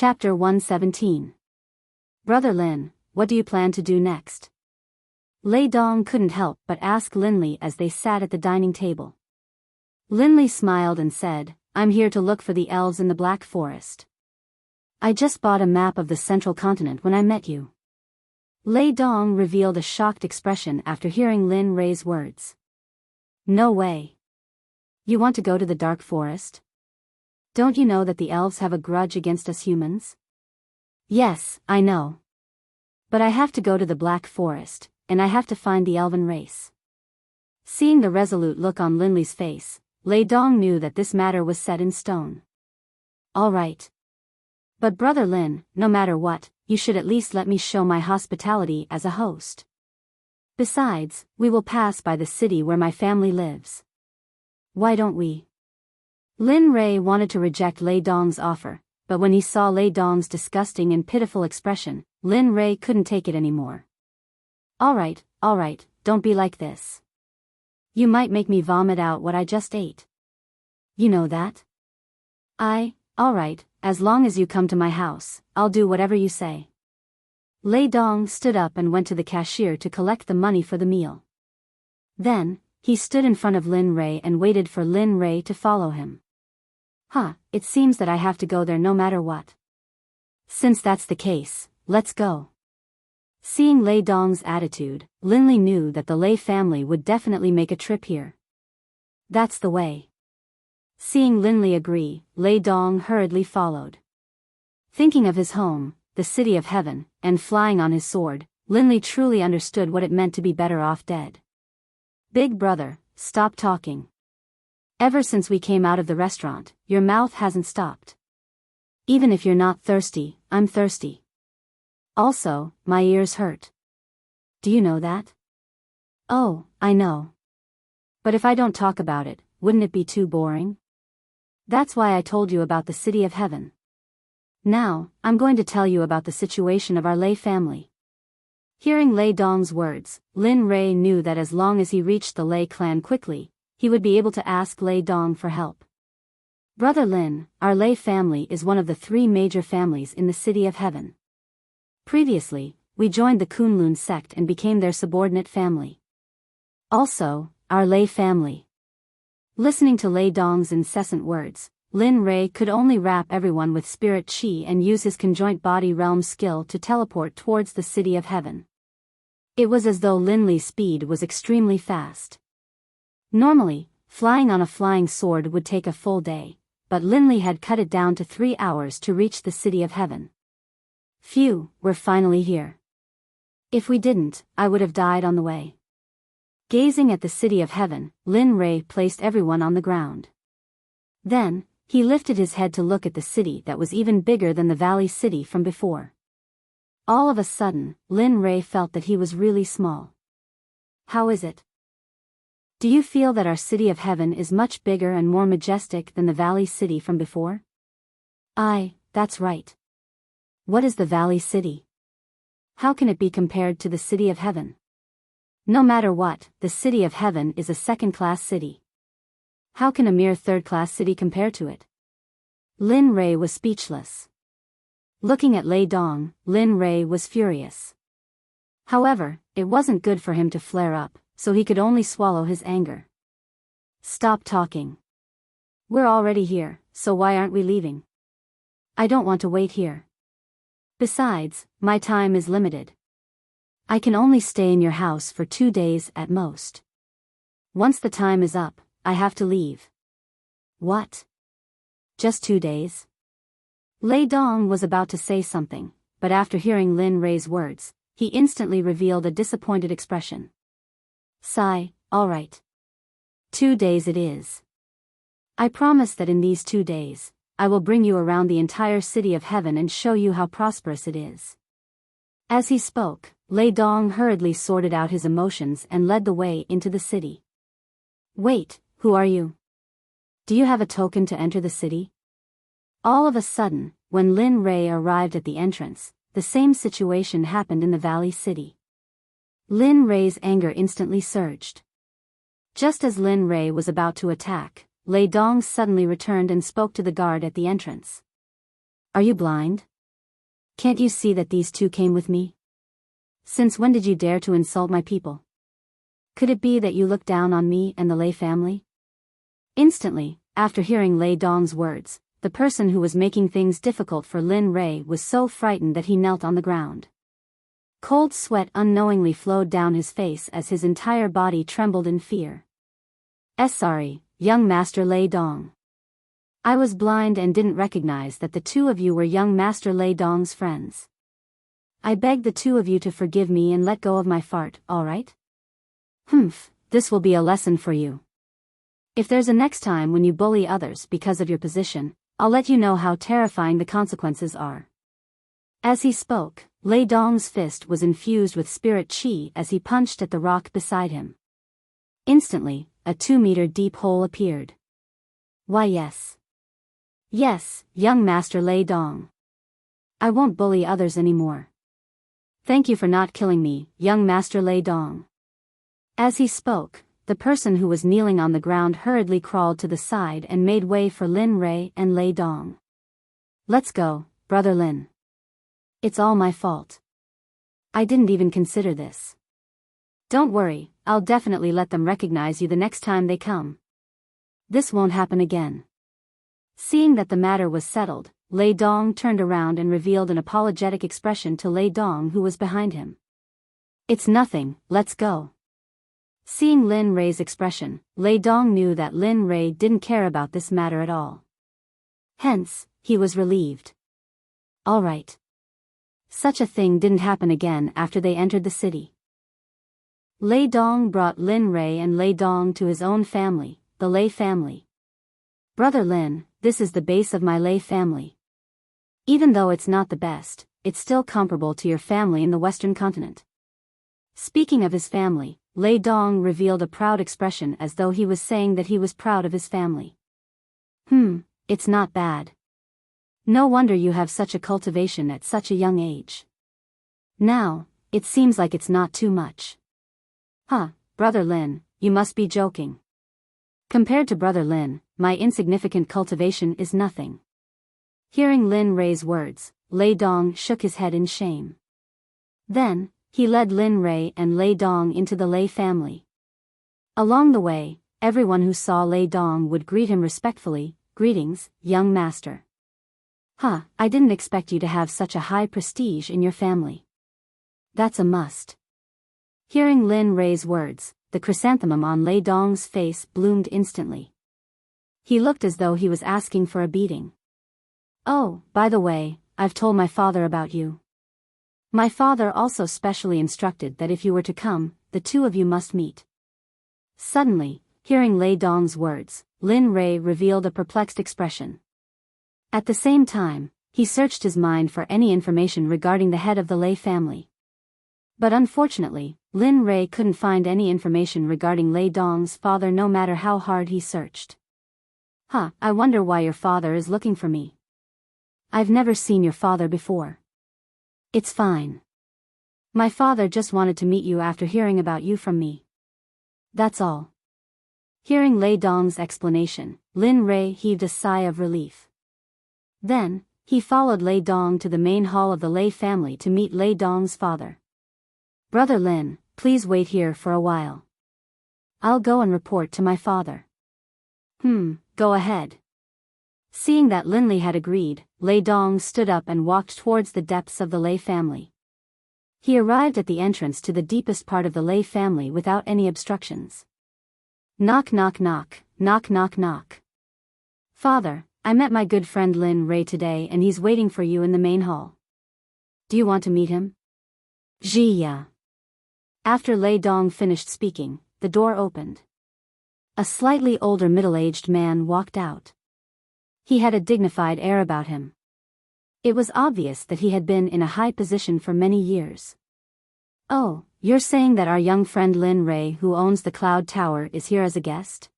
Chapter 117. Brother Lin, what do you plan to do next? Lei Dong couldn't help but ask Linley as they sat at the dining table. Linley smiled and said, I'm here to look for the elves in the Black Forest. I just bought a map of the central continent when I met you. Lei Dong revealed a shocked expression after hearing Lin Rei's words. No way. You want to go to the Dark Forest? Don't you know that the elves have a grudge against us humans? Yes, I know. But I have to go to the Black Forest, and I have to find the elven race. Seeing the resolute look on Linley's face, Lei Dong knew that this matter was set in stone. All right. But Brother Lin, no matter what, you should at least let me show my hospitality as a host. Besides, we will pass by the city where my family lives. Why don't we? Lin Rei wanted to reject Lei Dong's offer, but when he saw Lei Dong's disgusting and pitiful expression, Lin Rei couldn't take it anymore. All right, don't be like this. You might make me vomit out what I just ate. You know that? All right, as long as you come to my house, I'll do whatever you say. Lei Dong stood up and went to the cashier to collect the money for the meal. Then, he stood in front of Lin Rei and waited for Lin Rei to follow him. It seems that I have to go there no matter what. Since that's the case, let's go. Seeing Lei Dong's attitude, Linley knew that the Lei family would definitely make a trip here. That's the way. Seeing Linley agree, Lei Dong hurriedly followed. Thinking of his home, the city of heaven, and flying on his sword, Linley truly understood what it meant to be better off dead. Big brother, stop talking. Ever since we came out of the restaurant, your mouth hasn't stopped. Even if you're not thirsty, I'm thirsty. Also, my ears hurt. Do you know that? Oh, I know. But if I don't talk about it, wouldn't it be too boring? That's why I told you about the city of heaven. Now, I'm going to tell you about the situation of our Lei family. Hearing Lei Dong's words, Lin Rei knew that as long as he reached the Lei clan quickly, he would be able to ask Lei Dong for help. Brother Lin, our Lei family is one of the 3 major families in the city of heaven. Previously, we joined the Kunlun Sect and became their subordinate family. Also, our Lei family. Listening to Lei Dong's incessant words, Lin Rei could only wrap everyone with spirit chi and use his conjoint body realm skill to teleport towards the city of heaven. It was as though Linley's speed was extremely fast. Normally, flying on a flying sword would take a full day, but Linley had cut it down to 3 hours to reach the city of heaven. Phew, we're finally here. If we didn't, I would have died on the way. Gazing at the city of heaven, Lin Rei placed everyone on the ground. Then, he lifted his head to look at the city that was even bigger than the valley city from before. All of a sudden, Lin Rei felt that he was really small. How is it? Do you feel that our city of heaven is much bigger and more majestic than the valley city from before? That's right. What is the valley city? How can it be compared to the city of heaven? No matter what, the city of heaven is a second-class city. How can a mere third-class city compare to it? Lin Rei was speechless. Looking at Lei Dong, Lin Rei was furious. However, it wasn't good for him to flare up, so he could only swallow his anger. Stop talking. We're already here, so why aren't we leaving? I don't want to wait here. Besides, my time is limited. I can only stay in your house for 2 days at most. Once the time is up, I have to leave. What? Just 2 days? Lei Dong was about to say something, but after hearing Lin Rei's words, he instantly revealed a disappointed expression. Sigh, all right. 2 days it is. I promise that in these 2 days, I will bring you around the entire city of heaven and show you how prosperous it is. As he spoke, Lei Dong hurriedly sorted out his emotions and led the way into the city. Wait, who are you? Do you have a token to enter the city? All of a sudden, when Lin Rei arrived at the entrance, the same situation happened in the valley city. Lin Rei's anger instantly surged. Just as Lin Rei was about to attack, Lei Dong suddenly returned and spoke to the guard at the entrance. Are you blind? Can't you see that these two came with me? Since when did you dare to insult my people? Could it be that you look down on me and the Lei family? Instantly, after hearing Lei Dong's words, the person who was making things difficult for Lin Rei was so frightened that he knelt on the ground. Cold sweat unknowingly flowed down his face as his entire body trembled in fear. Sorry, young Master Lei Dong. I was blind and didn't recognize that the two of you were young Master Lei Dong's friends. I beg the two of you to forgive me and let go of my fart, alright? Humph, this will be a lesson for you. If there's a next time when you bully others because of your position, I'll let you know how terrifying the consequences are. As he spoke, Lei Dong's fist was infused with spirit qi as he punched at the rock beside him. Instantly, a 2-meter deep hole appeared. Why yes. Yes, young Master Lei Dong. I won't bully others anymore. Thank you for not killing me, young Master Lei Dong. As he spoke, the person who was kneeling on the ground hurriedly crawled to the side and made way for Lin Rei and Lei Dong. Let's go, Brother Lin. It's all my fault. I didn't even consider this. Don't worry, I'll definitely let them recognize you the next time they come. This won't happen again. Seeing that the matter was settled, Lei Dong turned around and revealed an apologetic expression to Lei Dong who was behind him. It's nothing, let's go. Seeing Lin Rei's expression, Lei Dong knew that Lin Rei didn't care about this matter at all. Hence, he was relieved. All right. Such a thing didn't happen again after they entered the city. Lei Dong brought Lin Rei and Lei Dong to his own family, the Lei family. Brother Lin, this is the base of my Lei family. Even though it's not the best, it's still comparable to your family in the Western continent. Speaking of his family, Lei Dong revealed a proud expression as though he was saying that he was proud of his family. It's not bad. No wonder you have such a cultivation at such a young age. Now, it seems like it's not too much. Brother Lin, you must be joking. Compared to Brother Lin, my insignificant cultivation is nothing. Hearing Lin Rei's words, Lei Dong shook his head in shame. Then, he led Lin Rei and Lei Dong into the Lei family. Along the way, everyone who saw Lei Dong would greet him respectfully, "Greetings, young master." I didn't expect you to have such a high prestige in your family. That's a must. Hearing Lin Rei's words, the chrysanthemum on Lei Dong's face bloomed instantly. He looked as though he was asking for a beating. Oh, by the way, I've told my father about you. My father also specially instructed that if you were to come, the two of you must meet. Suddenly, hearing Lei Dong's words, Lin Rei revealed a perplexed expression. At the same time, he searched his mind for any information regarding the head of the Lei family. But unfortunately, Lin Rei couldn't find any information regarding Lei Dong's father no matter how hard he searched. I wonder why your father is looking for me. I've never seen your father before. It's fine. My father just wanted to meet you after hearing about you from me. That's all. Hearing Lei Dong's explanation, Lin Rei heaved a sigh of relief. Then, he followed Lei Dong to the main hall of the Lei family to meet Lei Dong's father. Brother Lin, please wait here for a while. I'll go and report to my father. Go ahead. Seeing that Lin Li had agreed, Lei Dong stood up and walked towards the depths of the Lei family. He arrived at the entrance to the deepest part of the Lei family without any obstructions. Knock knock knock, knock knock knock. Father, I met my good friend Lin Rei today and he's waiting for you in the main hall. Do you want to meet him? Yeah. After Lei Dong finished speaking, the door opened. A slightly older middle-aged man walked out. He had a dignified air about him. It was obvious that he had been in a high position for many years. Oh, you're saying that our young friend Lin Rei who owns the Cloud Tower is here as a guest?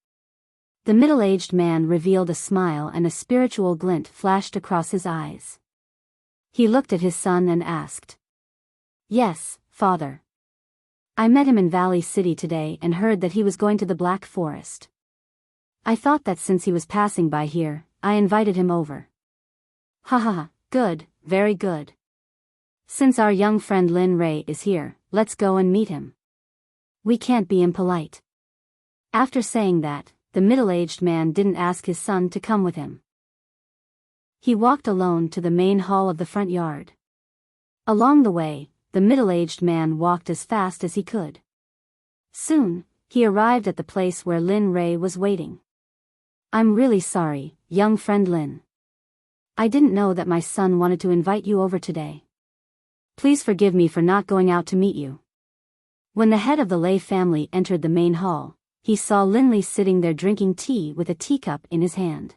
The middle-aged man revealed a smile and a spiritual glint flashed across his eyes. He looked at his son and asked. Yes, father. I met him in Valley City today and heard that he was going to the Black Forest. I thought that since he was passing by here, I invited him over. Good, very good. Since our young friend Lin Ray is here, let's go and meet him. We can't be impolite. After saying that, the middle-aged man didn't ask his son to come with him. He walked alone to the main hall of the front yard. Along the way, the middle-aged man walked as fast as he could. Soon, he arrived at the place where Lin Ray was waiting. I'm really sorry, young friend Lin. I didn't know that my son wanted to invite you over today. Please forgive me for not going out to meet you. When the head of the Lei family entered the main hall, he saw Linley sitting there drinking tea with a teacup in his hand.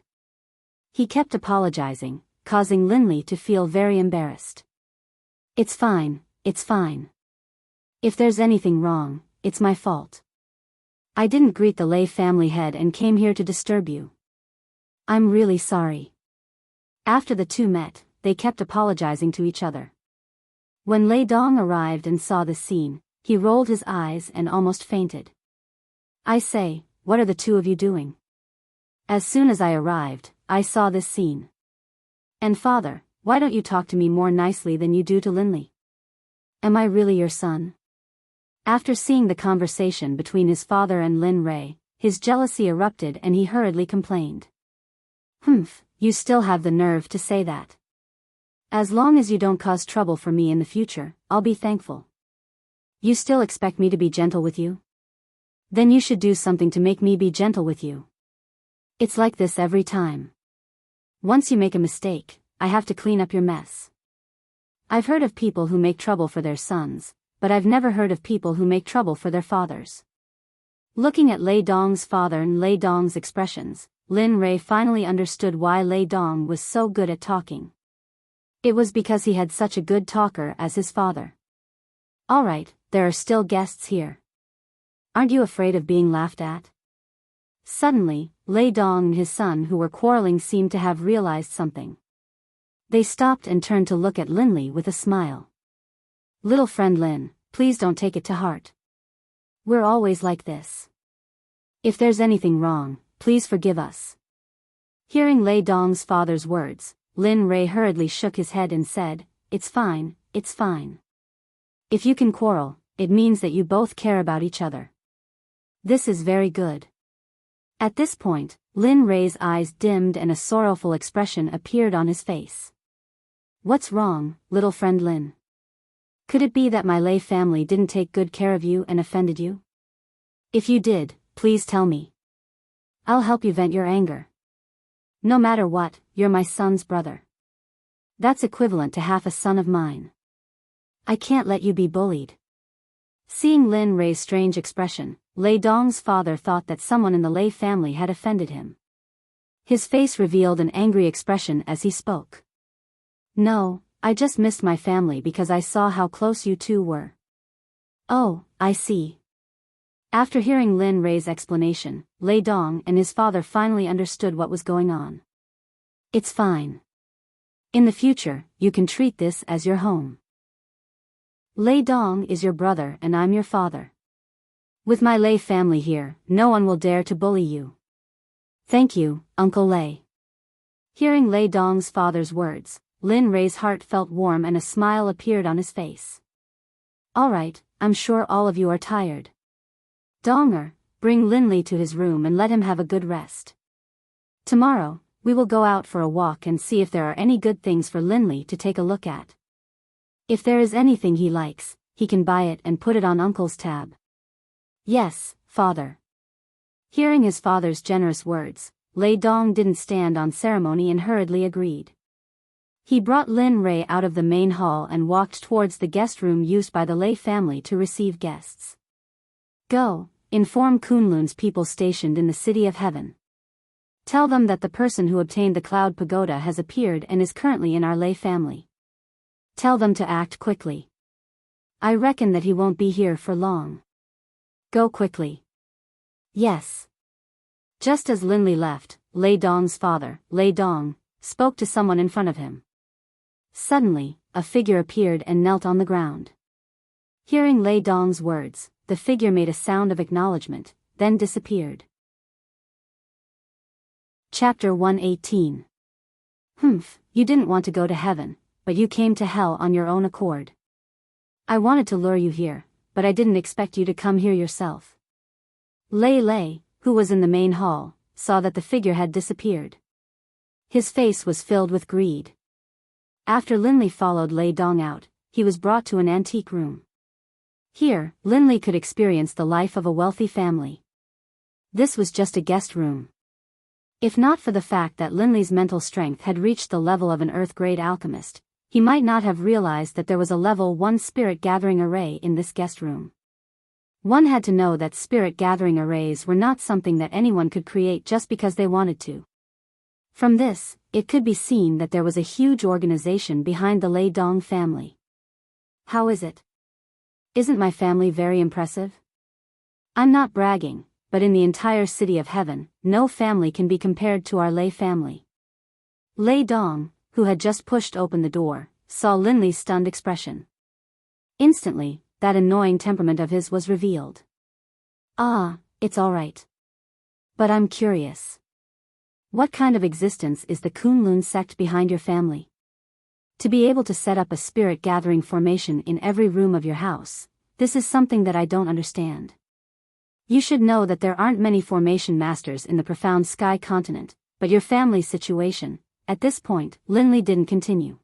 He kept apologizing, causing Linley to feel very embarrassed. It's fine, it's fine. If there's anything wrong, it's my fault. I didn't greet the Lei family head and came here to disturb you. I'm really sorry. After the two met, they kept apologizing to each other. When Lei Dong arrived and saw this scene, he rolled his eyes and almost fainted. I say, what are the two of you doing? As soon as I arrived, I saw this scene. And father, why don't you talk to me more nicely than you do to Linley? Am I really your son? After seeing the conversation between his father and Lin Ray, his jealousy erupted and he hurriedly complained. Humph, you still have the nerve to say that. As long as you don't cause trouble for me in the future, I'll be thankful. You still expect me to be gentle with you? Then you should do something to make me be gentle with you. It's like this every time. Once you make a mistake, I have to clean up your mess. I've heard of people who make trouble for their sons, but I've never heard of people who make trouble for their fathers. Looking at Lei Dong's father and Lei Dong's expressions, Lin Ray finally understood why Lei Dong was so good at talking. It was because he had such a good talker as his father. Alright, there are still guests here. Aren't you afraid of being laughed at? Suddenly, Lei Dong and his son who were quarreling seemed to have realized something. They stopped and turned to look at Linley with a smile. Little friend Lin, please don't take it to heart. We're always like this. If there's anything wrong, please forgive us. Hearing Lei Dong's father's words, Lin Ray hurriedly shook his head and said, It's fine, it's fine. If you can quarrel, it means that you both care about each other. This is very good. At this point, Lin Ray's eyes dimmed and a sorrowful expression appeared on his face. What's wrong, little friend Lin? Could it be that my Lei family didn't take good care of you and offended you? If you did, please tell me. I'll help you vent your anger. No matter what, you're my son's brother. That's equivalent to half a son of mine. I can't let you be bullied. Seeing Lin Ray's strange expression, Lei Dong's father thought that someone in the Lei family had offended him. His face revealed an angry expression as he spoke. No, I just missed my family because I saw how close you two were. Oh, I see. After hearing Lin Ray's explanation, Lei Dong and his father finally understood what was going on. It's fine. In the future, you can treat this as your home. Lei Dong is your brother and I'm your father. With my Lei family here, no one will dare to bully you. Thank you, Uncle Lei. Hearing Lei Dong's father's words, Lin Ray's heart felt warm and a smile appeared on his face. Alright, I'm sure all of you are tired. Donger, bring Linley to his room and let him have a good rest. Tomorrow, we will go out for a walk and see if there are any good things for Linley to take a look at. If there is anything he likes, he can buy it and put it on Uncle's tab. Yes, father. Hearing his father's generous words, Lei Dong didn't stand on ceremony and hurriedly agreed. He brought Lin Ray out of the main hall and walked towards the guest room used by the Lei family to receive guests. Go, inform Kunlun's people stationed in the City of Heaven. Tell them that the person who obtained the Cloud Pagoda has appeared and is currently in our Lei family. Tell them to act quickly. I reckon that he won't be here for long. Go quickly. Yes. Just as Linley left, Lei Dong's father, Lei Dong, spoke to someone in front of him. Suddenly, a figure appeared and knelt on the ground. Hearing Lei Dong's words, the figure made a sound of acknowledgement, then disappeared. Chapter 118. Humph, you didn't want to go to heaven, but you came to hell on your own accord. I wanted to lure you here, but I didn't expect you to come here yourself. Lei, who was in the main hall, saw that the figure had disappeared. His face was filled with greed. After Linley followed Lei Dong out, he was brought to an antique room. Here, Linley could experience the life of a wealthy family. This was just a guest room. If not for the fact that Linley's mental strength had reached the level of an Earth-grade alchemist, he might not have realized that there was a level 1 spirit gathering array in this guest room. One had to know that spirit gathering arrays were not something that anyone could create just because they wanted to. From this, it could be seen that there was a huge organization behind the Lei Dong family. How is it? Isn't my family very impressive? I'm not bragging, but in the entire city of heaven, no family can be compared to our Lei family. Lei Dong, who had just pushed open the door, saw Linley's stunned expression. Instantly, that annoying temperament of his was revealed. Ah, it's all right. But I'm curious. What kind of existence is the Kunlun sect behind your family? To be able to set up a spirit gathering formation in every room of your house, this is something that I don't understand. You should know that there aren't many formation masters in the profound sky continent, but your family's situation. At this point, Linley didn't continue.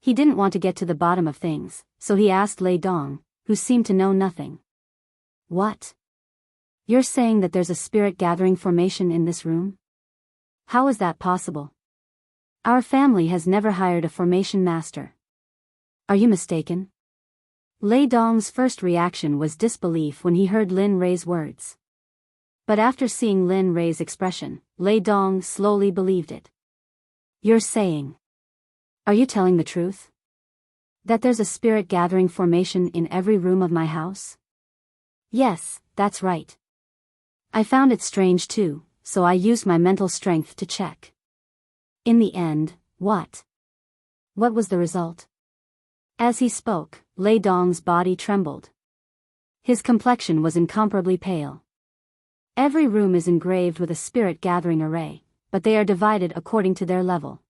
He didn't want to get to the bottom of things, so he asked Lei Dong, who seemed to know nothing. What? You're saying that there's a spirit gathering formation in this room? How is that possible? Our family has never hired a formation master. Are you mistaken? Lei Dong's first reaction was disbelief when he heard Lin Rei's words. But after seeing Lin Rei's expression, Lei Dong slowly believed it. You're saying? Are you telling the truth? That there's a spirit gathering formation in every room of my house? Yes, that's right. I found it strange too, so I used my mental strength to check. In the end, what? What was the result? As he spoke, Lei Dong's body trembled. His complexion was incomparably pale. Every room is engraved with a spirit gathering array, but they are divided according to their level.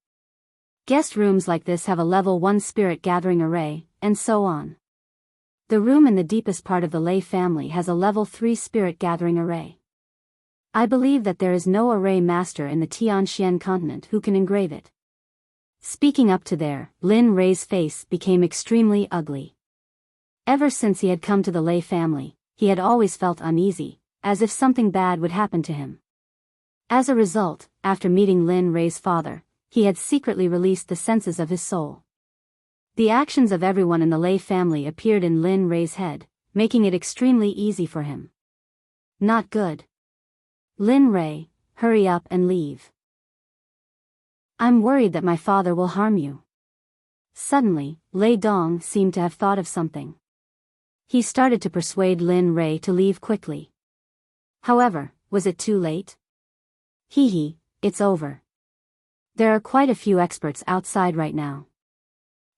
Guest rooms like this have a level 1 spirit gathering array, and so on. The room in the deepest part of the Lei family has a level 3 spirit gathering array. I believe that there is no array master in the Tianxian continent who can engrave it. Speaking up to there, Lin Rei's face became extremely ugly. Ever since he had come to the Lei family, he had always felt uneasy, as if something bad would happen to him. As a result, after meeting Lin Rei's father, he had secretly released the senses of his soul. The actions of everyone in the Lei family appeared in Lin Rei's head, making it extremely easy for him. Not good. Lin Rei, hurry up and leave. I'm worried that my father will harm you. Suddenly, Lei Dong seemed to have thought of something. He started to persuade Lin Rei to leave quickly. However, was it too late? Hee, it's over. There are quite a few experts outside right now.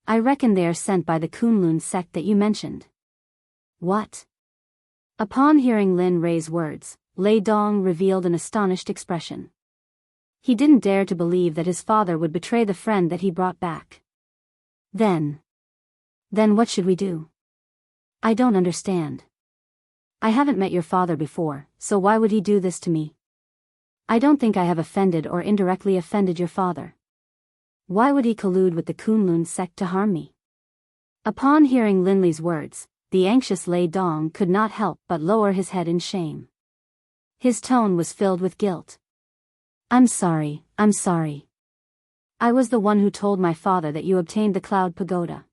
I reckon they are sent by the Kunlun sect that you mentioned. What? Upon hearing Lin Rei's words, Lei Dong revealed an astonished expression. He didn't dare to believe that his father would betray the friend that he brought back. Then what should we do? I don't understand. I haven't met your father before, so why would he do this to me? I don't think I have offended or indirectly offended your father. Why would he collude with the Kunlun sect to harm me? Upon hearing Linley's words, the anxious Lei Dong could not help but lower his head in shame. His tone was filled with guilt. I'm sorry. I was the one who told my father that you obtained the Cloud Pagoda.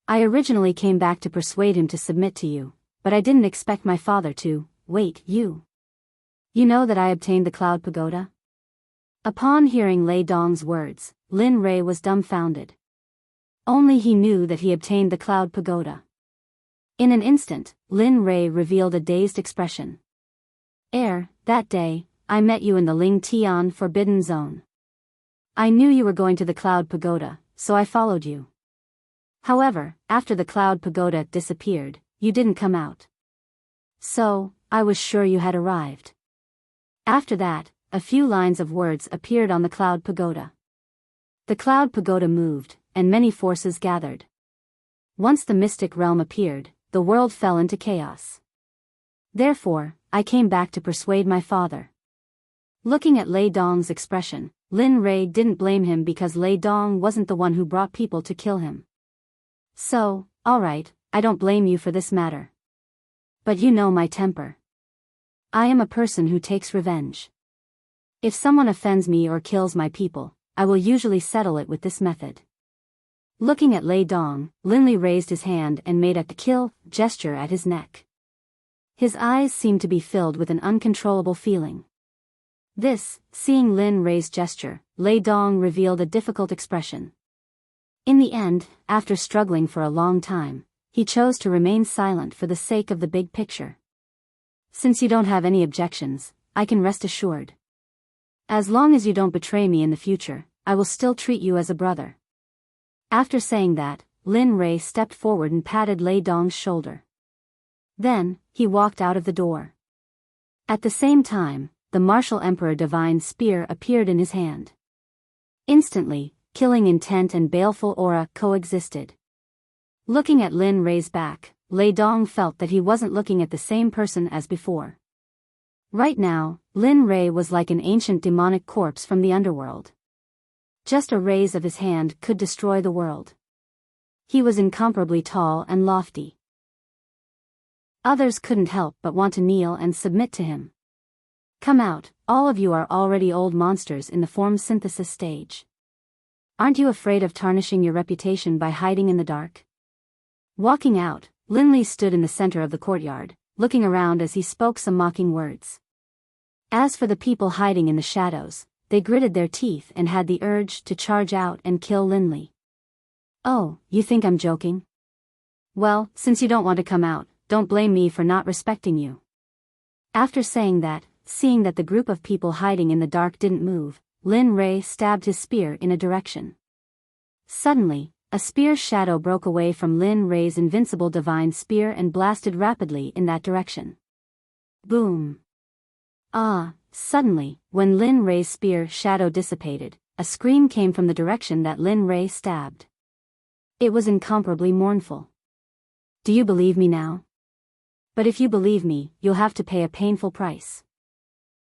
I originally came back to persuade him to submit to you, but I didn't expect my father to. Wait, you know that I obtained the Cloud Pagoda? Upon hearing Lei Dong's words, Lin Rei was dumbfounded. Only he knew that he obtained the Cloud Pagoda. In an instant, Lin Rei revealed a dazed expression. That day, I met you in the Ling Tian Forbidden Zone. I knew you were going to the Cloud Pagoda, so I followed you. However, after the Cloud Pagoda disappeared, you didn't come out. So, I was sure you had arrived. After that, a few lines of words appeared on the Cloud Pagoda. The Cloud Pagoda moved, and many forces gathered. Once the mystic realm appeared, the world fell into chaos. Therefore, I came back to persuade my father. Looking at Lei Dong's expression, Lin Rei didn't blame him because Lei Dong wasn't the one who brought people to kill him. So, alright, I don't blame you for this matter. But you know my temper. I am a person who takes revenge. If someone offends me or kills my people, I will usually settle it with this method. Looking at Lei Dong, Lin Li raised his hand and made a kill gesture at his neck. His eyes seemed to be filled with an uncontrollable feeling. Seeing Lin Rei's gesture, Lei Dong revealed a difficult expression. In the end, after struggling for a long time, he chose to remain silent for the sake of the big picture. Since you don't have any objections, I can rest assured. As long as you don't betray me in the future, I will still treat you as a brother. After saying that, Lin Rei stepped forward and patted Lei Dong's shoulder. Then, he walked out of the door. At the same time, the martial emperor divine spear appeared in his hand. Instantly, killing intent and baleful aura coexisted. Looking at Lin Rei's back, Lei Dong felt that he wasn't looking at the same person as before. Right now, Lin Rei was like an ancient demonic corpse from the underworld. Just a raise of his hand could destroy the world. He was incomparably tall and lofty. Others couldn't help but want to kneel and submit to him. Come out, all of you are already old monsters in the form synthesis stage. Aren't you afraid of tarnishing your reputation by hiding in the dark? Walking out, Lin Li stood in the center of the courtyard, looking around as he spoke some mocking words. As for the people hiding in the shadows, they gritted their teeth and had the urge to charge out and kill Lin Li. Oh, you think I'm joking? Well, since you don't want to come out, don't blame me for not respecting you. After saying that, seeing that the group of people hiding in the dark didn't move, Lin Rei stabbed his spear in a direction. Suddenly, a spear's shadow broke away from Lin Rei's invincible divine spear and blasted rapidly in that direction. Boom! Suddenly, when Lin Rei's spear shadow dissipated, a scream came from the direction that Lin Rei stabbed. It was incomparably mournful. Do you believe me now? But if you believe me, you'll have to pay a painful price.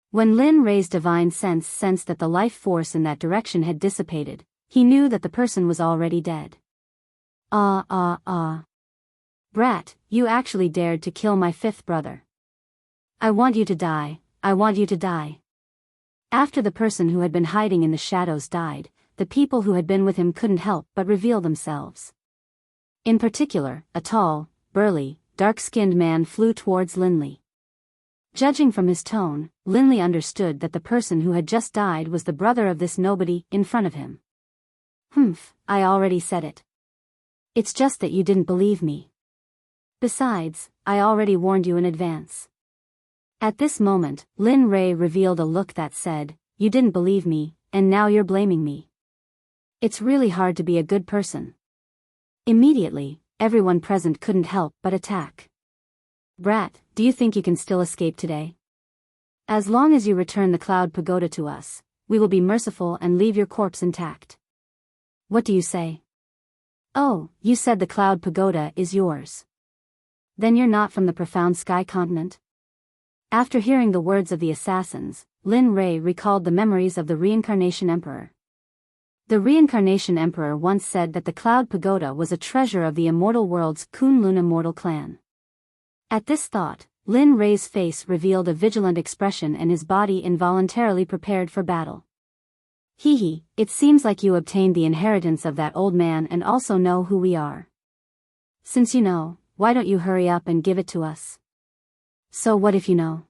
When Lin Rei's divine sense sensed that the life force in that direction had dissipated, he knew that the person was already dead. Brat, you actually dared to kill my fifth brother. I want you to die, I want you to die. After the person who had been hiding in the shadows died, the people who had been with him couldn't help but reveal themselves. In particular, a tall, burly, dark-skinned man flew towards Lin Li. Judging from his tone, Lin Li understood that the person who had just died was the brother of this nobody in front of him. I already said it. It's just that you didn't believe me. Besides, I already warned you in advance. At this moment, Lin Rei revealed a look that said, you didn't believe me, and now you're blaming me. It's really hard to be a good person. Immediately, everyone present couldn't help but attack. Brat, do you think you can still escape today? As long as you return the Cloud Pagoda to us, we will be merciful and leave your corpse intact. What do you say? Oh, you said the Cloud Pagoda is yours. Then you're not from the profound sky continent? After hearing the words of the assassins, Lin Rei recalled the memories of the Reincarnation Emperor. The Reincarnation Emperor once said that the Cloud Pagoda was a treasure of the immortal world's Kunlun immortal clan. At this thought, Lin Rei's face revealed a vigilant expression and his body involuntarily prepared for battle. It seems like you obtained the inheritance of that old man and also know who we are. Since you know, why don't you hurry up and give it to us? So what if you know?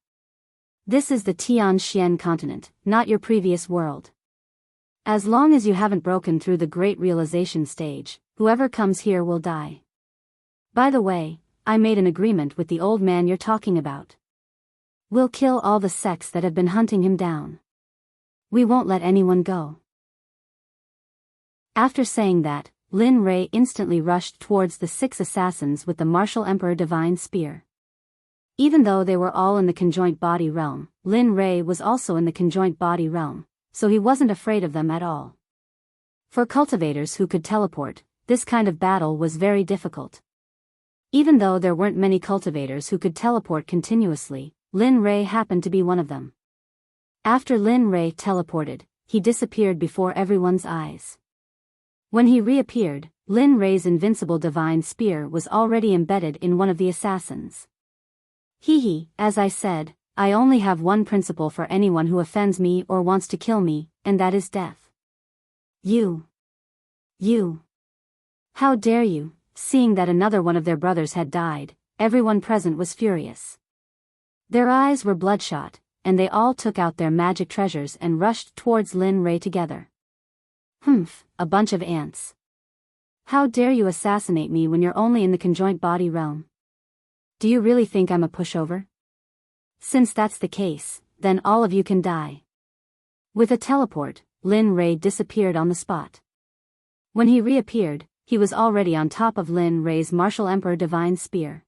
This is the Tianxian continent, not your previous world. As long as you haven't broken through the great realization stage, whoever comes here will die. By the way, I made an agreement with the old man you're talking about. We'll kill all the sects that have been hunting him down. We won't let anyone go. After saying that, Lin Rei instantly rushed towards the 6 assassins with the Martial Emperor Divine Spear. Even though they were all in the conjoint body realm, Lin Rei was also in the conjoint body realm, so he wasn't afraid of them at all. For cultivators who could teleport, this kind of battle was very difficult. Even though there weren't many cultivators who could teleport continuously, Lin Ray happened to be one of them. After Lin Ray teleported, he disappeared before everyone's eyes. When he reappeared, Lin Ray's invincible divine spear was already embedded in one of the assassins. As I said, I only have one principle for anyone who offends me or wants to kill me, and that is death. You. How dare you? Seeing that another one of their brothers had died, everyone present was furious. Their eyes were bloodshot, and they all took out their magic treasures and rushed towards Lin Ray together. A bunch of ants. How dare you assassinate me when you're only in the conjoint body realm? Do you really think I'm a pushover? Since that's the case, then all of you can die. With a teleport, Lin Ray disappeared on the spot. When he reappeared, he was already on top of Lin Ray's Martial Emperor Divine Spear.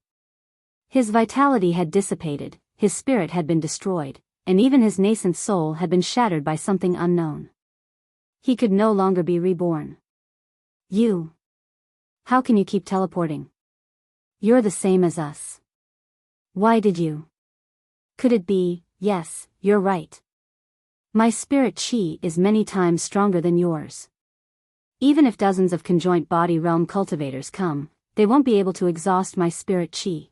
His vitality had dissipated, his spirit had been destroyed, and even his nascent soul had been shattered by something unknown. He could no longer be reborn. You. How can you keep teleporting? You're the same as us. Why did you? Could it be, yes, you're right. My spirit chi is many times stronger than yours. Even if dozens of conjoint body realm cultivators come, they won't be able to exhaust my spirit chi.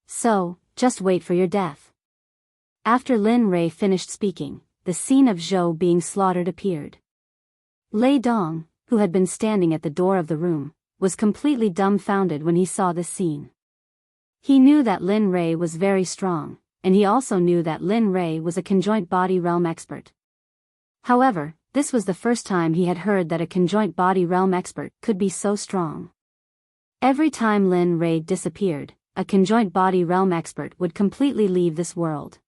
So, just wait for your death. After Lin Ray finished speaking, the scene of Zhou being slaughtered appeared. Lei Dong, who had been standing at the door of the room, was completely dumbfounded when he saw this scene. He knew that Lin Ray was very strong, and he also knew that Lin Ray was a conjoint body realm expert. However, this was the first time he had heard that a conjoint body realm expert could be so strong. Every time Lin Ray disappeared, a conjoint body realm expert would completely leave this world.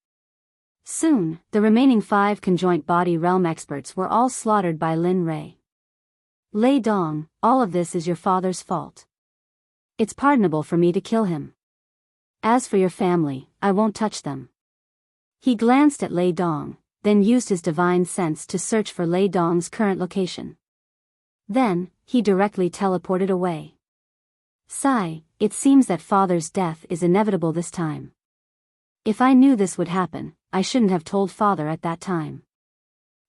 Soon, the remaining 5 conjoint body realm experts were all slaughtered by Lin Ray. Lei Dong, all of this is your father's fault. It's pardonable for me to kill him. As for your family, I won't touch them. He glanced at Lei Dong, then used his divine sense to search for Lei Dong's current location. Then, he directly teleported away. Sigh, it seems that father's death is inevitable this time. If I knew this would happen, I shouldn't have told father at that time.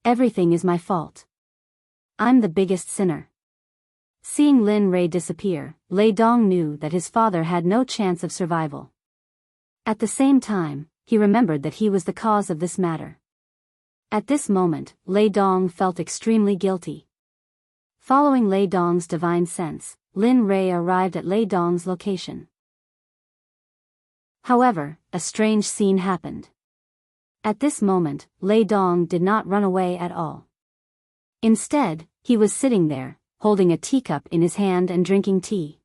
Everything is my fault. I'm the biggest sinner. Seeing Lin Ray disappear, Lei Dong knew that his father had no chance of survival. At the same time, he remembered that he was the cause of this matter. At this moment, Lei Dong felt extremely guilty. Following Lei Dong's divine sense, Lin Ray arrived at Lei Dong's location. However, a strange scene happened. At this moment, Lei Dong did not run away at all. Instead, he was sitting there, holding a teacup in his hand and drinking tea.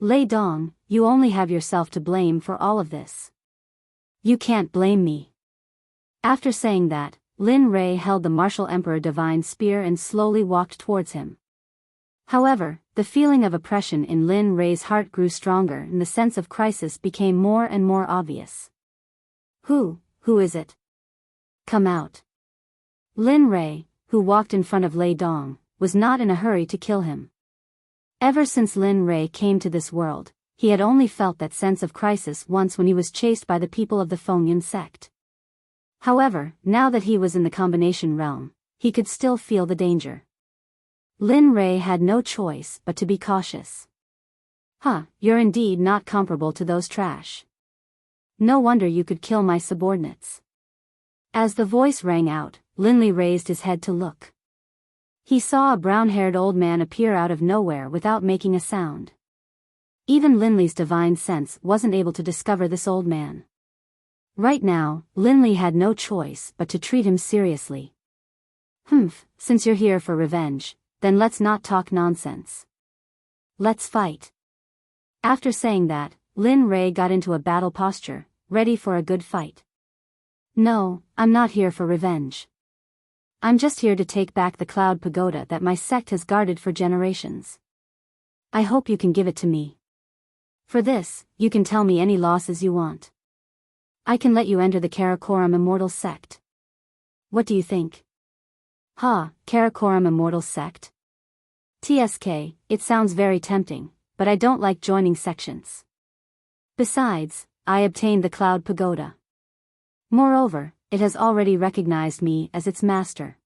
Lei Dong, you only have yourself to blame for all of this. You can't blame me. After saying that, Lin Ray held the Martial Emperor Divine Spear and slowly walked towards him. However, the feeling of oppression in Lin Ray's heart grew stronger and the sense of crisis became more and more obvious. Who is it? Come out. Lin Ray, who walked in front of Lei Dong, was not in a hurry to kill him. Ever since Lin Ray came to this world, he had only felt that sense of crisis once when he was chased by the people of the Fengyun sect. However, now that he was in the combination realm, he could still feel the danger. Lin Ray had no choice but to be cautious. You're indeed not comparable to those trash. No wonder you could kill my subordinates. As the voice rang out, Linley raised his head to look. He saw a brown-haired old man appear out of nowhere without making a sound. Even Linley's divine sense wasn't able to discover this old man. Right now, Linley had no choice but to treat him seriously. Since you're here for revenge, then let's not talk nonsense. Let's fight. After saying that, Lin Ray got into a battle posture, ready for a good fight. No, I'm not here for revenge. I'm just here to take back the Cloud Pagoda that my sect has guarded for generations. I hope you can give it to me. For this, you can tell me any losses you want. I can let you enter the Karakoram Immortal Sect. What do you think? Ha, Karakoram Immortal Sect? TSK, it sounds very tempting, but I don't like joining sections. Besides, I obtained the Cloud Pagoda. Moreover, it has already recognized me as its master.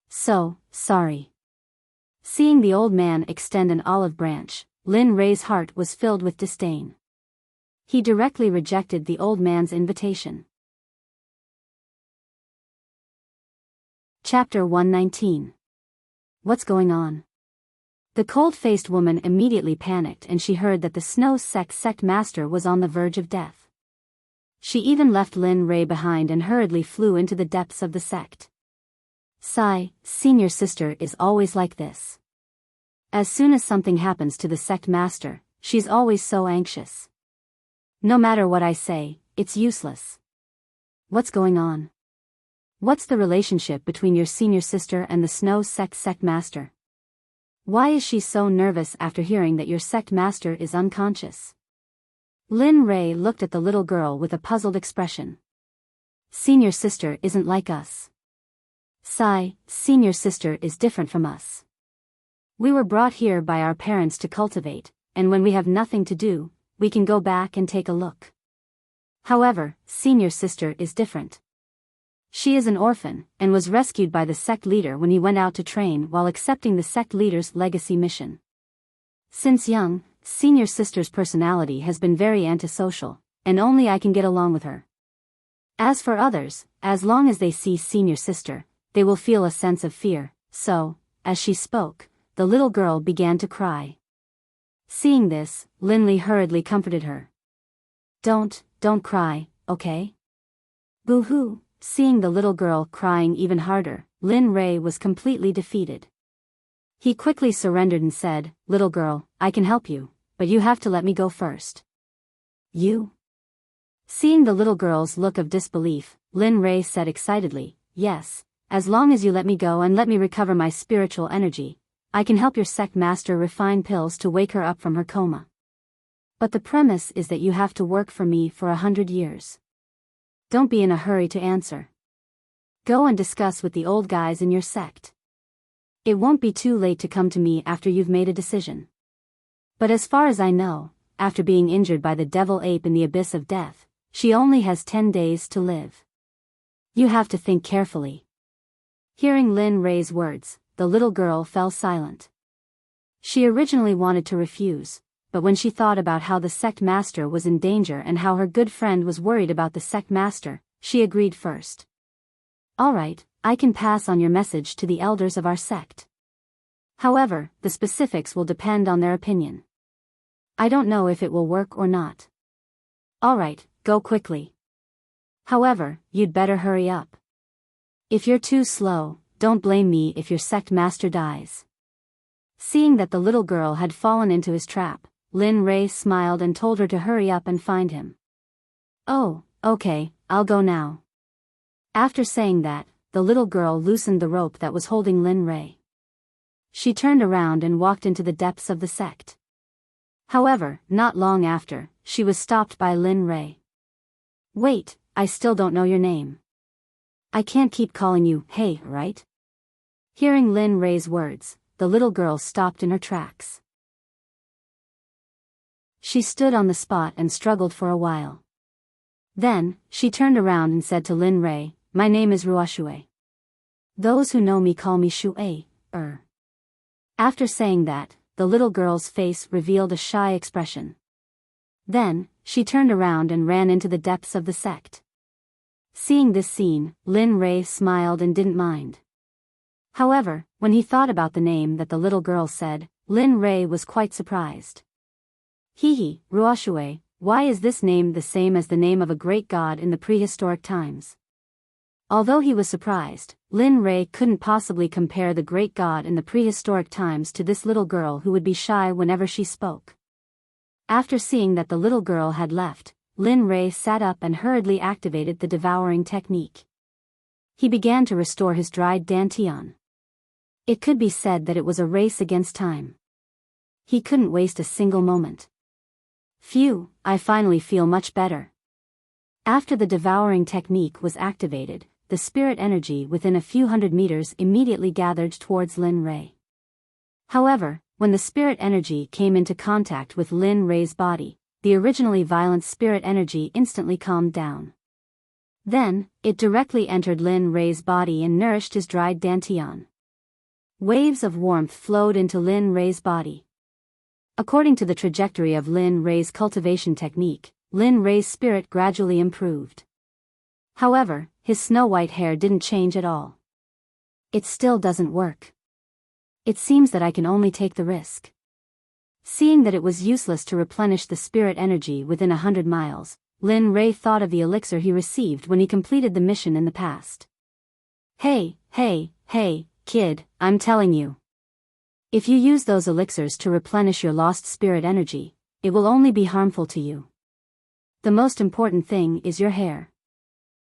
So, sorry. Seeing the old man extend an olive branch, Lin Rei's heart was filled with disdain. He directly rejected the old man's invitation. Chapter 119. What's going on? The cold-faced woman immediately panicked and she heard that the Snow Sect master was on the verge of death. She even left Lin Rei behind and hurriedly flew into the depths of the sect. Sigh, senior sister is always like this. As soon as something happens to the sect master, she's always so anxious. No matter what I say, it's useless. What's going on? What's the relationship between your senior sister and the Snow Sect master? Why is she so nervous after hearing that your sect master is unconscious? Lin Rei looked at the little girl with a puzzled expression. Senior sister isn't like us. Sigh, senior sister is different from us. We were brought here by our parents to cultivate, and when we have nothing to do, we can go back and take a look. However, senior sister is different. She is an orphan, and was rescued by the sect leader when he went out to train while accepting the sect leader's legacy mission. Since young, senior sister's personality has been very antisocial, and only I can get along with her. As for others, as long as they see senior sister, they will feel a sense of fear, so, as she spoke, the little girl began to cry. Seeing this, Linley hurriedly comforted her. Don't cry, okay? Boo-hoo. Seeing the little girl crying even harder, Lin Rei was completely defeated. He quickly surrendered and said, "Little girl, I can help you, but you have to let me go first." You? Seeing the little girl's look of disbelief, Lin Rei said excitedly, "Yes, as long as you let me go and let me recover my spiritual energy, I can help your sect master refine pills to wake her up from her coma. But the premise is that you have to work for me for 100 years. Don't be in a hurry to answer. Go and discuss with the old guys in your sect. It won't be too late to come to me after you've made a decision. But as far as I know, after being injured by the devil ape in the abyss of death, she only has 10 days to live. You have to think carefully." Hearing Lin Rei's words, the little girl fell silent. She originally wanted to refuse, but when she thought about how the sect master was in danger and how her good friend was worried about the sect master, she agreed first. "All right, I can pass on your message to the elders of our sect. However, the specifics will depend on their opinion. I don't know if it will work or not. All right, go quickly. However, you'd better hurry up. If you're too slow, don't blame me if your sect master dies." Seeing that the little girl had fallen into his trap, Lin Rei smiled and told her to hurry up and find him. "Oh, okay, I'll go now." After saying that, the little girl loosened the rope that was holding Lin Rei. She turned around and walked into the depths of the sect. However, not long after, she was stopped by Lin Rei. "Wait, I still don't know your name. I can't keep calling you hey, right?" Hearing Lin Rei's words, the little girl stopped in her tracks. She stood on the spot and struggled for a while. Then, she turned around and said to Lin Rei, "My name is Ruoshue. Those who know me call me Shui. After saying that, the little girl's face revealed a shy expression. Then, she turned around and ran into the depths of the sect. Seeing this scene, Lin Rei smiled and didn't mind. However, when he thought about the name that the little girl said, Lin Rei was quite surprised. "Hehe, Ruoshue, why is this name the same as the name of a great god in the prehistoric times?" Although he was surprised, Lin Rei couldn't possibly compare the great god in the prehistoric times to this little girl who would be shy whenever she spoke. After seeing that the little girl had left, Lin Rei sat up and hurriedly activated the devouring technique. He began to restore his dried dantian. It could be said that it was a race against time. He couldn't waste a single moment. "Phew, I finally feel much better." After the devouring technique was activated, the spirit energy within a few hundred meters immediately gathered towards Lin Rei. However, when the spirit energy came into contact with Lin Rei's body, the originally violent spirit energy instantly calmed down. Then, it directly entered Lin Rei's body and nourished his dried dantian. Waves of warmth flowed into Lin Rei's body. According to the trajectory of Lin Rei's cultivation technique, Lin Rei's spirit gradually improved. However, his snow-white hair didn't change at all. It still doesn't work. It seems that I can only take the risk. Seeing that it was useless to replenish the spirit energy within 100 miles, Lin Rei thought of the elixir he received when he completed the mission in the past. Hey, kid, I'm telling you. If you use those elixirs to replenish your lost spirit energy, it will only be harmful to you. The most important thing is your hair.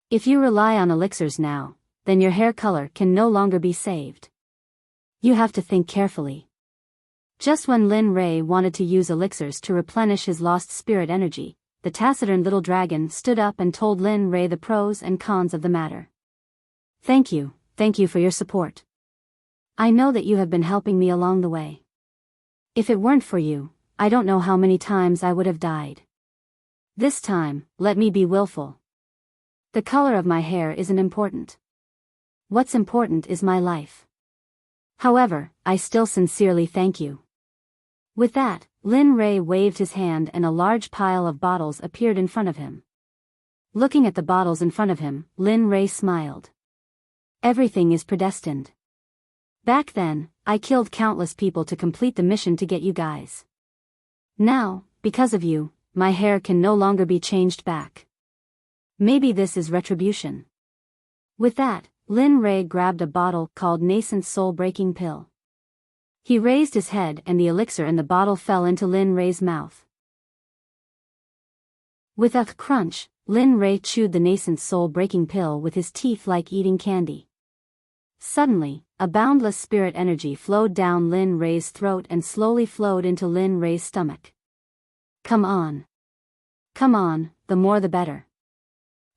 If you rely on elixirs now, then your hair color can no longer be saved. You have to think carefully. Just when Lin Rei wanted to use elixirs to replenish his lost spirit energy, the taciturn little dragon stood up and told Lin Rei the pros and cons of the matter. Thank you for your support. I know that you have been helping me along the way. If it weren't for you, I don't know how many times I would have died. This time, let me be willful. The color of my hair isn't important. What's important is my life. However, I still sincerely thank you. With that, Lin Rei waved his hand and a large pile of bottles appeared in front of him. Looking at the bottles in front of him, Lin Rei smiled. Everything is predestined. Back then, I killed countless people to complete the mission to get you guys. Now, because of you, my hair can no longer be changed back. Maybe this is retribution. With that, Lin Rei grabbed a bottle called Nascent Soul Breaking Pill. He raised his head and the elixir in the bottle fell into Lin Rei's mouth. With a crunch, Lin Rei chewed the Nascent Soul Breaking Pill with his teeth like eating candy. Suddenly, a boundless spirit energy flowed down Lin Rei's throat and slowly flowed into Lin Rei's stomach. Come on, the more the better.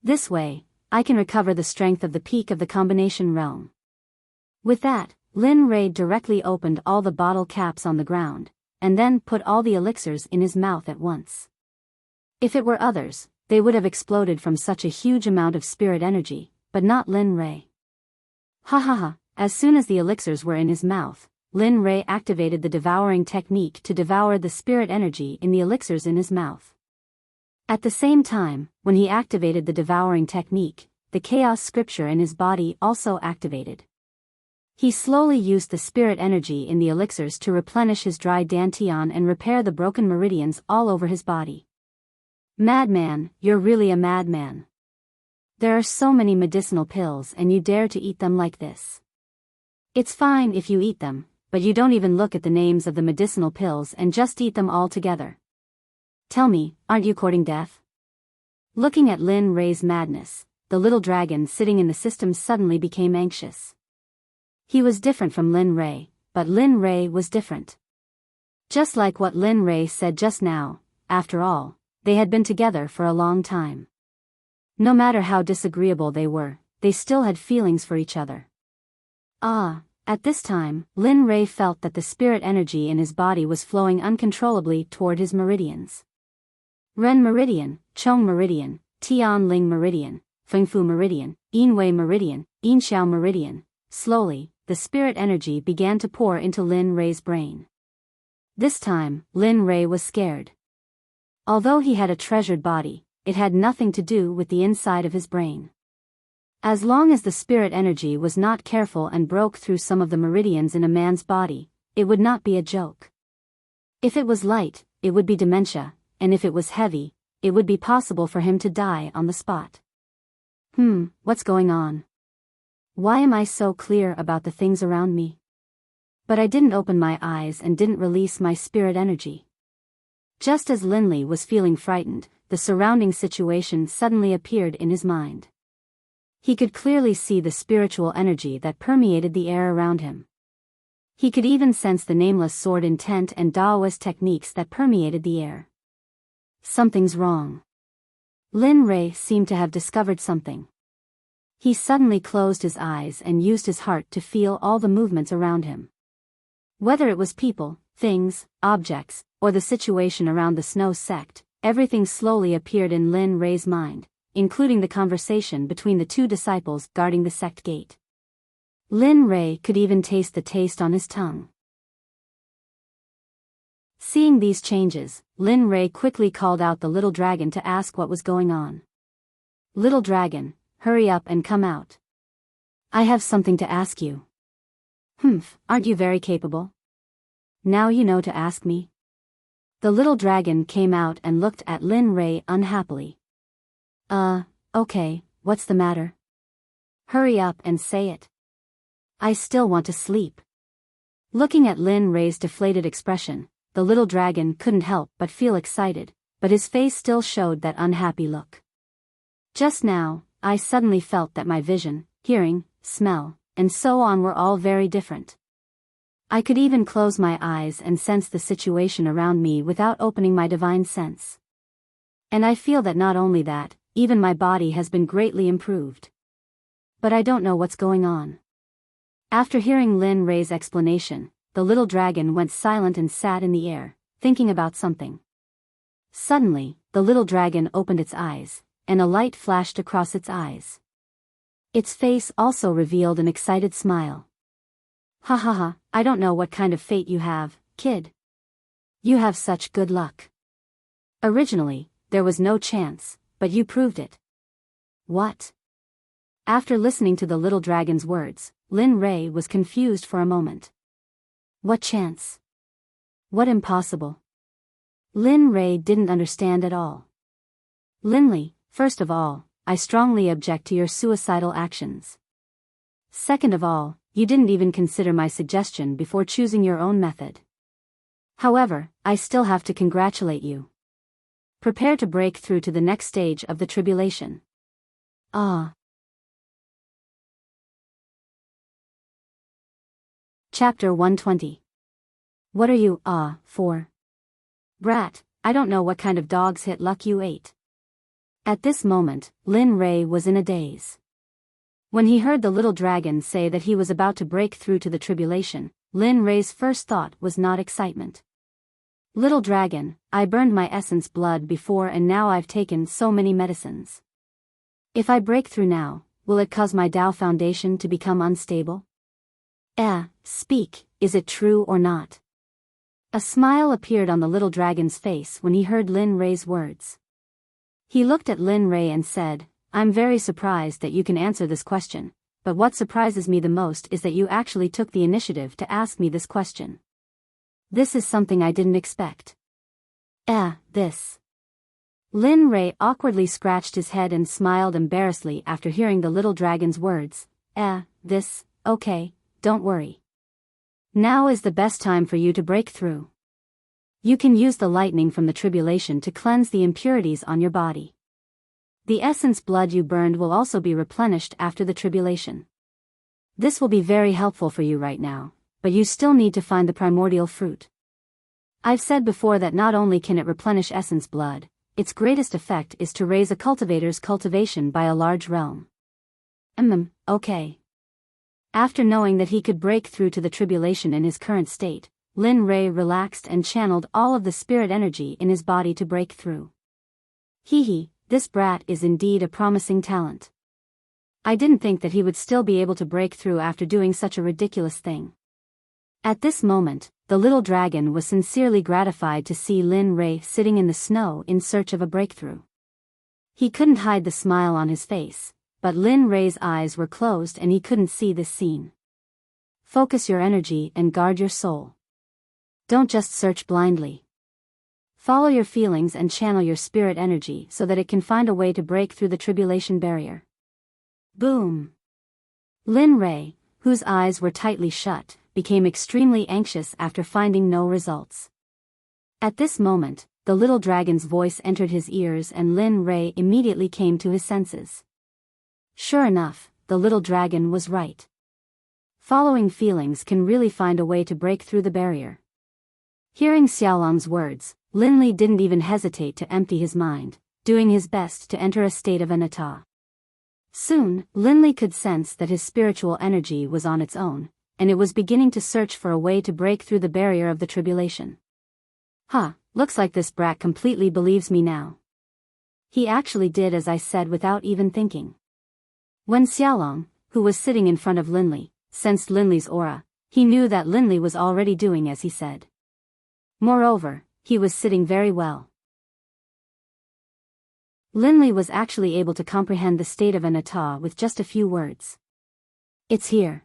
This way, I can recover the strength of the peak of the combination realm. With that, Lin Rei directly opened all the bottle caps on the ground, and then put all the elixirs in his mouth at once. If it were others, they would have exploded from such a huge amount of spirit energy, but not Lin Rei. As soon as the elixirs were in his mouth, Lin Rei activated the devouring technique to devour the spirit energy in the elixirs in his mouth. At the same time, when he activated the devouring technique, the chaos scripture in his body also activated. He slowly used the spirit energy in the elixirs to replenish his dry dantian and repair the broken meridians all over his body. Madman, you're really a madman. There are so many medicinal pills and you dare to eat them like this. It's fine if you eat them, but you don't even look at the names of the medicinal pills and just eat them all together. Tell me, aren't you courting death? Looking at Lin Rei's madness, the little dragon sitting in the system suddenly became anxious. He was different from Lin Rei, but Lin Rei was different. Just like what Lin Rei said just now, after all, they had been together for a long time. No matter how disagreeable they were, they still had feelings for each other. At this time, Lin Rei felt that the spirit energy in his body was flowing uncontrollably toward his meridians. Ren Meridian, Chong Meridian, Tian Ling Meridian, Fengfu Meridian, Yinwei Meridian, Yinxiao Meridian. Slowly, the spirit energy began to pour into Lin Rei's brain. This time, Lin Rei was scared. Although he had a treasured body, it had nothing to do with the inside of his brain. As long as the spirit energy was not careful and broke through some of the meridians in a man's body, it would not be a joke. If it was light, it would be dementia, and if it was heavy, it would be possible for him to die on the spot. What's going on? Why am I so clear about the things around me? But I didn't open my eyes and didn't release my spirit energy. Just as Linley was feeling frightened, the surrounding situation suddenly appeared in his mind. He could clearly see the spiritual energy that permeated the air around him. He could even sense the nameless sword intent and Taoist techniques that permeated the air. Something's wrong. Lin Rei seemed to have discovered something. He suddenly closed his eyes and used his heart to feel all the movements around him. Whether it was people, things, objects, or the situation around the Snow Sect, everything slowly appeared in Lin Rei's mind, including the conversation between the two disciples guarding the sect gate. Lin Rei could even taste the taste on his tongue. Seeing these changes, Lin Rei quickly called out the little dragon to ask what was going on. "Little dragon, hurry up and come out. I have something to ask you." "Humph, aren't you very capable? Now you know to ask me." The little dragon came out and looked at Lin Rei unhappily. Okay, what's the matter? Hurry up and say it. I still want to sleep." Looking at Lin Rei's deflated expression, the little dragon couldn't help but feel excited, but his face still showed that unhappy look. "Just now, I suddenly felt that my vision, hearing, smell, and so on were all very different. I could even close my eyes and sense the situation around me without opening my divine sense. And I feel that not only that, even my body has been greatly improved. But I don't know what's going on." After hearing Lin Rei's explanation, the little dragon went silent and sat in the air, thinking about something. Suddenly, the little dragon opened its eyes, and a light flashed across its eyes. Its face also revealed an excited smile. "Ha ha ha, I don't know what kind of fate you have, kid. You have such good luck. Originally, there was no chance, but you proved it." "What?" After listening to the little dragon's words, Lin Rei was confused for a moment. What chance? What impossible? Lin Rei didn't understand at all. "Linley, first of all, I strongly object to your suicidal actions. Second of all, you didn't even consider my suggestion before choosing your own method. However, I still have to congratulate you. Prepare to break through to the next stage of the tribulation." Ah. Chapter 120. What are you, for? Brat, I don't know what kind of dog's hit luck you ate. At this moment, Lin Rei was in a daze. When he heard the little dragon say that he was about to break through to the tribulation, Lin Rei's first thought was not excitement. "Little dragon, I burned my essence blood before and now I've taken so many medicines. If I break through now, will it cause my Tao foundation to become unstable? Speak, is it true or not?" A smile appeared on the little dragon's face when he heard Lin Rei's words. He looked at Lin Rei and said, "I'm very surprised that you can answer this question, but what surprises me the most is that you actually took the initiative to ask me this question. This is something I didn't expect." This. Lin Rei awkwardly scratched his head and smiled embarrassedly after hearing the little dragon's words. This, okay, don't worry. Now is the best time for you to break through. You can use the lightning from the tribulation to cleanse the impurities on your body. The essence blood you burned will also be replenished after the tribulation. This will be very helpful for you right now, but you still need to find the primordial fruit. I've said before that not only can it replenish essence blood, its greatest effect is to raise a cultivator's cultivation by a large realm. Okay. After knowing that he could break through to the tribulation in his current state, Lin Rei relaxed and channeled all of the spirit energy in his body to break through. This brat is indeed a promising talent. I didn't think that he would still be able to break through after doing such a ridiculous thing. At this moment, the little dragon was sincerely gratified to see Lin Rei sitting in the snow in search of a breakthrough. He couldn't hide the smile on his face, but Lin Rei's eyes were closed and he couldn't see this scene. Focus your energy and guard your soul. Don't just search blindly. Follow your feelings and channel your spirit energy so that it can find a way to break through the tribulation barrier. Boom! Lin Rei, whose eyes were tightly shut, became extremely anxious after finding no results. At this moment, the little dragon's voice entered his ears and Lin Rei immediately came to his senses. Sure enough, the little dragon was right. Following feelings can really find a way to break through the barrier. Hearing Xiaolong's words, Lin Li didn't even hesitate to empty his mind, doing his best to enter a state of anatta. Soon, Linley could sense that his spiritual energy was on its own, and it was beginning to search for a way to break through the barrier of the tribulation. Looks like this brat completely believes me now. He actually did as I said without even thinking. When Xiaolong, who was sitting in front of Linley, sensed Linley's aura, he knew that Linley was already doing as he said. Moreover, he was sitting very well. Linley was actually able to comprehend the state of an Ata with just a few words. It's here.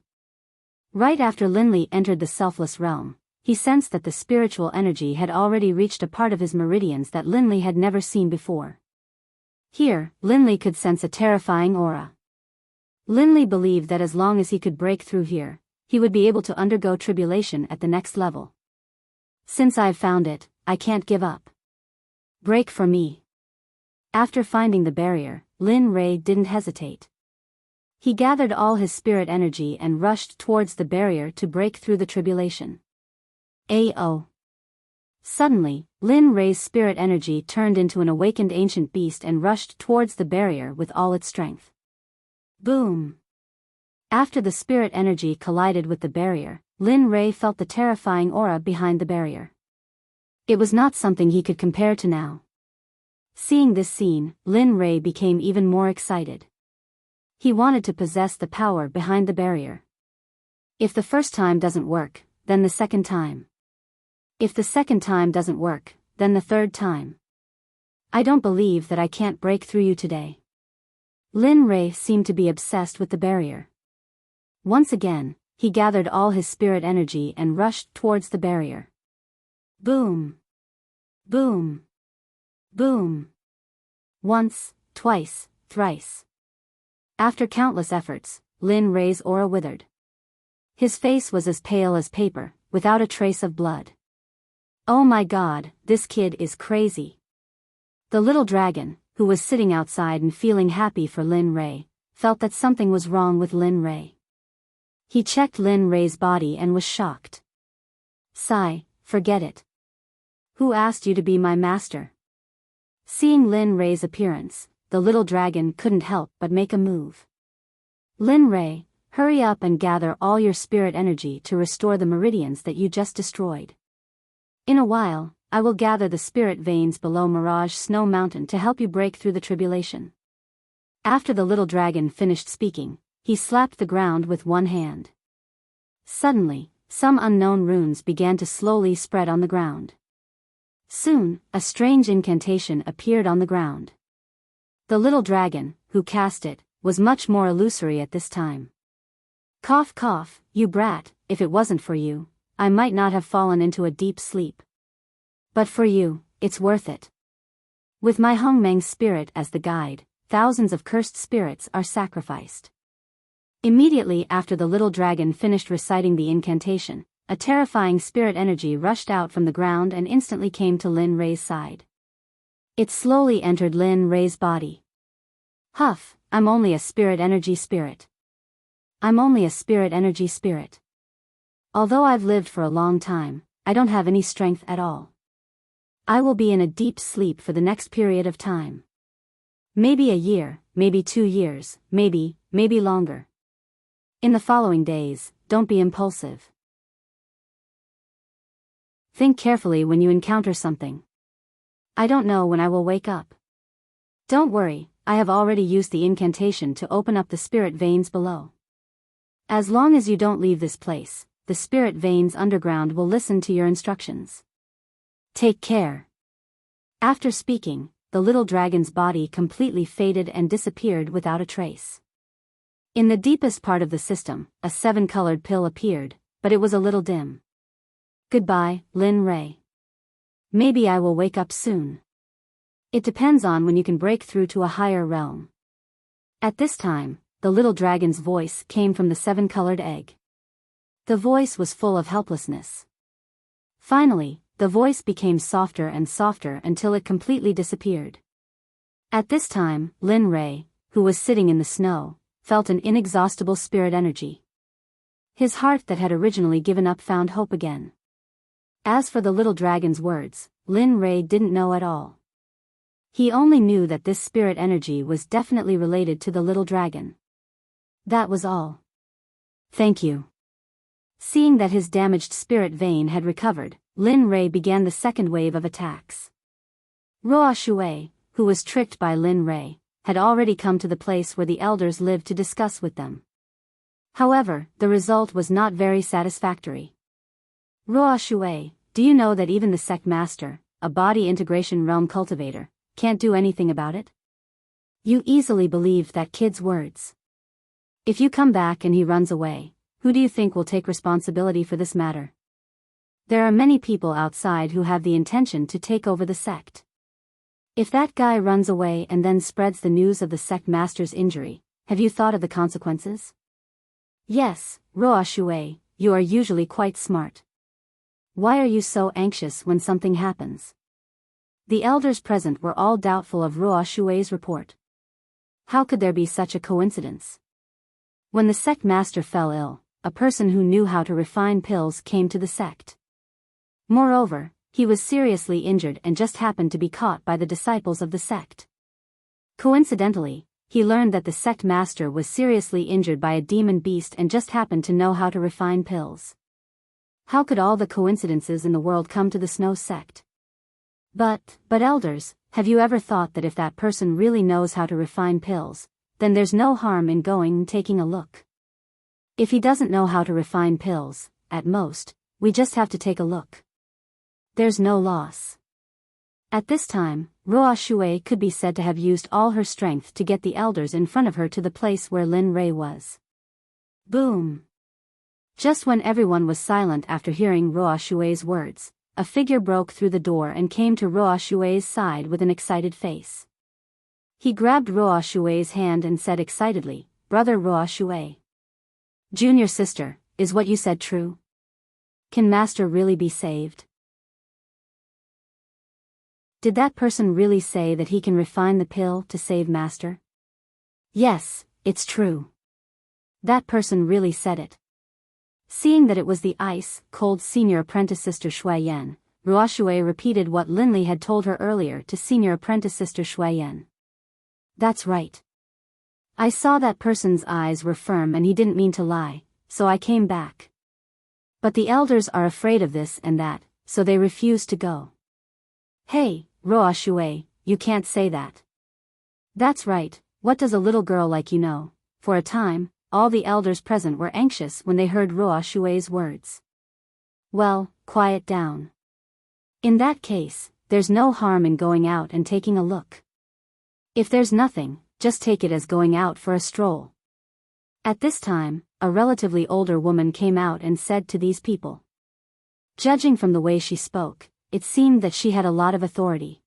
Right after Linley entered the selfless realm, he sensed that the spiritual energy had already reached a part of his meridians that Linley had never seen before. Here, Linley could sense a terrifying aura. Linley believed that as long as he could break through here, he would be able to undergo tribulation at the next level. Since I've found it, I can't give up. Break for me. After finding the barrier, Lin Rei didn't hesitate. He gathered all his spirit energy and rushed towards the barrier to break through the tribulation. Ao. Suddenly, Lin Rei's spirit energy turned into an awakened ancient beast and rushed towards the barrier with all its strength. Boom! After the spirit energy collided with the barrier, Lin Rei felt the terrifying aura behind the barrier. It was not something he could compare to now. Seeing this scene, Lin Rei became even more excited. He wanted to possess the power behind the barrier. If the first time doesn't work, then the second time. If the second time doesn't work, then the third time. I don't believe that I can't break through you today. Lin Rei seemed to be obsessed with the barrier. Once again, he gathered all his spirit energy and rushed towards the barrier. Boom! Boom! Boom! Once, twice, thrice. After countless efforts, Lin Rei's aura withered. His face was as pale as paper, without a trace of blood. Oh my God, this kid is crazy. The little dragon, who was sitting outside and feeling happy for Lin Rei, felt that something was wrong with Lin Rei. He checked Lin Rei's body and was shocked. Sigh, forget it. Who asked you to be my master? Seeing Lin Rei's appearance, the little dragon couldn't help but make a move. Lin Rei, hurry up and gather all your spirit energy to restore the meridians that you just destroyed. In a while, I will gather the spirit veins below Mirage Snow Mountain to help you break through the tribulation. After the little dragon finished speaking, he slapped the ground with one hand. Suddenly, some unknown runes began to slowly spread on the ground. Soon, a strange incantation appeared on the ground. The little dragon, who cast it, was much more illusory at this time. Cough cough, you brat, if it wasn't for you, I might not have fallen into a deep sleep. But for you, it's worth it. With my Hongmeng's spirit as the guide, thousands of cursed spirits are sacrificed. Immediately after the little dragon finished reciting the incantation, a terrifying spirit energy rushed out from the ground and instantly came to Lin Rei's side. It slowly entered Lin Rei's body. Huff, I'm only a spirit energy spirit. I'm only a spirit energy spirit. Although I've lived for a long time, I don't have any strength at all. I will be in a deep sleep for the next period of time. Maybe a year, maybe 2 years, maybe longer. In the following days, don't be impulsive. Think carefully when you encounter something. I don't know when I will wake up. Don't worry, I have already used the incantation to open up the spirit veins below. As long as you don't leave this place, the spirit veins underground will listen to your instructions. Take care. After speaking, the little dragon's body completely faded and disappeared without a trace. In the deepest part of the system, a 7-colored pill appeared, but it was a little dim. Goodbye, Lin Rei. Maybe I will wake up soon. It depends on when you can break through to a higher realm. At this time, the little dragon's voice came from the 7-colored egg. The voice was full of helplessness. Finally, the voice became softer and softer until it completely disappeared. At this time, Lin Rei, who was sitting in the snow, felt an inexhaustible spirit energy. His heart that had originally given up found hope again. As for the little dragon's words, Lin Rei didn't know at all. He only knew that this spirit energy was definitely related to the little dragon. That was all. Thank you. Seeing that his damaged spirit vein had recovered, Lin Rei began the second wave of attacks. Ruo Shui, who was tricked by Lin Rei, had already come to the place where the elders lived to discuss with them. However, the result was not very satisfactory. Ruo Shui, do you know that even the Sect Master, a body integration realm cultivator, can't do anything about it? You easily believed that kid's words. If you come back and he runs away, who do you think will take responsibility for this matter? There are many people outside who have the intention to take over the sect. If that guy runs away and then spreads the news of the Sect Master's injury, have you thought of the consequences? Yes, Ruo Shui, you are usually quite smart. Why are you so anxious when something happens? The elders present were all doubtful of Ruo Shui's report. How could there be such a coincidence? When the Sect Master fell ill, a person who knew how to refine pills came to the sect. Moreover, he was seriously injured and just happened to be caught by the disciples of the sect. Coincidentally, he learned that the Sect Master was seriously injured by a demon beast and just happened to know how to refine pills. How could all the coincidences in the world come to the Snow Sect? But elders, have you ever thought that if that person really knows how to refine pills, then there's no harm in going and taking a look? If he doesn't know how to refine pills, at most, we just have to take a look. There's no loss. At this time, Ruo Shui could be said to have used all her strength to get the elders in front of her to the place where Lin Rei was. Boom! Just when everyone was silent after hearing Ruo Shui's words, a figure broke through the door and came to Ruo Shui's side with an excited face. He grabbed Ruo Shui's hand and said excitedly, "Brother Ruo Shui. Junior sister, is what you said true? Can Master really be saved? Did that person really say that he can refine the pill to save Master?" "Yes, it's true. That person really said it." Seeing that it was the ice-cold senior apprentice sister Shui Yan, Ruo Shui repeated what Linli had told her earlier to senior apprentice sister Shui Yan. "That's right. I saw that person's eyes were firm and he didn't mean to lie, so I came back. But the elders are afraid of this and that, so they refuse to go." "Hey, Ruo Shui, you can't say that." "That's right, what does a little girl like you know?" For a time, all the elders present were anxious when they heard Ruo Shui's words. "Well, quiet down. In that case, there's no harm in going out and taking a look. If there's nothing, just take it as going out for a stroll." At this time, a relatively older woman came out and said to these people. Judging from the way she spoke, it seemed that she had a lot of authority.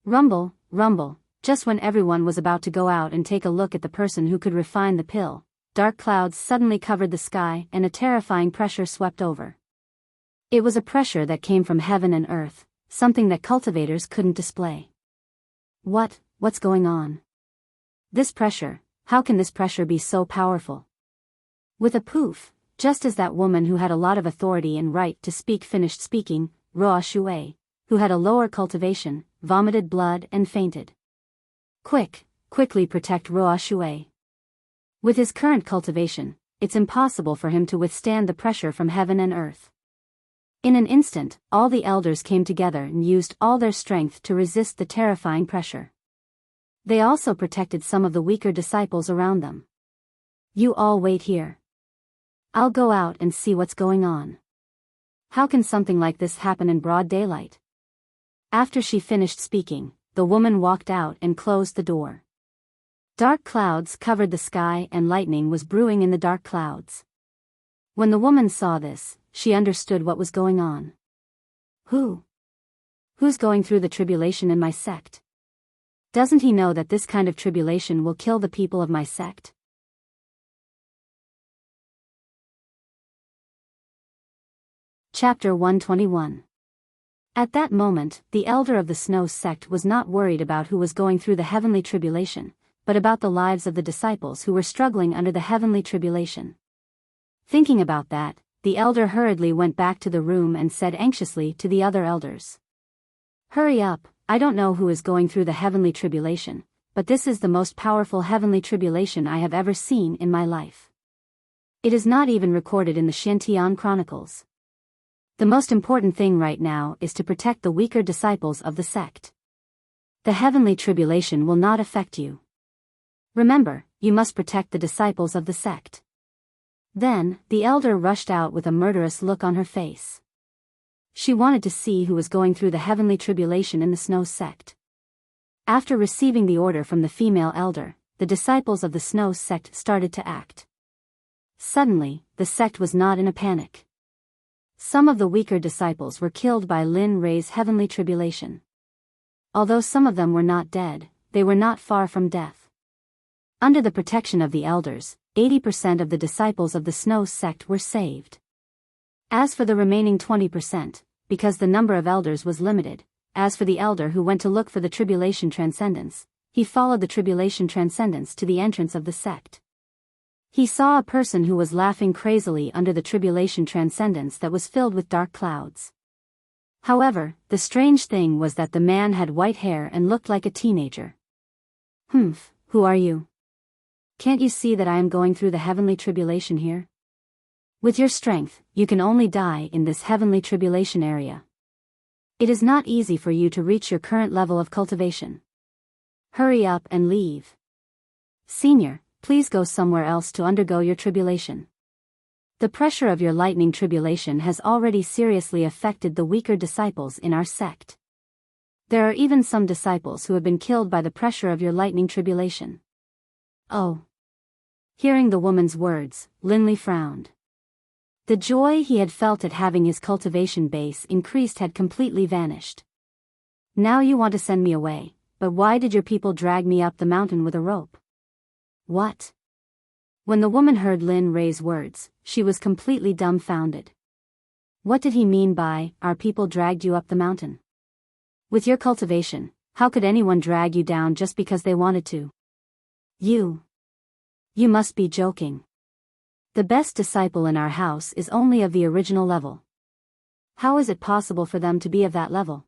Rumble, rumble, just when everyone was about to go out and take a look at the person who could refine the pill, dark clouds suddenly covered the sky and a terrifying pressure swept over. It was a pressure that came from heaven and earth, something that cultivators couldn't display. What's going on? This pressure, how can this pressure be so powerful? With a poof, just as that woman who had a lot of authority and right to speak finished speaking, Ruo Shui, who had a lower cultivation, vomited blood and fainted. Quickly protect Ruo Shui. With his current cultivation, it's impossible for him to withstand the pressure from heaven and earth. In an instant, all the elders came together and used all their strength to resist the terrifying pressure. They also protected some of the weaker disciples around them. "You all wait here. I'll go out and see what's going on." How can something like this happen in broad daylight? After she finished speaking, the woman walked out and closed the door. Dark clouds covered the sky and lightning was brewing in the dark clouds. When the woman saw this, she understood what was going on. Who's going through the tribulation in my sect? Doesn't he know that this kind of tribulation will kill the people of my sect? Chapter 121. At that moment, the elder of the Snow Sect was not worried about who was going through the heavenly tribulation, but about the lives of the disciples who were struggling under the heavenly tribulation. Thinking about that, the elder hurriedly went back to the room and said anxiously to the other elders. "Hurry up, I don't know who is going through the heavenly tribulation, but this is the most powerful heavenly tribulation I have ever seen in my life. It is not even recorded in the Shintian Chronicles. The most important thing right now is to protect the weaker disciples of the sect. The heavenly tribulation will not affect you. Remember, you must protect the disciples of the sect. Then, the elder rushed out with a murderous look on her face. She wanted to see who was going through the heavenly tribulation in the Snow Sect. After receiving the order from the female elder, the disciples of the Snow Sect started to act. Suddenly, the sect was not in a panic. Some of the weaker disciples were killed by Lin Rei's heavenly tribulation. Although some of them were not dead, they were not far from death. Under the protection of the elders, 80% of the disciples of the Snow Sect were saved. As for the remaining 20%, because the number of elders was limited, as for the elder who went to look for the tribulation transcendence, he followed the tribulation transcendence to the entrance of the sect. He saw a person who was laughing crazily under the tribulation transcendence that was filled with dark clouds. However, the strange thing was that the man had white hair and looked like a teenager. "Humph, who are you? Can't you see that I am going through the heavenly tribulation here? With your strength, you can only die in this heavenly tribulation area. It is not easy for you to reach your current level of cultivation. Hurry up and leave. Senior, please go somewhere else to undergo your tribulation. The pressure of your lightning tribulation has already seriously affected the weaker disciples in our sect. There are even some disciples who have been killed by the pressure of your lightning tribulation." Oh. Hearing the woman's words, Linley frowned. The joy he had felt at having his cultivation base increased had completely vanished. "Now you want to send me away, but why did your people drag me up the mountain with a rope?" "What?" When the woman heard Lin Rei's words, she was completely dumbfounded. What did he mean by, "Our people dragged you up the mountain"? With your cultivation, how could anyone drag you down just because they wanted to? You must be joking. The best disciple in our house is only of the original level. How is it possible for them to be of that level?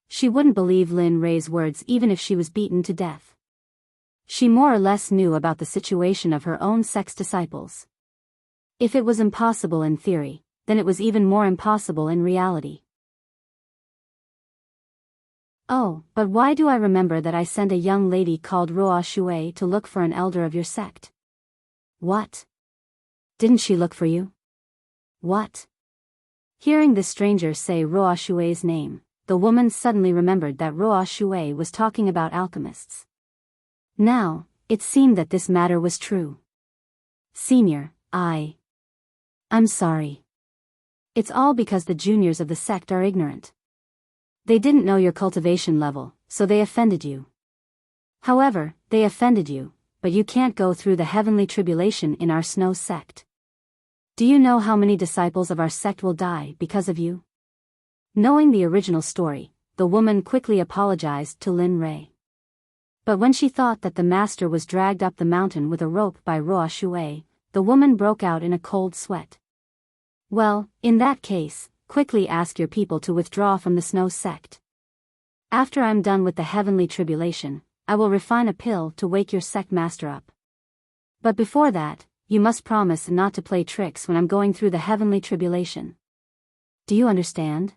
She wouldn't believe Lin Rei's words even if she was beaten to death. She more or less knew about the situation of her own sect's disciples. If it was impossible in theory, then it was even more impossible in reality. "Oh, but why do I remember that I sent a young lady called Ruo Shui to look for an elder of your sect?" "What? Didn't she look for you?" "What?" Hearing the stranger say Ruo Shui's name, the woman suddenly remembered that Ruo Shui was talking about alchemists. Now, it seemed that this matter was true. "Senior, I'm sorry. It's all because the juniors of the sect are ignorant. They didn't know your cultivation level, so they offended you. However, they offended you, but you can't go through the heavenly tribulation in our Snow Sect. Do you know how many disciples of our sect will die because of you?" Knowing the original story, the woman quickly apologized to Lin Rei. But when she thought that the master was dragged up the mountain with a rope by Ruo Shui, the woman broke out in a cold sweat. "Well, in that case, quickly ask your people to withdraw from the Snow Sect. After I'm done with the heavenly tribulation, I will refine a pill to wake your sect master up. But before that, you must promise not to play tricks when I'm going through the heavenly tribulation. Do you understand?"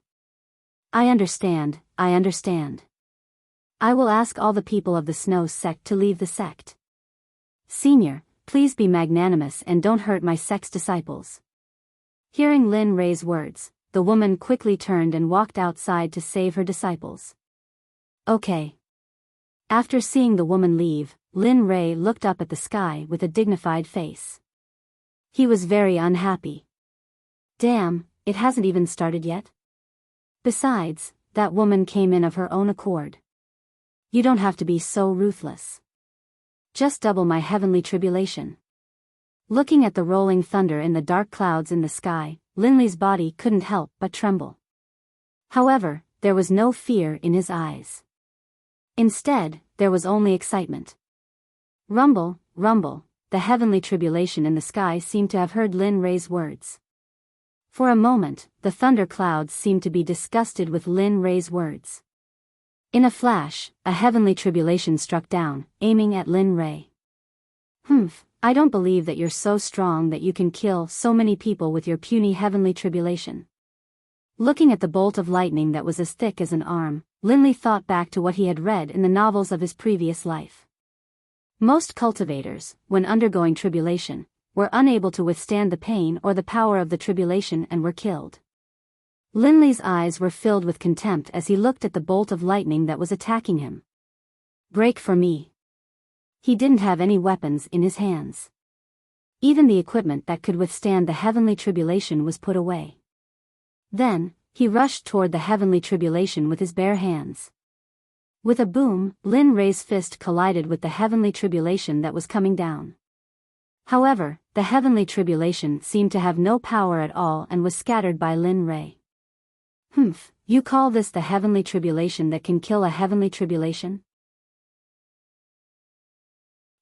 I understand. I will ask all the people of the Snow Sect to leave the sect. Senior, please be magnanimous and don't hurt my sect's disciples." Hearing Lin Rei's words, the woman quickly turned and walked outside to save her disciples. "Okay." After seeing the woman leave, Lin Rei looked up at the sky with a dignified face. He was very unhappy. Damn, it hasn't even started yet? Besides, that woman came in of her own accord. You don't have to be so ruthless. Just double my heavenly tribulation. Looking at the rolling thunder in the dark clouds in the sky, Linley's body couldn't help but tremble. However, there was no fear in his eyes. Instead, there was only excitement. Rumble, rumble, the heavenly tribulation in the sky seemed to have heard Lin Rei's words. For a moment, the thunder clouds seemed to be disgusted with Lin Rei's words. In a flash, a heavenly tribulation struck down, aiming at Lin Ray. I don't believe that you're so strong that you can kill so many people with your puny heavenly tribulation. Looking at the bolt of lightning that was as thick as an arm, Linley thought back to what he had read in the novels of his previous life. Most cultivators, when undergoing tribulation, were unable to withstand the pain or the power of the tribulation and were killed. Linley's eyes were filled with contempt as he looked at the bolt of lightning that was attacking him. Break for me. He didn't have any weapons in his hands. Even the equipment that could withstand the heavenly tribulation was put away. Then, he rushed toward the heavenly tribulation with his bare hands. With a boom, Lin Ray's fist collided with the heavenly tribulation that was coming down. However, the heavenly tribulation seemed to have no power at all and was scattered by Lin Ray. You call this the heavenly tribulation that can kill a heavenly tribulation?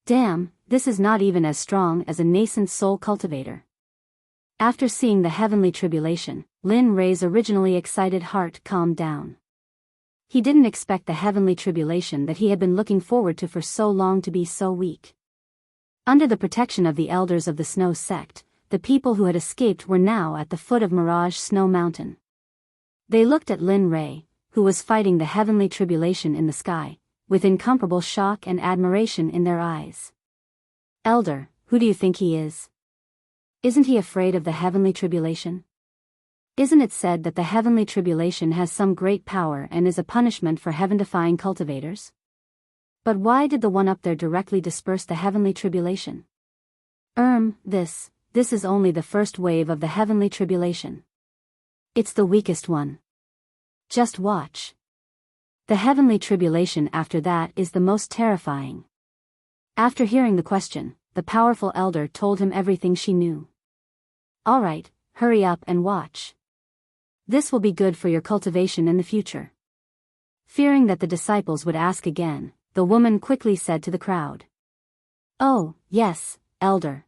Damn, this is not even as strong as a nascent soul cultivator. After seeing the heavenly tribulation, Lin Ray's originally excited heart calmed down. He didn't expect the heavenly tribulation that he had been looking forward to for so long to be so weak. Under the protection of the elders of the Snow Sect, the people who had escaped were now at the foot of Mirage Snow Mountain. They looked at Lin Ray, who was fighting the heavenly tribulation in the sky, with incomparable shock and admiration in their eyes. Elder, who do you think he is? Isn't he afraid of the heavenly tribulation? Isn't it said that the heavenly tribulation has some great power and is a punishment for heaven-defying cultivators? But why did the one up there directly disperse the heavenly tribulation? This is only the first wave of the heavenly tribulation. It's the weakest one. Just watch. The heavenly tribulation after that is the most terrifying. After hearing the question, the powerful elder told him everything she knew. All right, hurry up and watch. This will be good for your cultivation in the future. Fearing that the disciples would ask again, the woman quickly said to the crowd. Oh, yes, elder.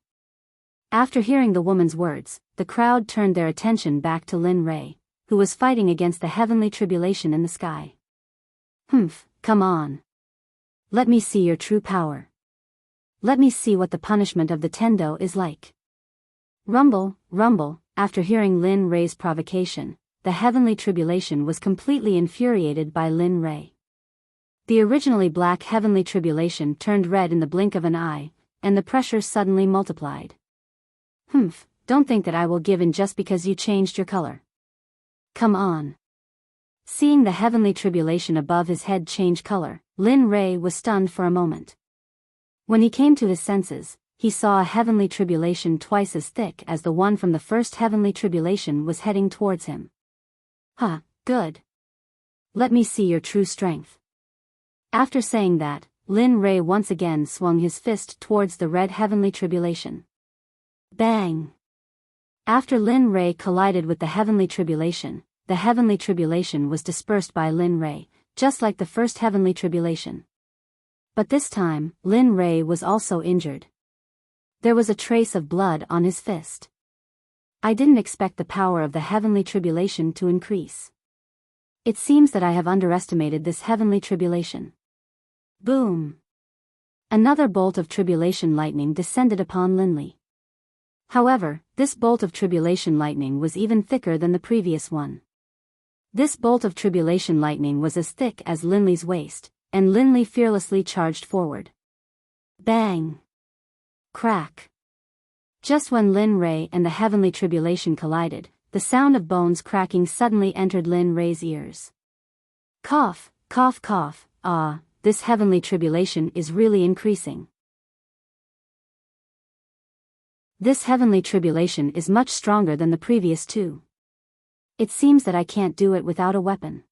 After hearing the woman's words, the crowd turned their attention back to Lin Ray, who was fighting against the heavenly tribulation in the sky. Come on. Let me see your true power. Let me see what the punishment of the Tendo is like. Rumble, rumble. After hearing Lin Ray's provocation, the heavenly tribulation was completely infuriated by Lin Ray. The originally black heavenly tribulation turned red in the blink of an eye, and the pressure suddenly multiplied. Don't think that I will give in just because you changed your color. Come on. Seeing the heavenly tribulation above his head change color, Lin Ray was stunned for a moment. When he came to his senses, he saw a heavenly tribulation twice as thick as the one from the first heavenly tribulation was heading towards him. Good. Let me see your true strength. After saying that, Lin Ray once again swung his fist towards the red heavenly tribulation. Bang! After Lin Ray collided with the heavenly tribulation was dispersed by Lin Ray, just like the first heavenly tribulation. But this time, Lin Ray was also injured. There was a trace of blood on his fist. I didn't expect the power of the heavenly tribulation to increase. It seems that I have underestimated this heavenly tribulation. Boom! Another bolt of tribulation lightning descended upon Linley. However, this bolt of tribulation lightning was even thicker than the previous one. This bolt of tribulation lightning was as thick as Linley's waist, and Linley fearlessly charged forward. Bang! Crack! Just when Lin Ray and the heavenly tribulation collided, the sound of bones cracking suddenly entered Lin Ray's ears. Cough, cough, cough. This heavenly tribulation is really increasing. This heavenly tribulation is much stronger than the previous two. It seems that I can't do it without a weapon.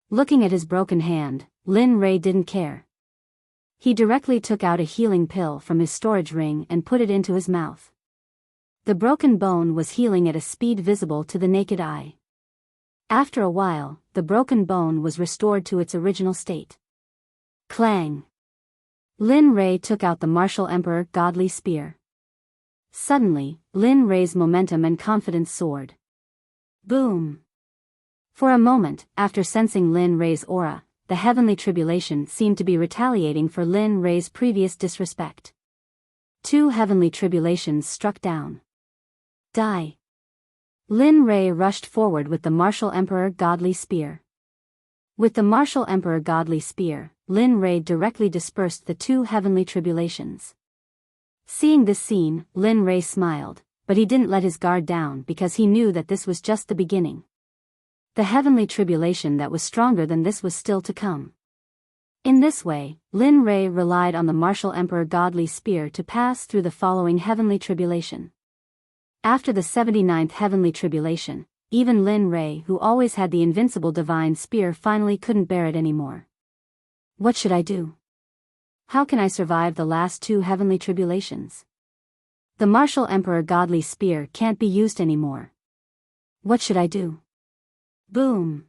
Looking at his broken hand, Lin Ray didn't care. He directly took out a healing pill from his storage ring and put it into his mouth. The broken bone was healing at a speed visible to the naked eye. After a while, the broken bone was restored to its original state. Clang! Lin Ray took out the Martial Emperor Godly Spear. Suddenly, Lin Ray's momentum and confidence soared. Boom! For a moment, after sensing Lin Ray's aura, the heavenly tribulation seemed to be retaliating for Lin Rei's previous disrespect. 2 heavenly tribulations struck down. Die. Lin Rei rushed forward with the Martial Emperor Godly Spear. With the Martial Emperor Godly Spear, Lin Rei directly dispersed the 2 heavenly tribulations. Seeing this scene, Lin Rei smiled, but he didn't let his guard down because he knew that this was just the beginning. The heavenly tribulation that was stronger than this was still to come. In this way, Lin Rei relied on the Martial Emperor Godly Spear to pass through the following heavenly tribulation. After the 79th heavenly tribulation, even Lin Rei, who always had the invincible divine spear, finally couldn't bear it anymore. What should I do? How can I survive the last 2 heavenly tribulations? The Martial Emperor Godly Spear can't be used anymore. What should I do? Boom!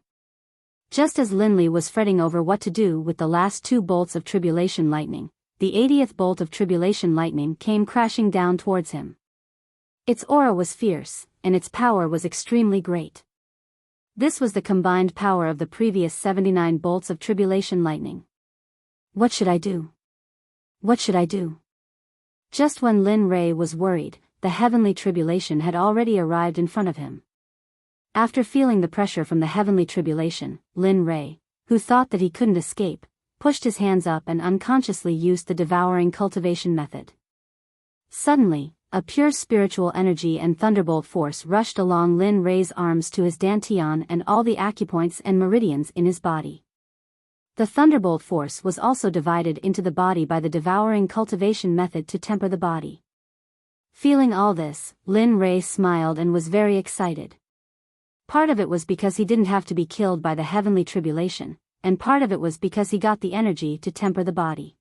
Just as Linley was fretting over what to do with the last 2 bolts of tribulation lightning, the 80th bolt of tribulation lightning came crashing down towards him. Its aura was fierce, and its power was extremely great. This was the combined power of the previous 79 bolts of tribulation lightning. What should I do? What should I do? Just when Lin Rei was worried, the heavenly tribulation had already arrived in front of him. After feeling the pressure from the heavenly tribulation, Lin Rei, who thought that he couldn't escape, pushed his hands up and unconsciously used the devouring cultivation method. Suddenly, a pure spiritual energy and thunderbolt force rushed along Lin Rei's arms to his dantian and all the acupoints and meridians in his body. The thunderbolt force was also divided into the body by the devouring cultivation method to temper the body. Feeling all this, Lin Rei smiled and was very excited. Part of it was because he didn't have to be killed by the heavenly tribulation, and part of it was because he got the energy to temper the body.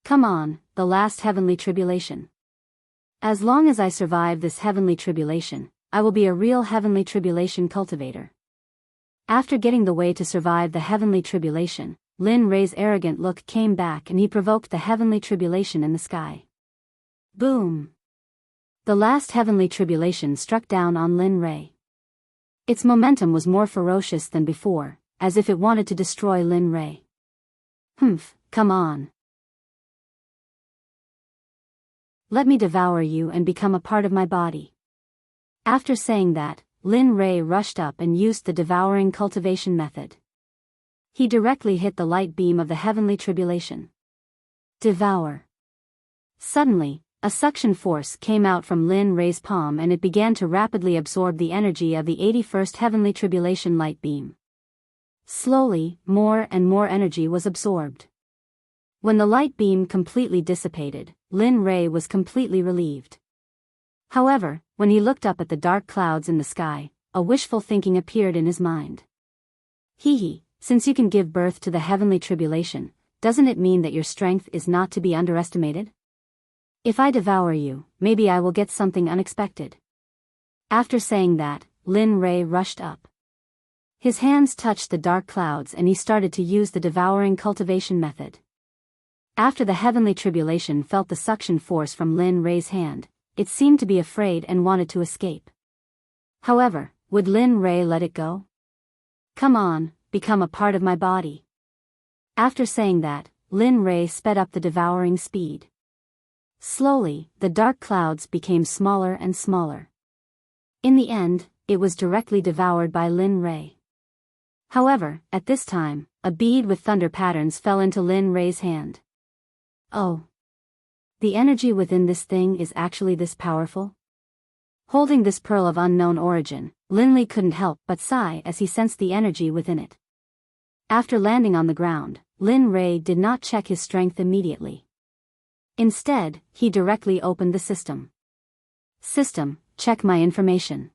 Come on, the last heavenly tribulation. As long as I survive this heavenly tribulation, I will be a real heavenly tribulation cultivator. After getting the way to survive the heavenly tribulation, Lin Rei's arrogant look came back and he provoked the heavenly tribulation in the sky. Boom! The last heavenly tribulation struck down on Lin Rei. Its momentum was more ferocious than before, as if it wanted to destroy Lin Rei. Humph, come on. Let me devour you and become a part of my body. After saying that, Lin Rei rushed up and used the devouring cultivation method. He directly hit the light beam of the heavenly tribulation. Devour. Suddenly, a suction force came out from Lin Rei's palm and it began to rapidly absorb the energy of the 81st heavenly tribulation light beam. Slowly, more and more energy was absorbed. When the light beam completely dissipated, Lin Rei was completely relieved. However, when he looked up at the dark clouds in the sky, a wishful thinking appeared in his mind. Since you can give birth to the heavenly tribulation, doesn't it mean that your strength is not to be underestimated? If I devour you, maybe I will get something unexpected. After saying that, Lin Rei rushed up. His hands touched the dark clouds and he started to use the devouring cultivation method. After the heavenly tribulation felt the suction force from Lin Rei's hand, it seemed to be afraid and wanted to escape. However, would Lin Rei let it go? Come on, become a part of my body. After saying that, Lin Rei sped up the devouring speed. Slowly, the dark clouds became smaller and smaller. In the end, it was directly devoured by Lin Rei. However, at this time, a bead with thunder patterns fell into Lin Rei's hand. Oh! The energy within this thing is actually this powerful? Holding this pearl of unknown origin, Linley couldn't help but sigh as he sensed the energy within it. After landing on the ground, Lin Rei did not check his strength immediately. Instead, he directly opened the system. System, check my information.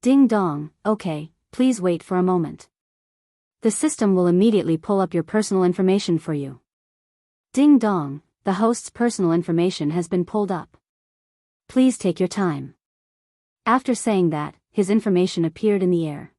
Ding dong, okay, please wait for a moment. The system will immediately pull up your personal information for you. Ding dong, the host's personal information has been pulled up. Please take your time. After saying that, his information appeared in the air.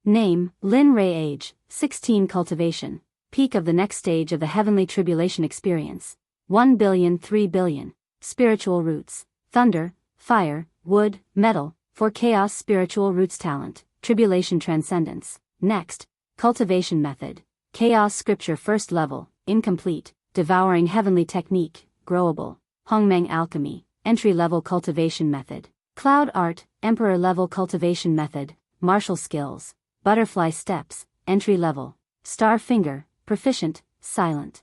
Name, Lin Rei. Age, 16. Cultivation, peak of the next stage of the heavenly tribulation experience, 1,000,000,003 billion, spiritual roots, thunder, fire, wood, metal, for chaos spiritual roots talent, Tribulation Transcendence. Next, Cultivation Method. Chaos Scripture First Level, Incomplete. Devouring Heavenly Technique, Growable. Hongmeng Alchemy, Entry-Level Cultivation Method. Cloud Art, Emperor Level Cultivation Method. Martial Skills. Butterfly Steps, Entry Level. Star Finger, Proficient, Silent.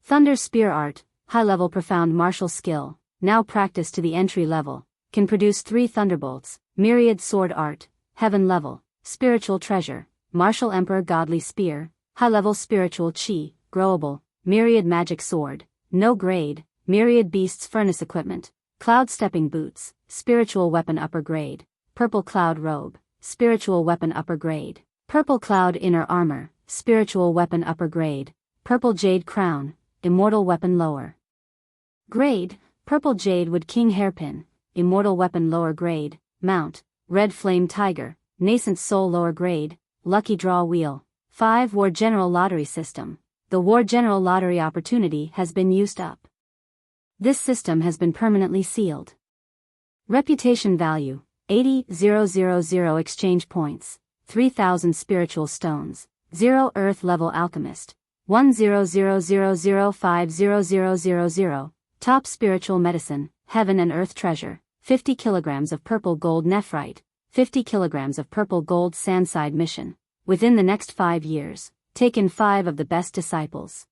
Thunder Spear Art, High-Level Profound Martial Skill, now practiced to the entry level, can produce 3 thunderbolts. Myriad Sword Art, Heaven Level, Spiritual Treasure, Martial Emperor Godly Spear, High-Level Spiritual Chi, Growable. Myriad Magic Sword, No Grade. Myriad Beasts Furnace Equipment, Cloud Stepping Boots, Spiritual Weapon Upper Grade. Purple Cloud Robe, Spiritual Weapon Upper Grade. Purple Cloud Inner Armor, Spiritual Weapon Upper Grade. Purple Jade Crown, Immortal Weapon Lower Grade. Purple Jade Wood King Hairpin, Immortal Weapon Lower Grade. Mount, Red Flame Tiger, Nascent Soul Lower Grade. Lucky Draw Wheel. 5 War General Lottery System. The War General Lottery opportunity has been used up. This system has been permanently sealed. Reputation Value, 80,000 Exchange Points, 3,000 Spiritual Stones, 0 Earth Level Alchemist, 100050000. Top Spiritual Medicine, Heaven and Earth Treasure, 50 kilograms of Purple Gold Nephrite, 50 kilograms of Purple Gold Sandside Mission. Within the next 5 years, take in 5 of the best disciples.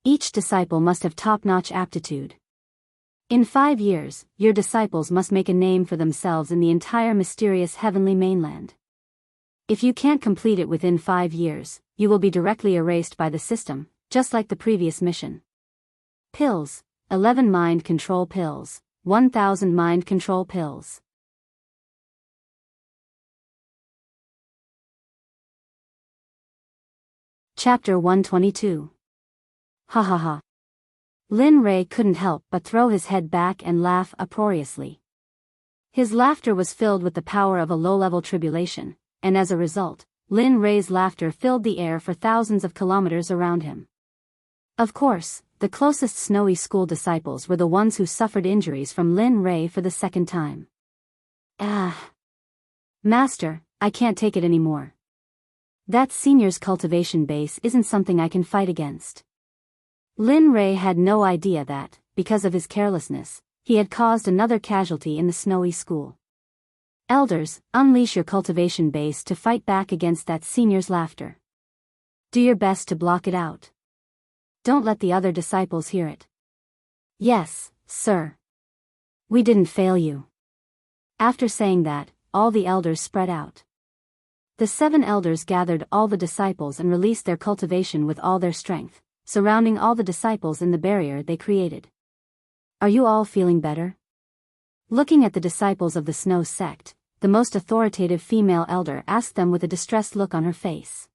Each disciple must have top-notch aptitude. In 5 years, your disciples must make a name for themselves in the entire mysterious heavenly mainland. If you can't complete it within 5 years, you will be directly erased by the system, just like the previous mission. Pills. 11 Mind Control Pills, 1,000 Mind Control Pills. Chapter 122. Ha ha ha. Lin Ray couldn't help but throw his head back and laugh uproariously. His laughter was filled with the power of a low-level tribulation, and as a result, Lin Ray's laughter filled the air for thousands of kilometers around him. Of course, the closest snowy school disciples were the ones who suffered injuries from Lin Ray for the second time. Ah! Master, I can't take it anymore. That senior's cultivation base isn't something I can fight against. Lin Ray had no idea that, because of his carelessness, he had caused another casualty in the snowy school. Elders, unleash your cultivation base to fight back against that senior's laughter. Do your best to block it out. Don't let the other disciples hear it. Yes, sir. We didn't fail you. After saying that, all the elders spread out. The 7 elders gathered all the disciples and released their cultivation with all their strength, surrounding all the disciples in the barrier they created. Are you all feeling better? Looking at the disciples of the Snow Sect, the most authoritative female elder asked them with a distressed look on her face.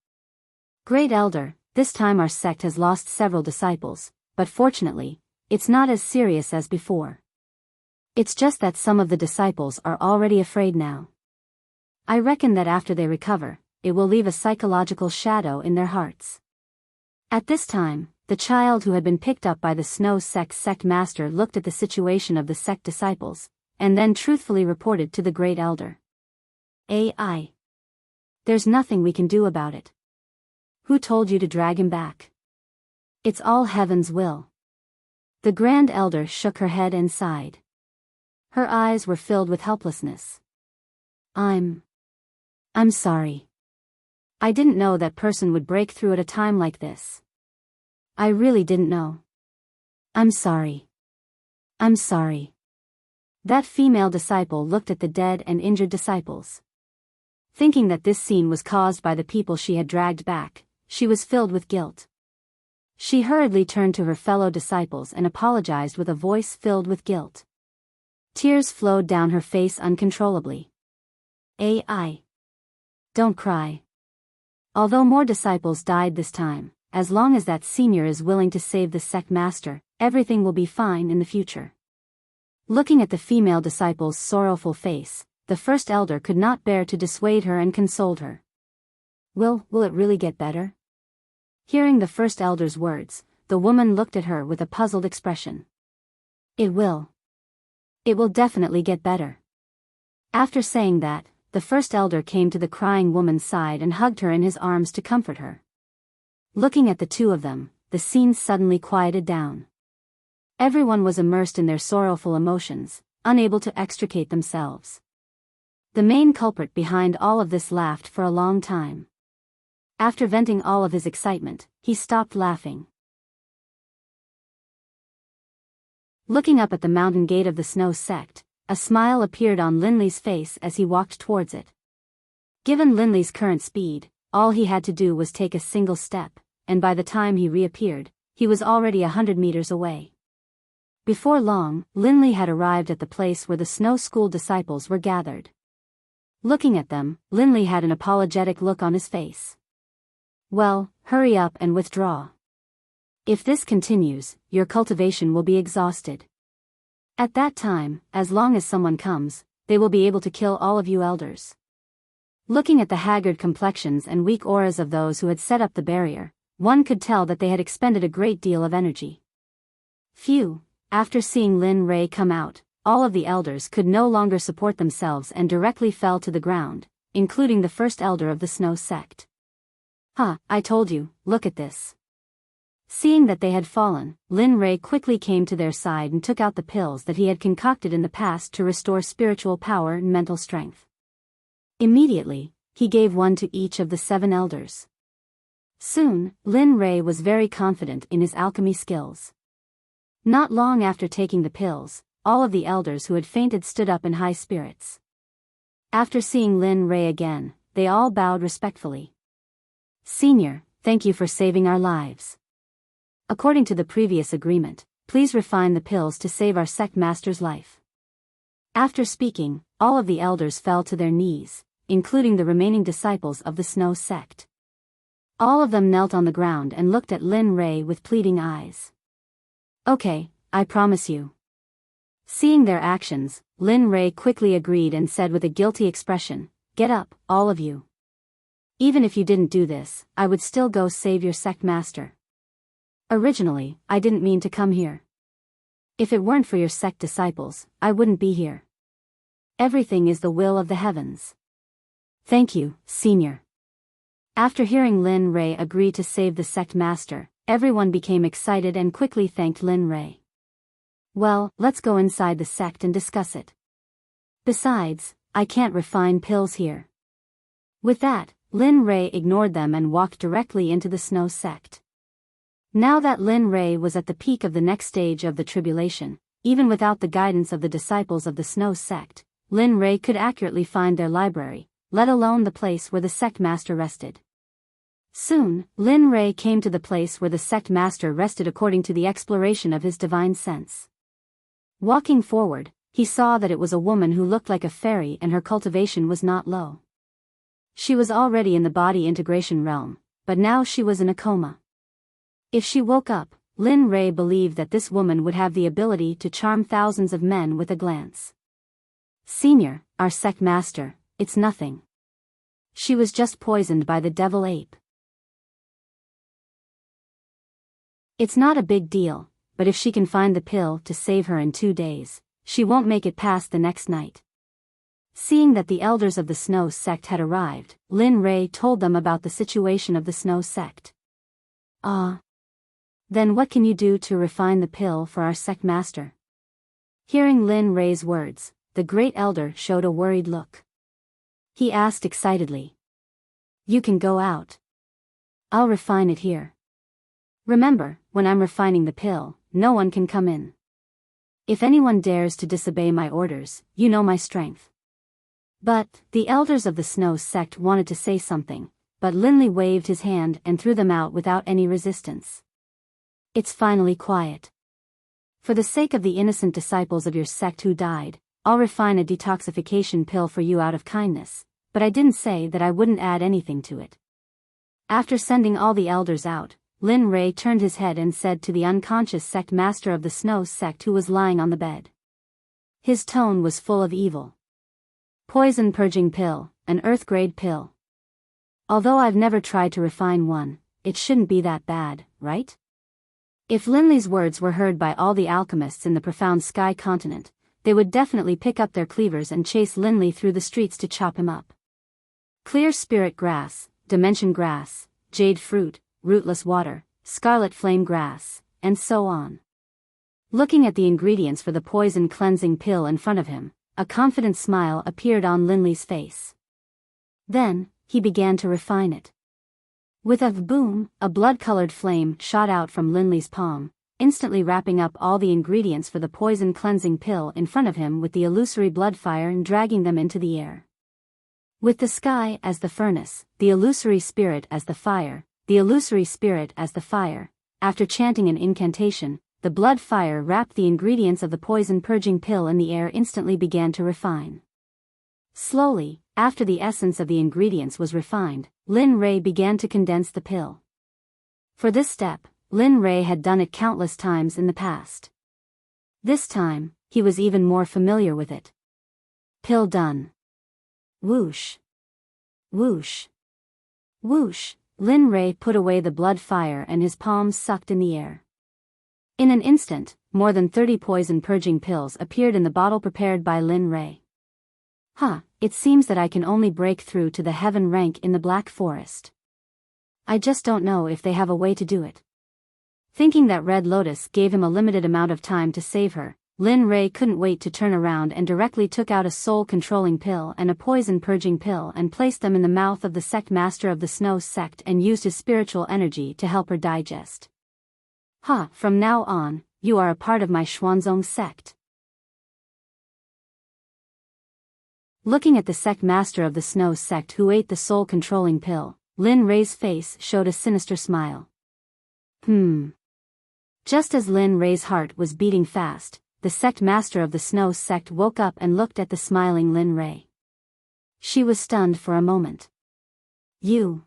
Great Elder, this time our sect has lost several disciples, but fortunately, it's not as serious as before. It's just that some of the disciples are already afraid now. I reckon that after they recover, it will leave a psychological shadow in their hearts. At this time, the child who had been picked up by the Snow Sect master looked at the situation of the sect disciples, and then truthfully reported to the Great Elder. AI. There's nothing we can do about it. Who told you to drag him back? It's all heaven's will. The Grand Elder shook her head and sighed. Her eyes were filled with helplessness. I'm sorry. I didn't know that person would break through at a time like this. I really didn't know. I'm sorry. I'm sorry. That female disciple looked at the dead and injured disciples. Thinking that this scene was caused by the people she had dragged back, she was filled with guilt. She hurriedly turned to her fellow disciples and apologized with a voice filled with guilt. Tears flowed down her face uncontrollably. AI. Don't cry. Although more disciples died this time, as long as that senior is willing to save the sect master, everything will be fine in the future. Looking at the female disciple's sorrowful face, the first elder could not bear to dissuade her and consoled her. Will it really get better? Hearing the first elder's words, the woman looked at her with a puzzled expression. It will. It will definitely get better. After saying that, the first elder came to the crying woman's side and hugged her in his arms to comfort her. Looking at the two of them, the scene suddenly quieted down. Everyone was immersed in their sorrowful emotions, unable to extricate themselves. The main culprit behind all of this laughed for a long time. After venting all of his excitement, he stopped laughing. Looking up at the mountain gate of the Snow Sect, a smile appeared on Linley's face as he walked towards it. Given Linley's current speed, all he had to do was take a single step, and by the time he reappeared, he was already 100 meters away. Before long, Linley had arrived at the place where the Snow School disciples were gathered. Looking at them, Linley had an apologetic look on his face. Well, hurry up and withdraw. If this continues, your cultivation will be exhausted. At that time, as long as someone comes, they will be able to kill all of you elders. Looking at the haggard complexions and weak auras of those who had set up the barrier, one could tell that they had expended a great deal of energy. Phew, after seeing Lin Ray come out, all of the elders could no longer support themselves and directly fell to the ground, including the first elder of the Snow Sect. "Huh, I told you, look at this." Seeing that they had fallen, Lin Ray quickly came to their side and took out the pills that he had concocted in the past to restore spiritual power and mental strength. Immediately, he gave one to each of the 7 elders. Soon, Lin Ray was very confident in his alchemy skills. Not long after taking the pills, all of the elders who had fainted stood up in high spirits. After seeing Lin Ray again, they all bowed respectfully. "Senior, thank you for saving our lives. According to the previous agreement, please refine the pills to save our sect master's life." After speaking, all of the elders fell to their knees, including the remaining disciples of the Snow Sect. All of them knelt on the ground and looked at Lin Ray with pleading eyes. "Okay, I promise you." Seeing their actions, Lin Ray quickly agreed and said with a guilty expression, "Get up, all of you. Even if you didn't do this, I would still go save your sect master. Originally, I didn't mean to come here. If it weren't for your sect disciples, I wouldn't be here. Everything is the will of the heavens. Thank you, Senior." After hearing Lin Ray agree to save the sect master, everyone became excited and quickly thanked Lin Ray. "Well, let's go inside the sect and discuss it. Besides, I can't refine pills here." With that, Lin Ray ignored them and walked directly into the Snow Sect. Now that Lin Ray was at the peak of the next stage of the tribulation, even without the guidance of the disciples of the Snow Sect, Lin Ray could accurately find their library, let alone the place where the sect master rested. Soon, Lin Ray came to the place where the sect master rested according to the exploration of his divine sense. Walking forward, he saw that it was a woman who looked like a fairy and her cultivation was not low. She was already in the body integration realm, but now she was in a coma. If she woke up, Lin Ray believed that this woman would have the ability to charm thousands of men with a glance. "Senior, our sect master, it's nothing. She was just poisoned by the devil ape. It's not a big deal, but if she can find the pill to save her in 2 days, she won't make it past the next night." Seeing that the elders of the Snow Sect had arrived, Lin Ray told them about the situation of the Snow Sect. Then what can you do to refine the pill for our sect master?" Hearing Lin Ray's words, the great elder showed a worried look. He asked excitedly, "You can go out. I'll refine it here. Remember, when I'm refining the pill, no one can come in. If anyone dares to disobey my orders, you know my strength." But the elders of the Snow Sect wanted to say something, but Linley waved his hand and threw them out without any resistance. "It's finally quiet. For the sake of the innocent disciples of your sect who died, I'll refine a detoxification pill for you out of kindness, but I didn't say that I wouldn't add anything to it." After sending all the elders out, Lin Ray turned his head and said to the unconscious sect master of the Snow Sect who was lying on the bed. His tone was full of evil. "Poison purging pill, an earth-grade pill. Although I've never tried to refine one, it shouldn't be that bad, right?" If Linley's words were heard by all the alchemists in the profound sky continent, they would definitely pick up their cleavers and chase Linley through the streets to chop him up. Clear spirit grass, dimension grass, jade fruit, rootless water, scarlet flame grass, and so on. Looking at the ingredients for the poison cleansing pill in front of him, a confident smile appeared on Linley's face. Then, he began to refine it. With a boom, a blood-colored flame shot out from Linley's palm, instantly wrapping up all the ingredients for the poison cleansing pill in front of him with the illusory blood fire and dragging them into the air. With the sky as the furnace, the illusory spirit as the fire, the illusory spirit as the fire, after chanting an incantation, the blood fire wrapped the ingredients of the poison purging pill in the air instantly began to refine. Slowly, after the essence of the ingredients was refined, Lin Ray began to condense the pill. For this step, Lin Ray had done it countless times in the past. This time, he was even more familiar with it. Pill done. Whoosh. Whoosh. Whoosh, Lin Ray put away the blood fire and his palms sucked in the air. In an instant, more than 30 poison purging pills appeared in the bottle prepared by Lin Ray. It seems that I can only break through to the heaven rank in the Black Forest. I just don't know if they have a way to do it. Thinking that Red Lotus gave him a limited amount of time to save her, Lin Ray couldn't wait to turn around and directly took out a soul-controlling pill and a poison-purging pill and placed them in the mouth of the Sect Master of the Snow Sect and used his spiritual energy to help her digest. From now on, you are a part of my Xuanzong sect. Looking at the Sect Master of the Snow Sect who ate the soul-controlling pill, Lin Ray's face showed a sinister smile. Just as Lin Ray's heart was beating fast, the Sect Master of the Snow Sect woke up and looked at the smiling Lin Ray. She was stunned for a moment. You.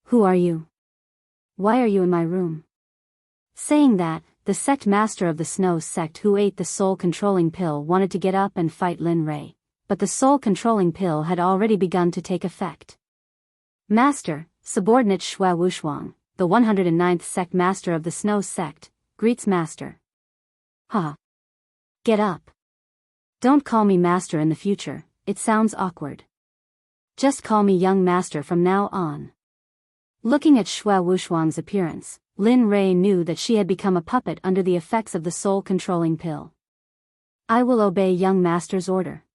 Who are you? Why are you in my room? Saying that, the Sect Master of the Snow Sect who ate the soul-controlling pill wanted to get up and fight Lin Ray, but the soul-controlling pill had already begun to take effect. Master, subordinate Xue Wushuang, the 109th Sect Master of the Snow Sect, greets Master. Get up. Don't call me Master in the future, it sounds awkward. Just call me Young Master from now on. Looking at Xue Wushuang's appearance, Lin Ray knew that she had become a puppet under the effects of the soul-controlling pill. I will obey Young Master's order.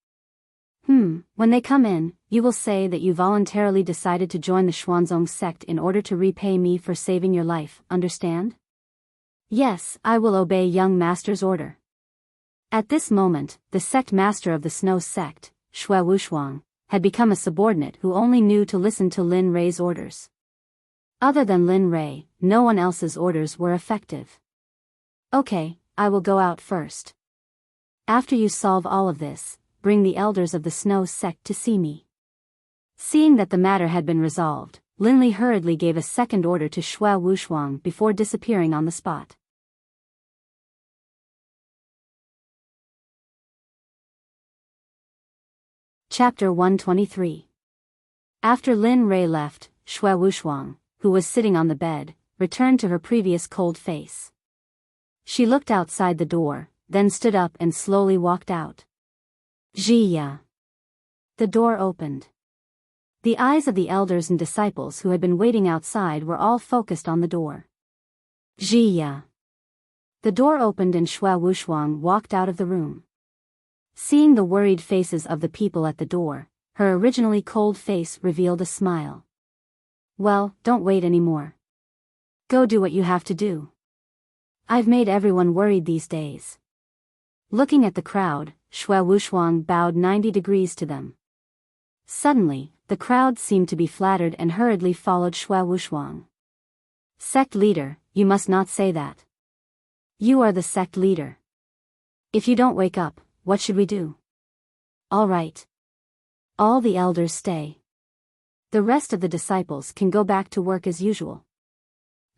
When they come in, you will say that you voluntarily decided to join the Xuanzong sect in order to repay me for saving your life, understand? Yes, I will obey Young Master's order. At this moment, the Sect Master of the Snow Sect, Xue Wushuang, had become a subordinate who only knew to listen to Lin Ray's orders. Other than Lin Ray, no one else's orders were effective. Okay, I will go out first. After you solve all of this, bring the elders of the Snow Sect to see me. Seeing that the matter had been resolved, Linley hurriedly gave a second order to Xue Wushuang before disappearing on the spot. Chapter 123. After Lin Ray left, Xue Wushuang, who was sitting on the bed, returned to her previous cold face. She looked outside the door, then stood up and slowly walked out. Zhiya. The door opened. The eyes of the elders and disciples who had been waiting outside were all focused on the door. Zhiya. The door opened and Xue Wushuang walked out of the room. Seeing the worried faces of the people at the door, her originally cold face revealed a smile. Well, don't wait anymore. Go do what you have to do. I've made everyone worried these days. Looking at the crowd, Xue Wushuang bowed 90 degrees to them. Suddenly, the crowd seemed to be flattered and hurriedly followed Xue Wushuang. Sect leader, you must not say that. You are the sect leader. If you don't wake up, what should we do? All right. All the elders stay. The rest of the disciples can go back to work as usual.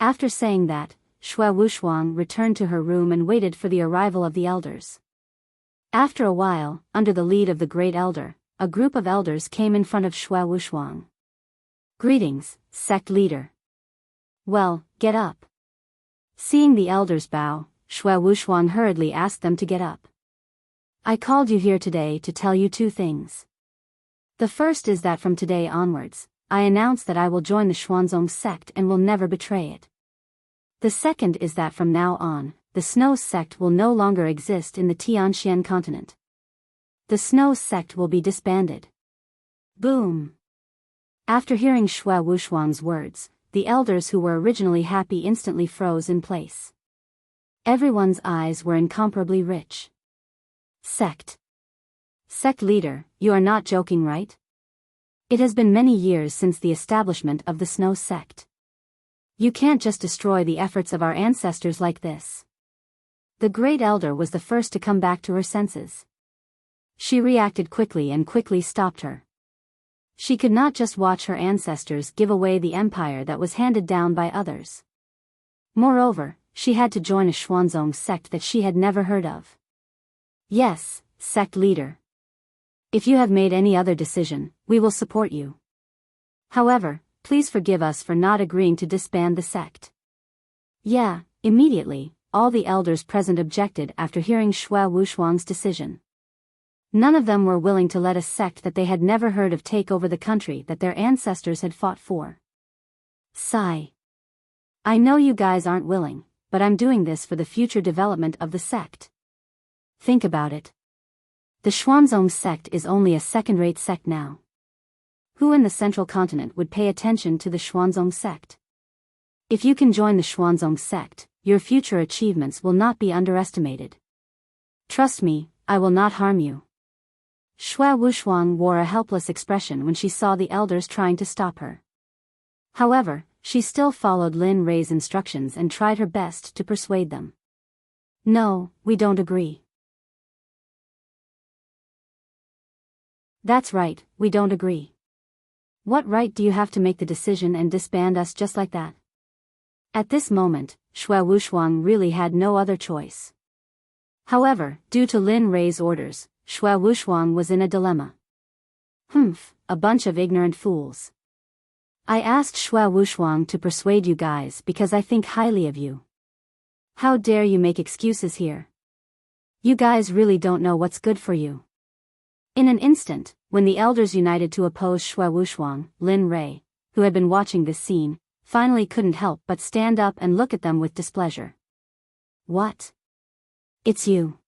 After saying that, Xue Wushuang returned to her room and waited for the arrival of the elders. After a while, under the lead of the great elder, a group of elders came in front of Xue Wushuang. Greetings, sect leader. Well, get up. Seeing the elders bow, Xue Wushuang hurriedly asked them to get up. I called you here today to tell you two things. The first is that from today onwards, I announce that I will join the Xuanzong sect and will never betray it. The second is that from now on, the Snow sect will no longer exist in the Tianxian continent. The Snow sect will be disbanded. Boom! After hearing Xue Wushuang's words, the elders who were originally happy instantly froze in place. Everyone's eyes were incomparably rich. Sect. Sect leader, you are not joking, right? It has been many years since the establishment of the Snow sect. You can't just destroy the efforts of our ancestors like this. The great elder was the first to come back to her senses. She reacted quickly and quickly stopped her. She could not just watch her ancestors give away the empire that was handed down by others. Moreover, she had to join a Xuanzong sect that she had never heard of. Yes, sect leader. If you have made any other decision, we will support you. However, please forgive us for not agreeing to disband the sect. Yeah, immediately, all the elders present objected after hearing Xue Wushuang's decision. None of them were willing to let a sect that they had never heard of take over the country that their ancestors had fought for. Sigh. I know you guys aren't willing, but I'm doing this for the future development of the sect. Think about it. The Xuanzong sect is only a second-rate sect now. Who in the central continent would pay attention to the Xuanzong sect? If you can join the Xuanzong sect, your future achievements will not be underestimated. Trust me, I will not harm you. Xue Wushuang wore a helpless expression when she saw the elders trying to stop her. However, she still followed Lin Rei's instructions and tried her best to persuade them. No, we don't agree. That's right, we don't agree. What right do you have to make the decision and disband us just like that? At this moment, Xue Wushuang really had no other choice. However, due to Lin Rei's orders, Xue Wushuang was in a dilemma. A bunch of ignorant fools. I asked Xue Wushuang to persuade you guys because I think highly of you. How dare you make excuses here? You guys really don't know what's good for you. In an instant, when the elders united to oppose Xue Wushuang, Lin Rei, who had been watching this scene, finally couldn't help but stand up and look at them with displeasure. What? It's you.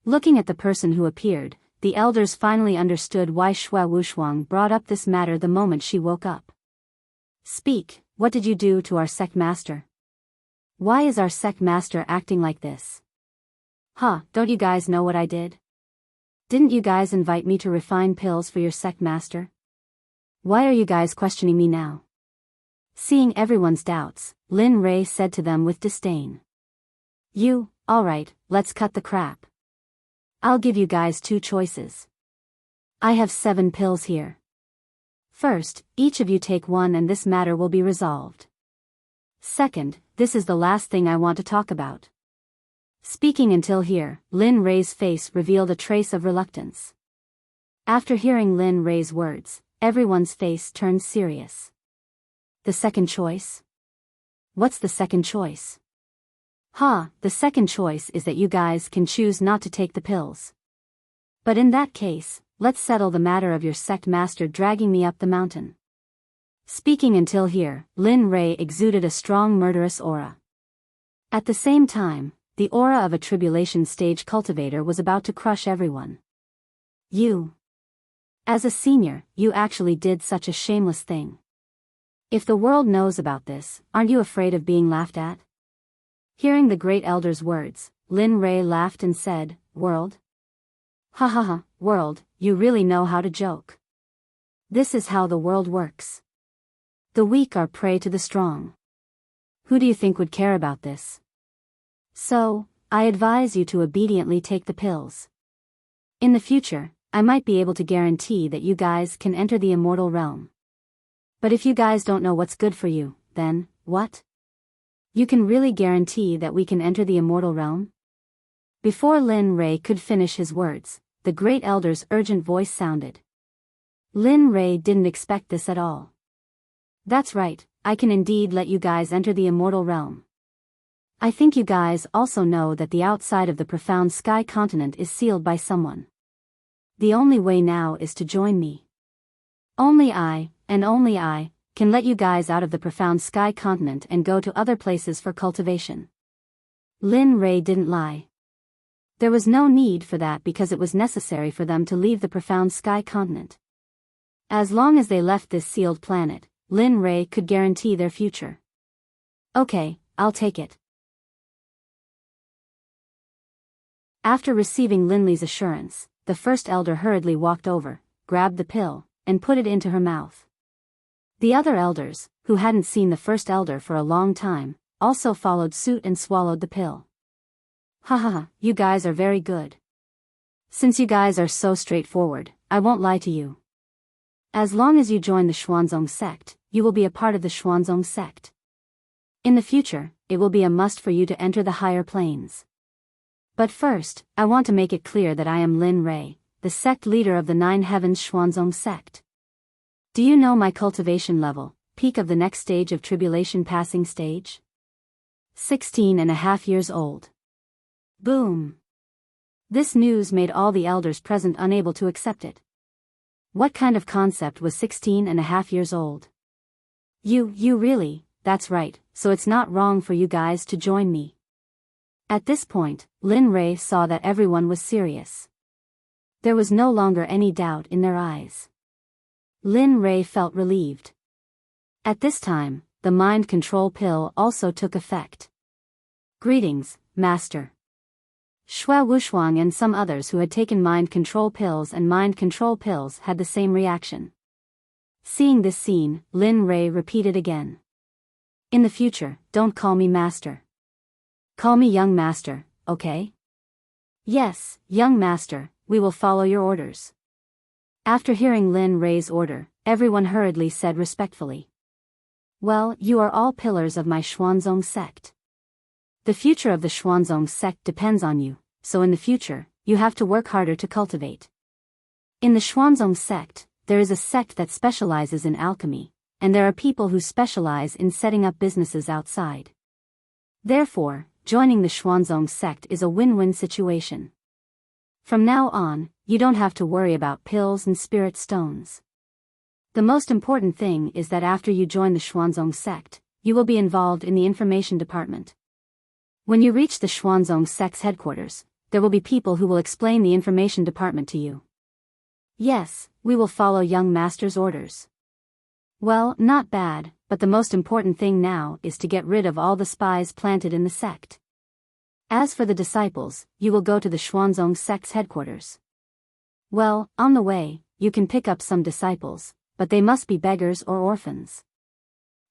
Looking at the person who appeared, the elders finally understood why Xue Wushuang brought up this matter the moment she woke up. Speak, what did you do to our sect master? Why is our sect master acting like this? Don't you guys know what I did? Didn't you guys invite me to refine pills for your sect master? Why are you guys questioning me now? Seeing everyone's doubts, Lin Rei said to them with disdain. Alright, let's cut the crap. I'll give you guys two choices. I have 7 pills here. First, each of you take one and this matter will be resolved. Second, this is the last thing I want to talk about. Speaking until here, Lin Rei's face revealed a trace of reluctance. After hearing Lin Rei's words, everyone's face turned serious. The second choice? What's the second choice? The second choice is that you guys can choose not to take the pills. But in that case, let's settle the matter of your sect master dragging me up the mountain. Speaking until here, Lin Rei exuded a strong murderous aura. At the same time, the aura of a tribulation stage cultivator was about to crush everyone. You. As a senior, you actually did such a shameless thing. If the world knows about this, aren't you afraid of being laughed at? Hearing the great elder's words, Lin Rei laughed and said, World? World, you really know how to joke. This is how the world works. The weak are prey to the strong. Who do you think would care about this? So, I advise you to obediently take the pills. In the future, I might be able to guarantee that you guys can enter the immortal realm. But if you guys don't know what's good for you, then, what? You can really guarantee that we can enter the immortal realm? Before Lin Rei could finish his words, the great elder's urgent voice sounded. Lin Rei didn't expect this at all. That's right, I can indeed let you guys enter the immortal realm. I think you guys also know that the outside of the profound sky continent is sealed by someone. The only way now is to join me. Only I, and only I, can let you guys out of the profound sky continent and go to other places for cultivation. Lin Ray didn't lie. There was no need for that because it was necessary for them to leave the profound sky continent. As long as they left this sealed planet, Lin Ray could guarantee their future. Okay, I'll take it. After receiving Linley's assurance, the first elder hurriedly walked over, grabbed the pill, and put it into her mouth. The other elders, who hadn't seen the first elder for a long time, also followed suit and swallowed the pill. Haha, you guys are very good. Since you guys are so straightforward, I won't lie to you. As long as you join the Xuanzong Sect, you will be a part of the Xuanzong Sect. In the future, it will be a must for you to enter the higher planes. But first, I want to make it clear that I am Lin Ray, the sect leader of the Nine Heavens Xuanzong Sect. Do you know my cultivation level, peak of the next stage of tribulation passing stage? 16.5 years old. Boom. This news made all the elders present unable to accept it. What kind of concept was 16.5 years old? You really, that's right, so it's not wrong for you guys to join me. At this point, Lin Ray saw that everyone was serious. There was no longer any doubt in their eyes. Lin Ray felt relieved. At this time, the mind control pill also took effect. Greetings, Master. Xue Wushuang and some others who had taken mind control pills and mind control pills had the same reaction. Seeing this scene, Lin Ray repeated again. In the future, don't call me Master. Call me Young Master, okay? Yes, Young Master, we will follow your orders. After hearing Lin Ray's order, everyone hurriedly said respectfully. Well, you are all pillars of my Xuanzong Sect. The future of the Xuanzong Sect depends on you, so in the future, you have to work harder to cultivate. In the Xuanzong Sect, there is a sect that specializes in alchemy, and there are people who specialize in setting up businesses outside. Therefore, joining the Xuanzong Sect is a win-win situation. From now on, you don't have to worry about pills and spirit stones. The most important thing is that after you join the Xuanzong Sect, you will be involved in the information department. When you reach the Xuanzong Sect's headquarters, there will be people who will explain the information department to you. Yes, we will follow Young Master's orders. Well, not bad, but the most important thing now is to get rid of all the spies planted in the sect. As for the disciples, you will go to the Xuanzong Sect's headquarters. Well, on the way, you can pick up some disciples, but they must be beggars or orphans.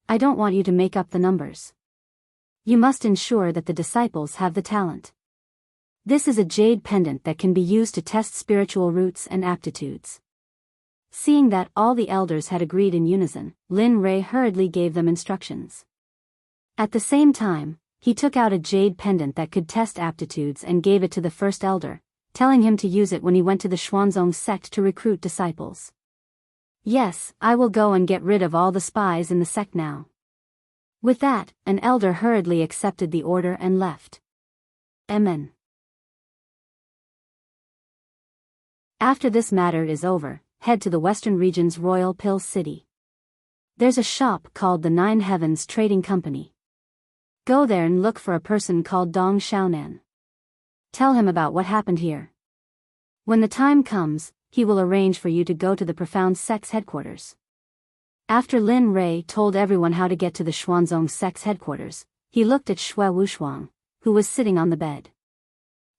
I don't want you to make up the numbers. You must ensure that the disciples have the talent. This is a jade pendant that can be used to test spiritual roots and aptitudes. Seeing that all the elders had agreed in unison, Lin Ray hurriedly gave them instructions. At the same time, he took out a jade pendant that could test aptitudes and gave it to the first elder, telling him to use it when he went to the Xuanzong Sect to recruit disciples. Yes, I will go and get rid of all the spies in the sect now. With that, an elder hurriedly accepted the order and left. Amen. After this matter is over, head to the Western region's Royal Pill City. There's a shop called the Nine Heavens Trading Company. Go there and look for a person called Dong Xiaonan. Tell him about what happened here. When the time comes, he will arrange for you to go to the Profound Sect's headquarters. After Lin Ray told everyone how to get to the Xuanzong Sect's headquarters, he looked at Xue Wushuang, who was sitting on the bed.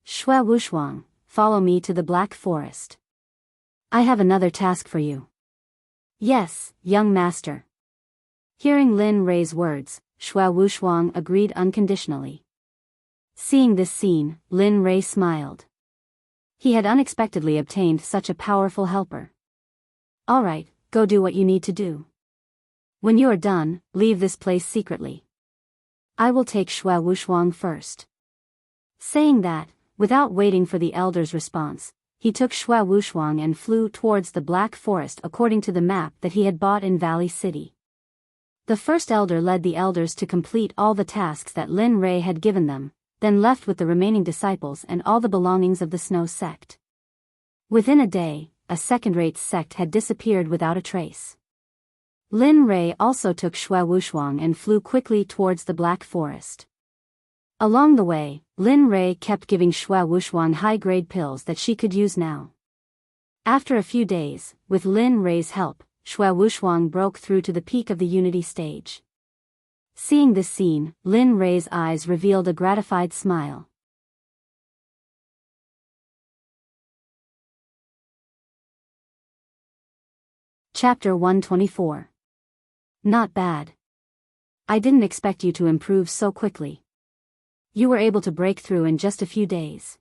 Xue Wushuang, follow me to the Black Forest. I have another task for you. Yes, young master. Hearing Lin Ray's words, Xue Wushuang agreed unconditionally. Seeing this scene, Lin Ray smiled. He had unexpectedly obtained such a powerful helper. All right, go do what you need to do. When you are done, leave this place secretly. I will take Xue Wushuang first. Saying that, without waiting for the elder's response, he took Xue Wushuang and flew towards the Black Forest according to the map that he had bought in Valley City. The first elder led the elders to complete all the tasks that Lin Rei had given them, then left with the remaining disciples and all the belongings of the Snow Sect. Within a day, a second-rate sect had disappeared without a trace. Lin Rei also took Xue Wushuang and flew quickly towards the Black Forest. Along the way, Lin Rei kept giving Xue Wushuang high-grade pills that she could use now. After a few days, with Lin Rei's help, Xue Wushuang broke through to the peak of the Unity stage. Seeing this scene, Lin Rei's eyes revealed a gratified smile. Chapter 124. Not bad. I didn't expect you to improve so quickly. You were able to break through in just a few days.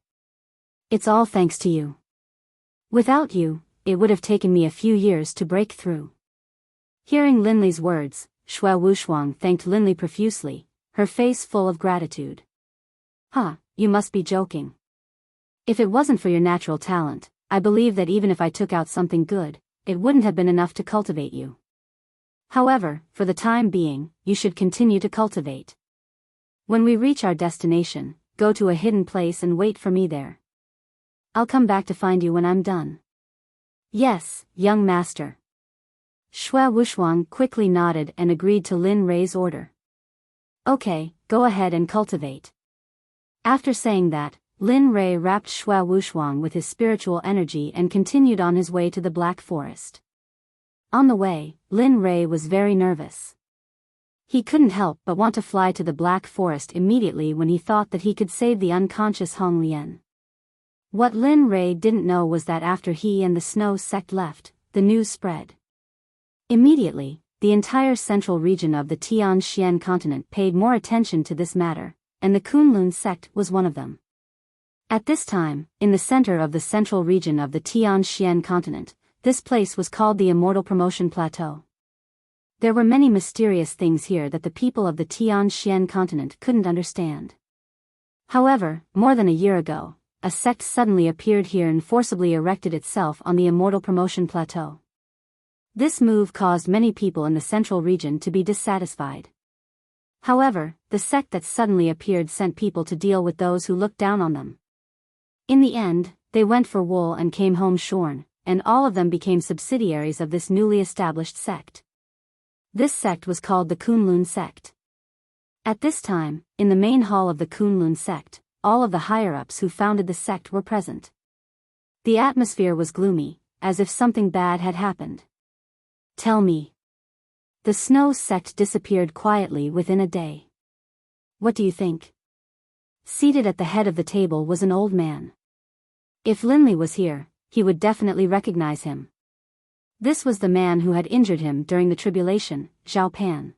It's all thanks to you. Without you, it would have taken me a few years to break through. Hearing Linli's words, Xue Wushuang thanked Linli profusely, her face full of gratitude. Huh, you must be joking. If it wasn't for your natural talent, I believe that even if I took out something good, it wouldn't have been enough to cultivate you. However, for the time being, you should continue to cultivate. When we reach our destination, go to a hidden place and wait for me there. I'll come back to find you when I'm done. Yes, young master. Xue Wushuang quickly nodded and agreed to Lin Rei's order. Okay, go ahead and cultivate. After saying that, Lin Rei wrapped Xue Wushuang with his spiritual energy and continued on his way to the Black Forest. On the way, Lin Rei was very nervous. He couldn't help but want to fly to the Black Forest immediately when he thought that he could save the unconscious Hong Lian. What Lin Rei didn't know was that after he and the Snow Sect left, the news spread. Immediately, the entire central region of the Tianxian continent paid more attention to this matter, and the Kunlun Sect was one of them. At this time, in the center of the central region of the Tianxian continent, this place was called the Immortal Promotion Plateau. There were many mysterious things here that the people of the Tianxian continent couldn't understand. However, more than a year ago, a sect suddenly appeared here and forcibly erected itself on the Immortal Promotion Plateau. This move caused many people in the central region to be dissatisfied. However, the sect that suddenly appeared sent people to deal with those who looked down on them. In the end, they went for wool and came home shorn, and all of them became subsidiaries of this newly established sect. This sect was called the Kunlun Sect. At this time, in the main hall of the Kunlun Sect, all of the higher-ups who founded the sect were present. The atmosphere was gloomy, as if something bad had happened. Tell me. The Snow Sect disappeared quietly within a day. What do you think? Seated at the head of the table was an old man. If Linli was here, he would definitely recognize him. This was the man who had injured him during the tribulation, Zhao Pan.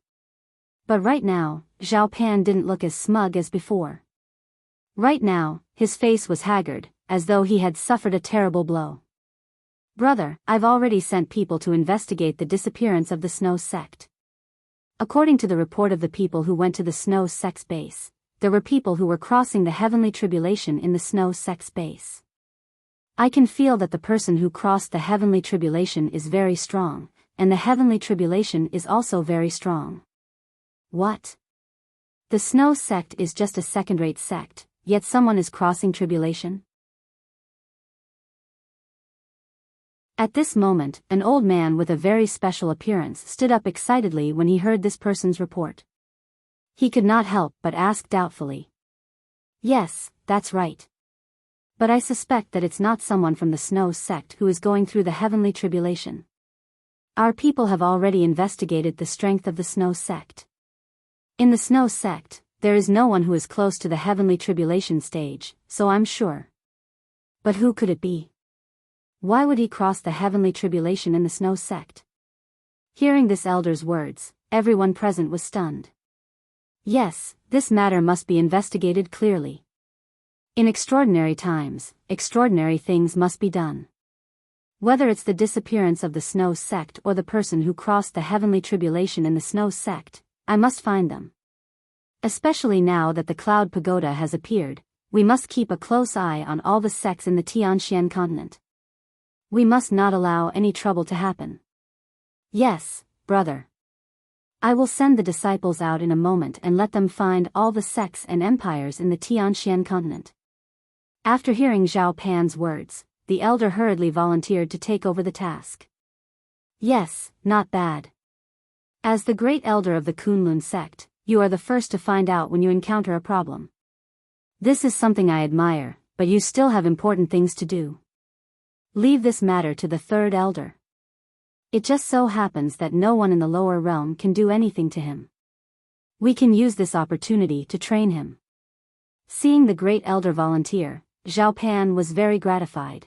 But right now, Zhao Pan didn't look as smug as before. Right now, his face was haggard, as though he had suffered a terrible blow. Brother, I've already sent people to investigate the disappearance of the Snow Sect. According to the report of the people who went to the Snow Sect's base, there were people who were crossing the heavenly tribulation in the Snow Sect's base. I can feel that the person who crossed the heavenly tribulation is very strong, and the heavenly tribulation is also very strong. What? The Snow Sect is just a second-rate sect, yet someone is crossing tribulation? At this moment, an old man with a very special appearance stood up excitedly when he heard this person's report. He could not help but ask doubtfully. Yes, that's right. But I suspect that it's not someone from the Snow Sect who is going through the heavenly tribulation. Our people have already investigated the strength of the Snow Sect. In the Snow Sect, there is no one who is close to the heavenly tribulation stage, so I'm sure. But who could it be? Why would he cross the heavenly tribulation in the Snow Sect? Hearing this elder's words, everyone present was stunned. Yes, this matter must be investigated clearly. In extraordinary times, extraordinary things must be done. Whether it's the disappearance of the Snow Sect or the person who crossed the heavenly tribulation in the Snow Sect, I must find them. Especially now that the Cloud Pagoda has appeared, we must keep a close eye on all the sects in the Tianxian continent. We must not allow any trouble to happen. Yes, brother. I will send the disciples out in a moment and let them find all the sects and empires in the Tianxian continent. After hearing Zhao Pan's words, the elder hurriedly volunteered to take over the task. Yes, not bad. As the great elder of the Kunlun sect, you are the first to find out when you encounter a problem. This is something I admire, but you still have important things to do. Leave this matter to the third elder. It just so happens that no one in the lower realm can do anything to him. We can use this opportunity to train him. Seeing the great elder volunteer, Zhao Pan was very gratified.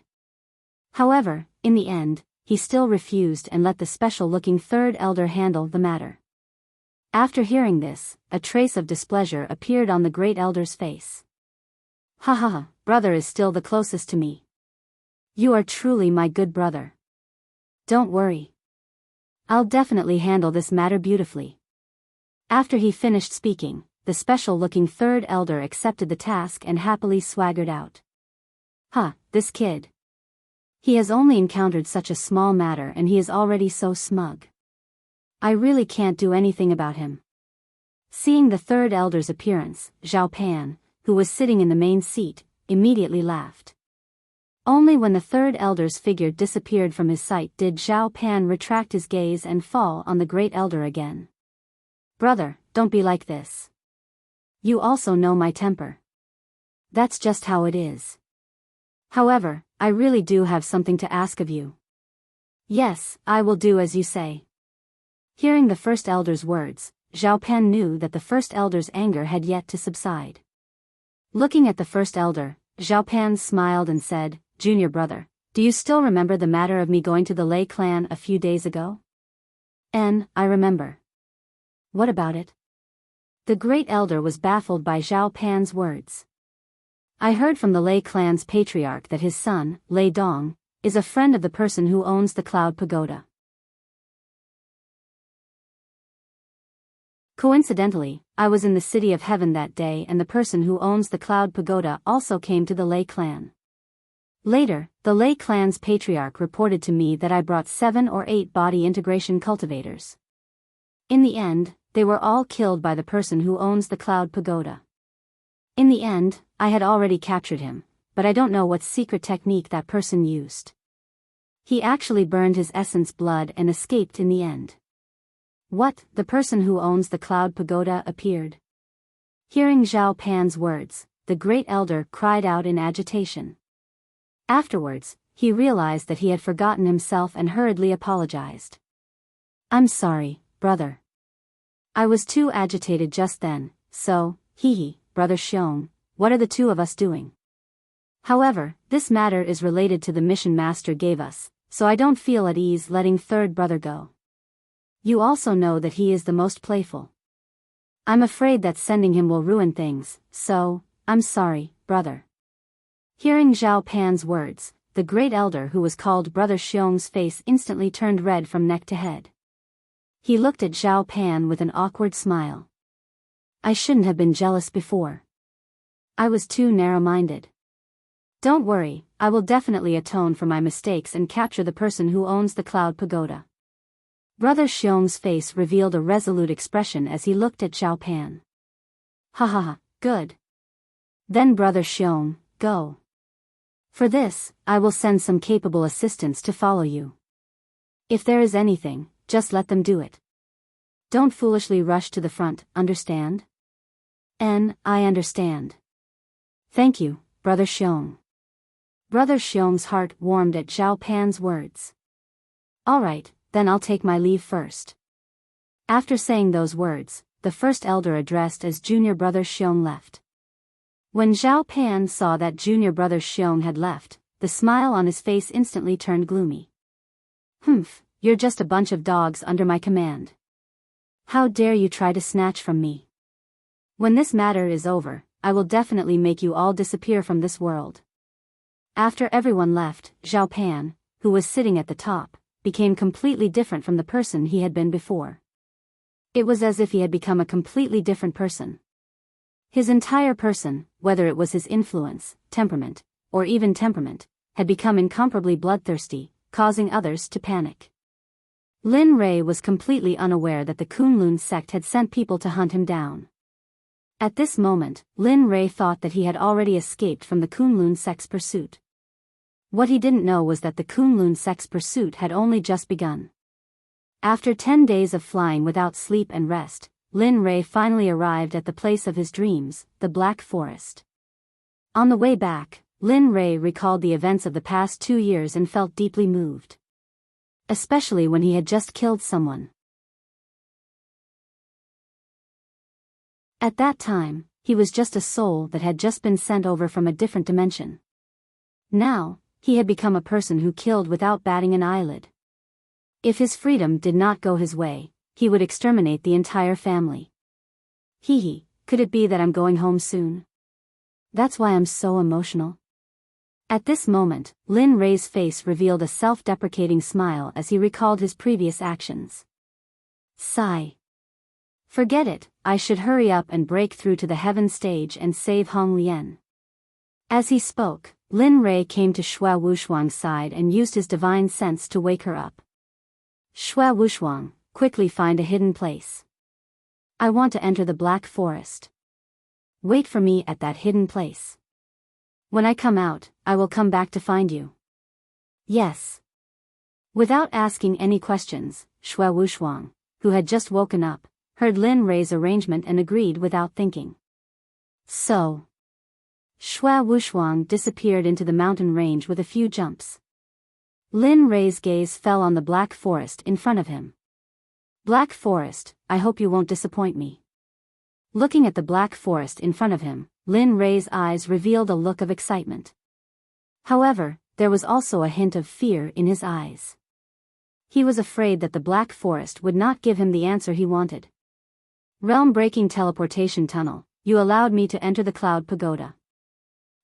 However, in the end, he still refused and let the special-looking third elder handle the matter. After hearing this, a trace of displeasure appeared on the great elder's face. Ha ha ha, brother is still the closest to me. You are truly my good brother. Don't worry. I'll definitely handle this matter beautifully. After he finished speaking, the special-looking third elder accepted the task and happily swaggered out. This kid. He has only encountered such a small matter and he is already so smug. I really can't do anything about him. Seeing the third elder's appearance, Zhao Pan, who was sitting in the main seat, immediately laughed. Only when the third elder's figure disappeared from his sight did Zhao Pan retract his gaze and fall on the great elder again. Brother, don't be like this. You also know my temper. That's just how it is. However, I really do have something to ask of you. Yes, I will do as you say. Hearing the first elder's words, Zhao Pan knew that the first elder's anger had yet to subside. Looking at the first elder, Zhao Pan smiled and said, Junior brother, do you still remember the matter of me going to the Lei clan a few days ago? I remember. What about it? The great elder was baffled by Zhao Pan's words. I heard from the Lei clan's patriarch that his son, Lei Dong, is a friend of the person who owns the Cloud Pagoda. Coincidentally, I was in the City of Heaven that day and the person who owns the Cloud Pagoda also came to the Lei clan. Later, the Lei clan's patriarch reported to me that I brought 7 or 8 body integration cultivators. In the end, they were all killed by the person who owns the Cloud Pagoda. In the end, I had already captured him, but I don't know what secret technique that person used. He actually burned his essence blood and escaped in the end. What, the person who owns the Cloud Pagoda appeared? Hearing Zhao Pan's words, the great elder cried out in agitation. Afterwards, he realized that he had forgotten himself and hurriedly apologized. I'm sorry, brother. I was too agitated just then, so, brother Xiong, what are the two of us doing? However, this matter is related to the mission master gave us, so I don't feel at ease letting third brother go. You also know that he is the most playful. I'm afraid that sending him will ruin things, so, I'm sorry, brother. Hearing Zhao Pan's words, the great elder who was called Brother Xiong's face instantly turned red from neck to head. He looked at Zhao Pan with an awkward smile. I shouldn't have been jealous before. I was too narrow-minded. Don't worry, I will definitely atone for my mistakes and capture the person who owns the Cloud Pagoda. Brother Xiong's face revealed a resolute expression as he looked at Zhao Pan. Good. Then Brother Xiong, go. For this, I will send some capable assistants to follow you. If there is anything, just let them do it. Don't foolishly rush to the front, understand? I understand. Thank you, Brother Xiong. Brother Xiong's heart warmed at Zhao Pan's words. All right, then I'll take my leave first. After saying those words, the first elder addressed as Junior Brother Xiong left. When Zhao Pan saw that Junior Brother Xiong had left, the smile on his face instantly turned gloomy. You're just a bunch of dogs under my command. How dare you try to snatch from me? When this matter is over, I will definitely make you all disappear from this world. After everyone left, Zhao Pan, who was sitting at the top, became completely different from the person he had been before. It was as if he had become a completely different person. His entire person, whether it was his influence, temperament, or even temperament, had become incomparably bloodthirsty, causing others to panic. Lin Rei was completely unaware that the Kunlun sect had sent people to hunt him down. At this moment, Lin Rei thought that he had already escaped from the Kunlun sect's pursuit. What he didn't know was that the Kunlun sect's pursuit had only just begun. After 10 days of flying without sleep and rest, Lin Rei finally arrived at the place of his dreams, the Black Forest. On the way back, Lin Rei recalled the events of the past 2 years and felt deeply moved. Especially when he had just killed someone. At that time, he was just a soul that had just been sent over from a different dimension. Now, he had become a person who killed without batting an eyelid. If his freedom did not go his way, he would exterminate the entire family. Could it be that I'm going home soon? That's why I'm so emotional. At this moment, Lin Rei's face revealed a self-deprecating smile as he recalled his previous actions. Sigh. Forget it, I should hurry up and break through to the heaven stage and save Hong Lian. As he spoke, Lin Rei came to Xue Wushuang's side and used his divine sense to wake her up. Xue Wushuang, quickly find a hidden place. I want to enter the Black Forest. Wait for me at that hidden place. When I come out, I will come back to find you. Yes. Without asking any questions, Xue Wushuang, who had just woken up, heard Lin Rei's arrangement and agreed without thinking. So. Xue Wushuang disappeared into the mountain range with a few jumps. Lin Rei's gaze fell on the Black Forest in front of him. Black Forest, I hope you won't disappoint me. Looking at the Black Forest in front of him, Lin Rei's eyes revealed a look of excitement. However, there was also a hint of fear in his eyes. He was afraid that the Black Forest would not give him the answer he wanted. Realm-breaking teleportation tunnel, you allowed me to enter the Cloud Pagoda.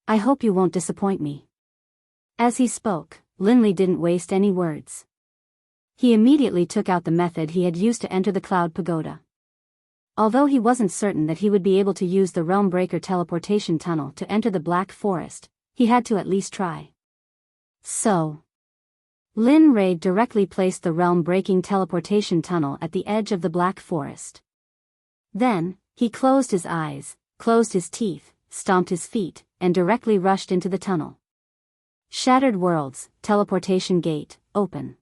I hope you won't disappoint me. As he spoke, Lin Li didn't waste any words. He immediately took out the method he had used to enter the Cloud Pagoda. Although he wasn't certain that he would be able to use the Realm-breaker teleportation tunnel to enter the Black Forest, he had to at least try. So. Lin Rei directly placed the realm-breaking teleportation tunnel at the edge of the Black Forest. Then, he closed his eyes, closed his teeth, stomped his feet, and directly rushed into the tunnel. Shattered Worlds, Teleportation Gate, open.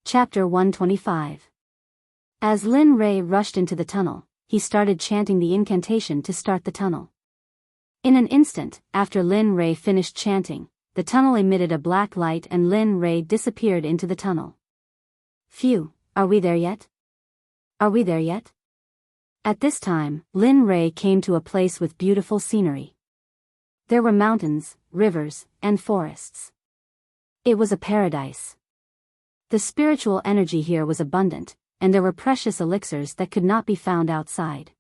Chapter 125. As Lin Rei rushed into the tunnel, he started chanting the incantation to start the tunnel. In an instant, after Lin Rei finished chanting, the tunnel emitted a black light and Lin Rei disappeared into the tunnel. Phew, are we there yet? Are we there yet? At this time, Lin Rei came to a place with beautiful scenery. There were mountains, rivers, and forests. It was a paradise. The spiritual energy here was abundant, and there were precious elixirs that could not be found outside.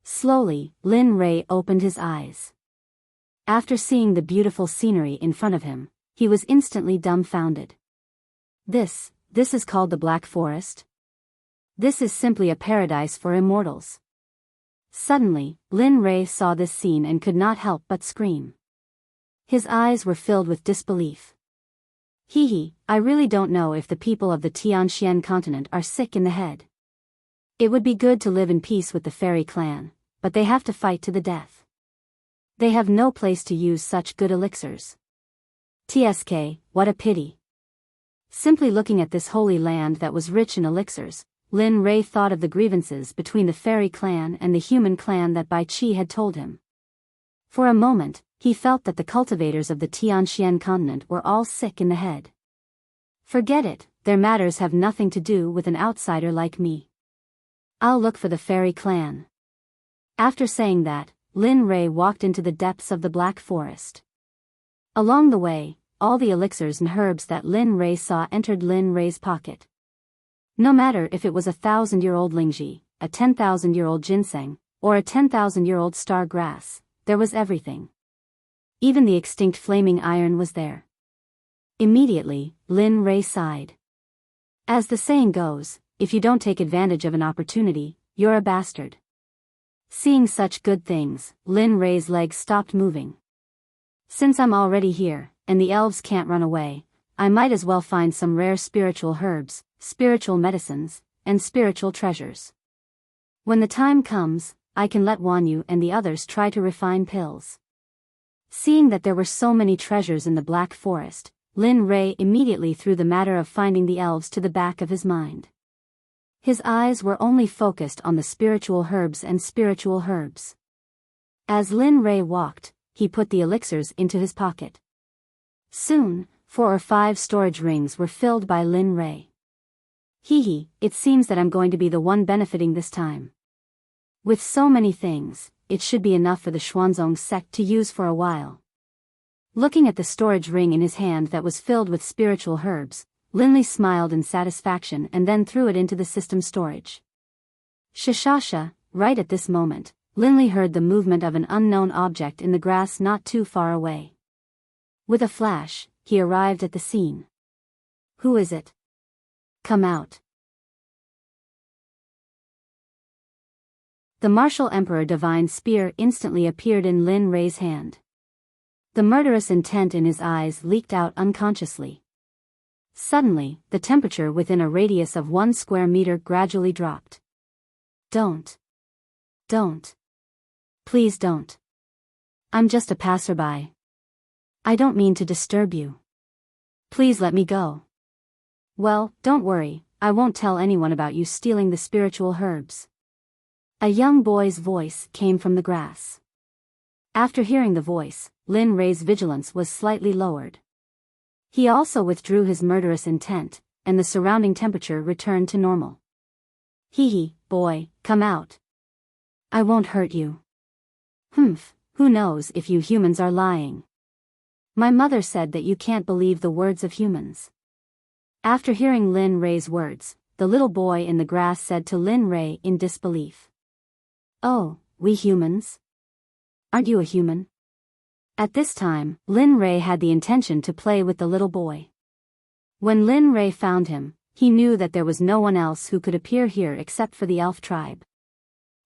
Slowly, Lin Rei opened his eyes. After seeing the beautiful scenery in front of him, he was instantly dumbfounded. This is called the Black Forest? This is simply a paradise for immortals. Suddenly, Lin Rei saw this scene and could not help but scream. His eyes were filled with disbelief. I really don't know if the people of the Tianxian continent are sick in the head. It would be good to live in peace with the fairy clan, but they have to fight to the death. They have no place to use such good elixirs. TSK, what a pity. Simply looking at this holy land that was rich in elixirs, Lin Rei thought of the grievances between the fairy clan and the human clan that Bai Qi had told him. For a moment, he felt that the cultivators of the Tianxian continent were all sick in the head. Forget it, their matters have nothing to do with an outsider like me. I'll look for the fairy clan. After saying that, Lin Rei walked into the depths of the Black Forest. Along the way, all the elixirs and herbs that Lin Rei saw entered Lin Rei's pocket. No matter if it was a 1,000-year-old lingji, a 10,000-year-old ginseng, or a 10,000-year-old star grass, there was everything. Even the extinct flaming iron was there. Immediately, Lin Rei sighed. As the saying goes, if you don't take advantage of an opportunity, you're a bastard. Seeing such good things, Lin Ray's legs stopped moving. Since I'm already here, and the elves can't run away, I might as well find some rare spiritual herbs, spiritual medicines, and spiritual treasures. When the time comes, I can let Wanyu and the others try to refine pills. Seeing that there were so many treasures in the Black Forest, Lin Ray immediately threw the matter of finding the elves to the back of his mind. His eyes were only focused on the spiritual herbs and spiritual herbs. As Lin Ray walked, he put the elixirs into his pocket. Soon, 4 or 5 storage rings were filled by Lin Ray. Hee, it seems that I'm going to be the one benefiting this time. With so many things, it should be enough for the Xuanzong sect to use for a while. Looking at the storage ring in his hand that was filled with spiritual herbs, Linley smiled in satisfaction and then threw it into the system storage. Shashasha, right at this moment, Linley heard the movement of an unknown object in the grass not too far away. With a flash, he arrived at the scene. Who is it? Come out. The Martial Emperor Divine Spear instantly appeared in Lin Ray's hand. The murderous intent in his eyes leaked out unconsciously. Suddenly, the temperature within a radius of 1 square meter gradually dropped. Don't. Please don't. I'm just a passerby. I don't mean to disturb you. Please let me go. Well, don't worry, I won't tell anyone about you stealing the spiritual herbs. A young boy's voice came from the grass. After hearing the voice, Lin Ray's vigilance was slightly lowered. He also withdrew his murderous intent, and the surrounding temperature returned to normal. Hee, boy, come out. I won't hurt you. Who knows if you humans are lying? My mother said that you can't believe the words of humans. After hearing Lin Ray's words, the little boy in the grass said to Lin Ray in disbelief. Oh, we humans? Aren't you a human? At this time, Lin Ray had the intention to play with the little boy. When Lin Ray found him, he knew that there was no one else who could appear here except for the elf tribe.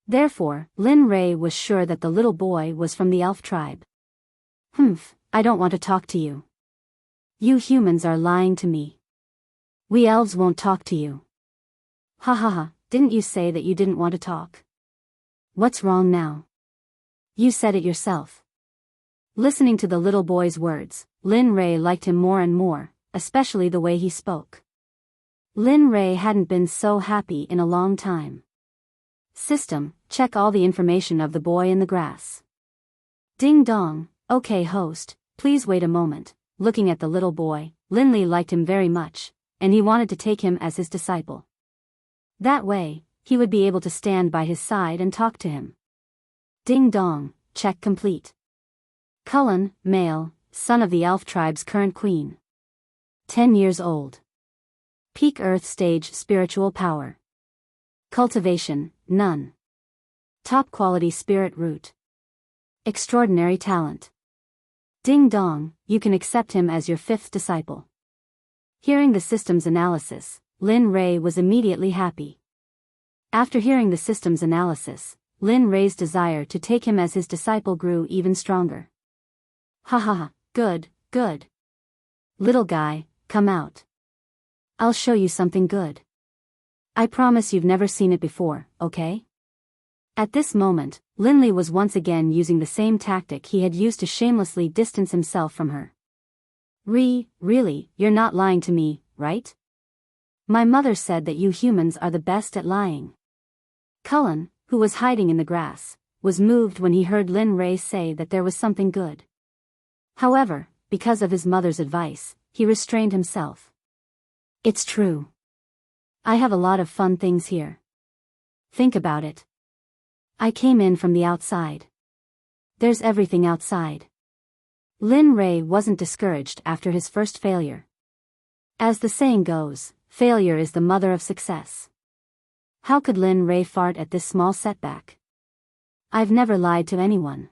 Therefore, Lin Ray was sure that the little boy was from the elf tribe. I don't want to talk to you. You humans are lying to me. We elves won't talk to you. Ha, didn't you say that you didn't want to talk? What's wrong now? You said it yourself. Listening to the little boy's words, Lin Ray liked him more and more, especially the way he spoke. Lin Ray hadn't been so happy in a long time. System, check all the information of the boy in the grass. Ding dong, okay host, please wait a moment. Looking at the little boy, Linley liked him very much, and he wanted to take him as his disciple. That way, he would be able to stand by his side and talk to him. Ding dong, check complete. Cullen, male, son of the elf tribe's current queen. 10 years old. Peak Earth stage spiritual power. Cultivation, none. Top quality spirit root. Extraordinary talent. Ding dong, you can accept him as your 5th disciple. Hearing the system's analysis, Lin Ray was immediately happy. After hearing the system's analysis, Lin Ray's desire to take him as his disciple grew even stronger. Ha, good. Little guy, come out. I'll show you something good. I promise you've never seen it before, okay? At this moment, Linley was once again using the same tactic he had used to shamelessly distance himself from her. Really, you're not lying to me, right? My mother said that you humans are the best at lying. Cullen, who was hiding in the grass, was moved when he heard Lin Ray say that there was something good. However, because of his mother's advice, he restrained himself. It's true. I have a lot of fun things here. Think about it. I came in from the outside. There's everything outside. Lin Ray wasn't discouraged after his first failure. As the saying goes, failure is the mother of success. How could Lin Ray fart at this small setback? I've never lied to anyone.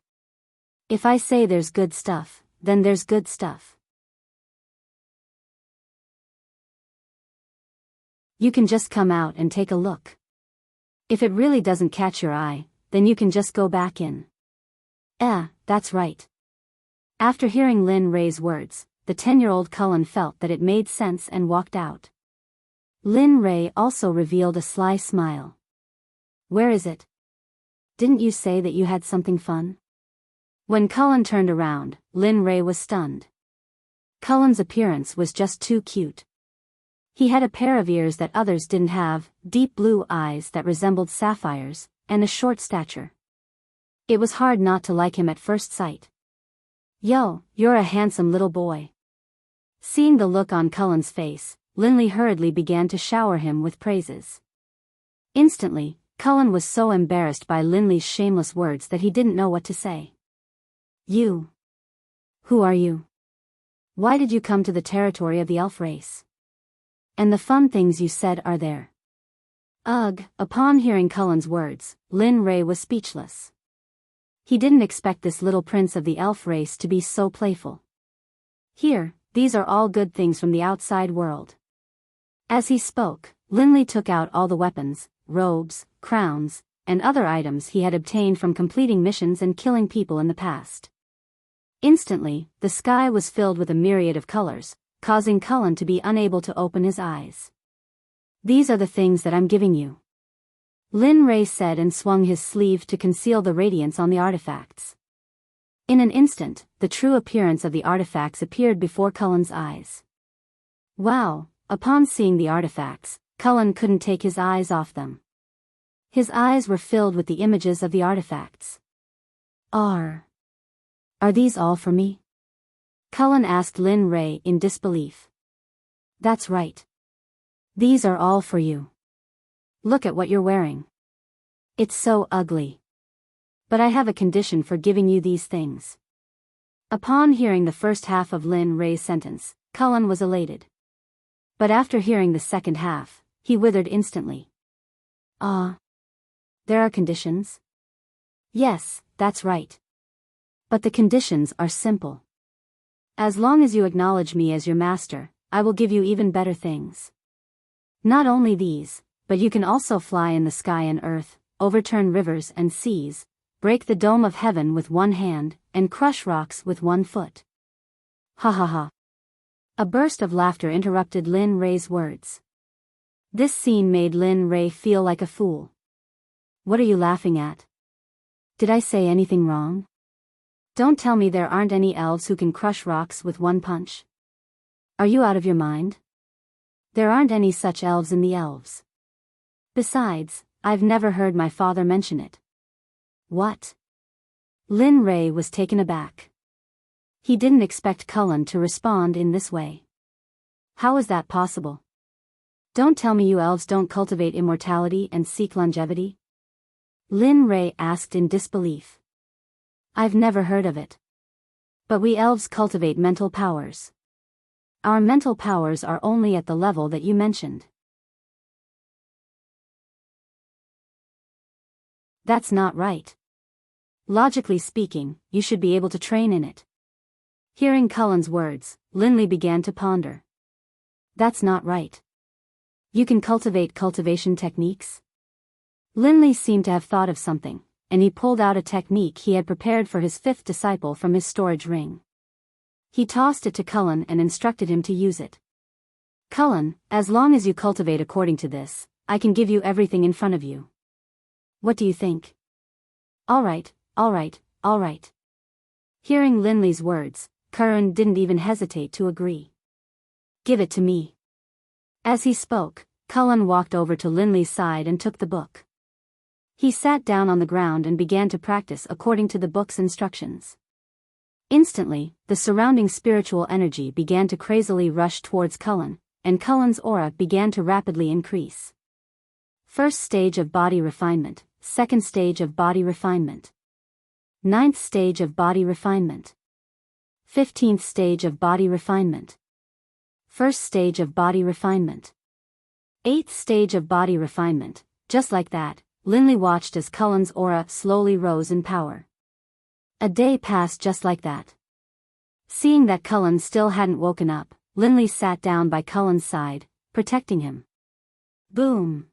If I say there's good stuff, then there's good stuff. You can just come out and take a look. If it really doesn't catch your eye, then you can just go back in. That's right. After hearing Lin Ray's words, the 10-year-old Cullen felt that it made sense and walked out. Lin Ray also revealed a sly smile. Where is it? Didn't you say that you had something fun? When Cullen turned around, Lin Ray was stunned. Cullen's appearance was just too cute. He had a pair of ears that others didn't have, deep blue eyes that resembled sapphires, and a short stature. It was hard not to like him at first sight. Yo, you're a handsome little boy. Seeing the look on Cullen's face, Linley hurriedly began to shower him with praises. Instantly, Cullen was so embarrassed by Linley's shameless words that he didn't know what to say. You. Who are you? Why did you come to the territory of the elf race? And the fun things you said are there. Ugh, upon hearing Cullen's words, Lin Ray was speechless. He didn't expect this little prince of the elf race to be so playful. Here, these are all good things from the outside world. As he spoke, Linley took out all the weapons, robes, crowns, and other items he had obtained from completing missions and killing people in the past. Instantly, the sky was filled with a myriad of colors, causing Cullen to be unable to open his eyes. These are the things that I'm giving you. Lin Ray said and swung his sleeve to conceal the radiance on the artifacts. In an instant, the true appearance of the artifacts appeared before Cullen's eyes. Wow, upon seeing the artifacts, Cullen couldn't take his eyes off them. His eyes were filled with the images of the artifacts. Are these all for me? Cullen asked Lin Ray in disbelief. That's right. These are all for you. Look at what you're wearing. It's so ugly. But I have a condition for giving you these things. Upon hearing the first half of Lin Ray's sentence, Cullen was elated. But after hearing the second half, he withered instantly. There are conditions? Yes, that's right. But the conditions are simple. As long as you acknowledge me as your master, I will give you even better things. Not only these, but you can also fly in the sky and earth, overturn rivers and seas, break the dome of heaven with one hand, and crush rocks with one foot. Ha ha ha. A burst of laughter interrupted Lin Ray's words. This scene made Lin Ray feel like a fool. What are you laughing at? Did I say anything wrong? Don't tell me there aren't any elves who can crush rocks with one punch. Are you out of your mind? There aren't any such elves in the elves. Besides, I've never heard my father mention it. What? Lin Ray was taken aback. He didn't expect Cullen to respond in this way. How is that possible? Don't tell me you elves don't cultivate immortality and seek longevity? Lin Ray asked in disbelief. I've never heard of it. But we elves cultivate mental powers. Our mental powers are only at the level that you mentioned. That's not right. Logically speaking, you should be able to train in it. Hearing Cullen's words, Linley began to ponder. That's not right. You can cultivate cultivation techniques? Linley seemed to have thought of something, and he pulled out a technique he had prepared for his fifth disciple from his storage ring. He tossed it to Cullen and instructed him to use it. Cullen, as long as you cultivate according to this, I can give you everything in front of you. What do you think? All right. Hearing Linley's words, Curran didn't even hesitate to agree. Give it to me. As he spoke, Cullen walked over to Linley's side and took the book. He sat down on the ground and began to practice according to the book's instructions. Instantly, the surrounding spiritual energy began to crazily rush towards Cullen, and Cullen's aura began to rapidly increase. First stage of body refinement, second stage of body refinement. 9th stage of body refinement. 15th stage of body refinement. First stage of body refinement. 8th stage of body refinement. Just like that, Linley watched as Cullen's aura slowly rose in power. A day passed just like that. Seeing that Cullen still hadn't woken up, Linley sat down by Cullen's side, protecting him. Boom!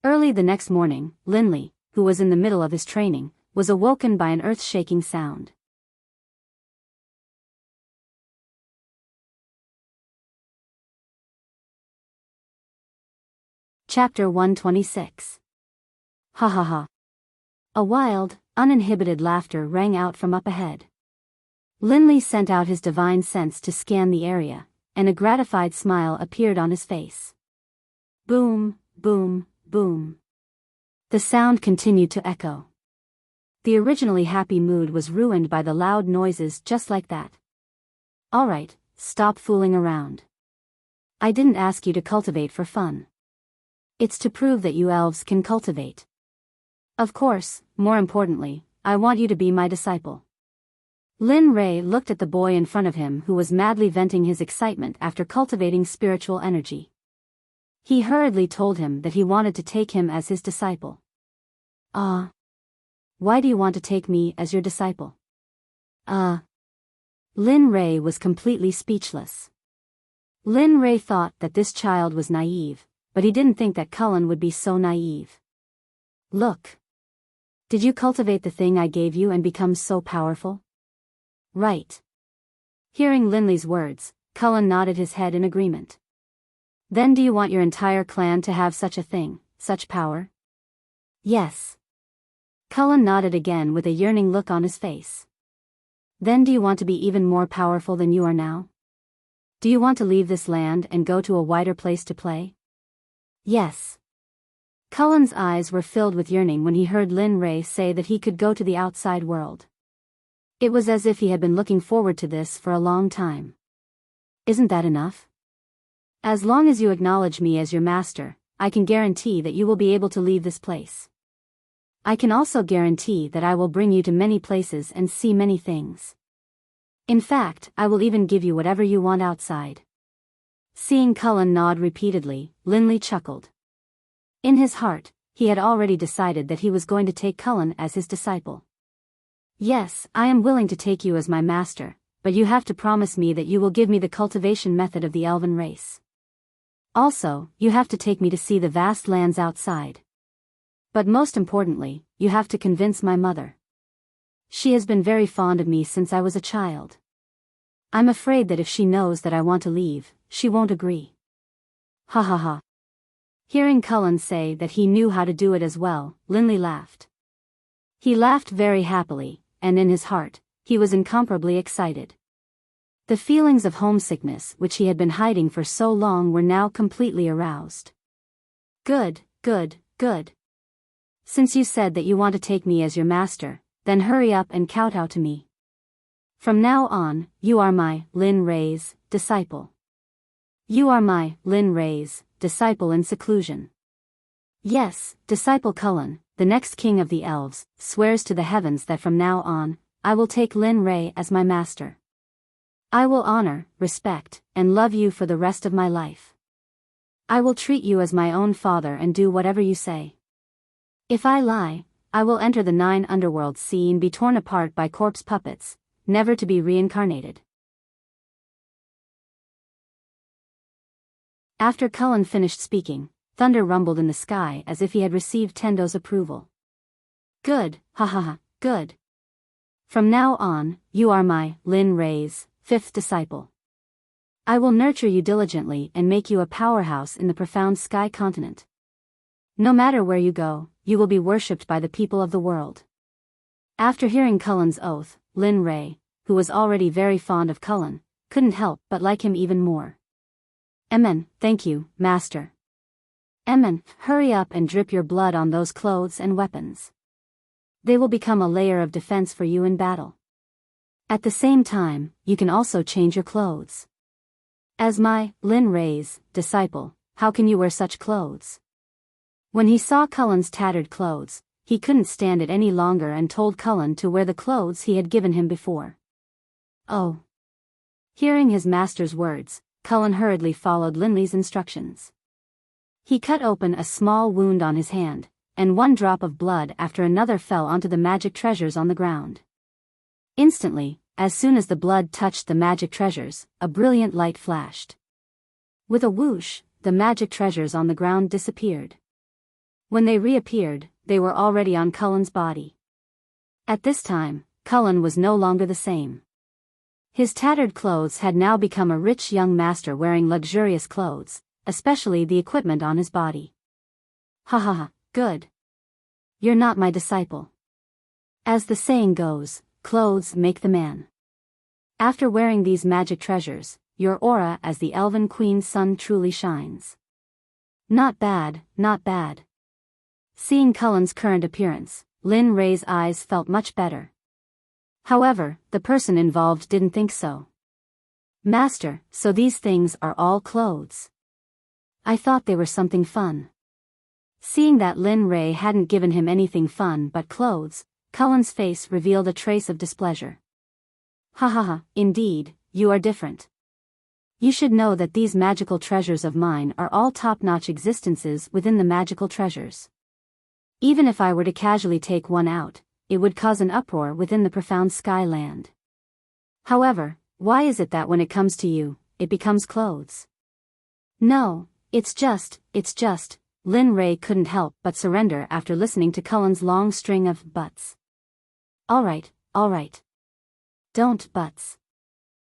Early the next morning, Linley, who was in the middle of his training, was awoken by an earth-shaking sound. Chapter 126. Ha ha ha. A wild, uninhibited laughter rang out from up ahead. Linley sent out his divine sense to scan the area, and a gratified smile appeared on his face. Boom, boom, boom. The sound continued to echo. The originally happy mood was ruined by the loud noises just like that. All right, stop fooling around. I didn't ask you to cultivate for fun. It's to prove that you elves can cultivate. Of course, more importantly, I want you to be my disciple. Lin Ray looked at the boy in front of him who was madly venting his excitement after cultivating spiritual energy. He hurriedly told him that he wanted to take him as his disciple. Why do you want to take me as your disciple? Lin Ray was completely speechless. Lin Ray thought that this child was naive, but he didn't think that Cullen would be so naive. Look. Did you cultivate the thing I gave you and become so powerful? Right. Hearing Linley's words, Cullen nodded his head in agreement. Then do you want your entire clan to have such a thing, such power? Yes. Cullen nodded again with a yearning look on his face. Then do you want to be even more powerful than you are now? Do you want to leave this land and go to a wider place to play? Yes. Cullen's eyes were filled with yearning when he heard Lin Ray say that he could go to the outside world. It was as if he had been looking forward to this for a long time. Isn't that enough? As long as you acknowledge me as your master, I can guarantee that you will be able to leave this place. I can also guarantee that I will bring you to many places and see many things. In fact, I will even give you whatever you want outside. Seeing Cullen nod repeatedly, Linley chuckled. In his heart, he had already decided that he was going to take Cullen as his disciple. Yes, I am willing to take you as my master, but you have to promise me that you will give me the cultivation method of the elven race. Also, you have to take me to see the vast lands outside. But most importantly, you have to convince my mother. She has been very fond of me since I was a child. I'm afraid that if she knows that I want to leave, she won't agree. Ha ha ha. Hearing Cullen say that he knew how to do it as well, Linley laughed. He laughed very happily, and in his heart, he was incomparably excited. The feelings of homesickness which he had been hiding for so long were now completely aroused. Good, good, good. Since you said that you want to take me as your master, then hurry up and kowtow to me. From now on, you are my Lin Ray's disciple. You are my Lin Ray's disciple in seclusion. Yes, disciple Cullen, the next king of the elves, swears to the heavens that from now on, I will take Lin Ray as my master. I will honor, respect, and love you for the rest of my life. I will treat you as my own father and do whatever you say. If I lie, I will enter the 9 underworlds sea and be torn apart by corpse puppets, never to be reincarnated. After Cullen finished speaking, thunder rumbled in the sky as if he had received Tendo's approval. Good, ha ha ha, good. From now on, you are my Lin Ray's 5th disciple. I will nurture you diligently and make you a powerhouse in the profound sky continent. No matter where you go, you will be worshipped by the people of the world. After hearing Cullen's oath, Lin Ray, who was already very fond of Cullen, couldn't help but like him even more. Amen, thank you, master. Amen, hurry up and drip your blood on those clothes and weapons. They will become a layer of defense for you in battle. At the same time, you can also change your clothes. As my Lin Ray's disciple, how can you wear such clothes? When he saw Cullen's tattered clothes, he couldn't stand it any longer and told Cullen to wear the clothes he had given him before. Oh. Hearing his master's words, Cullen hurriedly followed Linley's instructions. He cut open a small wound on his hand, and one drop of blood after another fell onto the magic treasures on the ground. Instantly, as soon as the blood touched the magic treasures, a brilliant light flashed. With a whoosh, the magic treasures on the ground disappeared. When they reappeared, they were already on Cullen's body. At this time, Cullen was no longer the same. His tattered clothes had now become a rich young master wearing luxurious clothes, especially the equipment on his body. Ha ha ha, good. You're not my disciple. As the saying goes, clothes make the man. After wearing these magic treasures, your aura as the Elven Queen's sun truly shines. Not bad, not bad. Seeing Cullen's current appearance, Lin Ray's eyes felt much better. However, the person involved didn't think so. Master, so these things are all clothes. I thought they were something fun. Seeing that Lin Ray hadn't given him anything fun but clothes, Cullen's face revealed a trace of displeasure. Ha ha ha, indeed, you are different. You should know that these magical treasures of mine are all top-notch existences within the magical treasures. Even if I were to casually take one out, it would cause an uproar within the profound skyland. However, why is it that when it comes to you, it becomes clothes? No, it's just, Lin Ray couldn't help but surrender after listening to Cullen's long string of buts. Alright. Don't buts.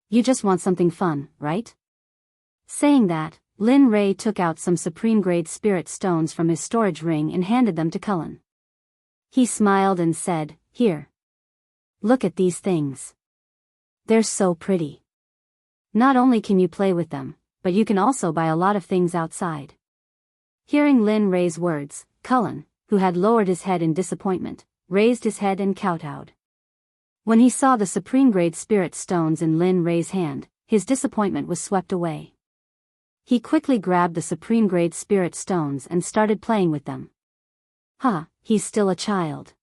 You just want something fun, right? Saying that, Lin Ray took out some supreme-grade spirit stones from his storage ring and handed them to Cullen. He smiled and said, "Here. Look at these things. They're so pretty. Not only can you play with them, but you can also buy a lot of things outside." Hearing Lin Ray's words, Cullen, who had lowered his head in disappointment, raised his head and kowtowed. When he saw the supreme-grade spirit stones in Lin Ray's hand, his disappointment was swept away. He quickly grabbed the supreme-grade spirit stones and started playing with them. He's still a child.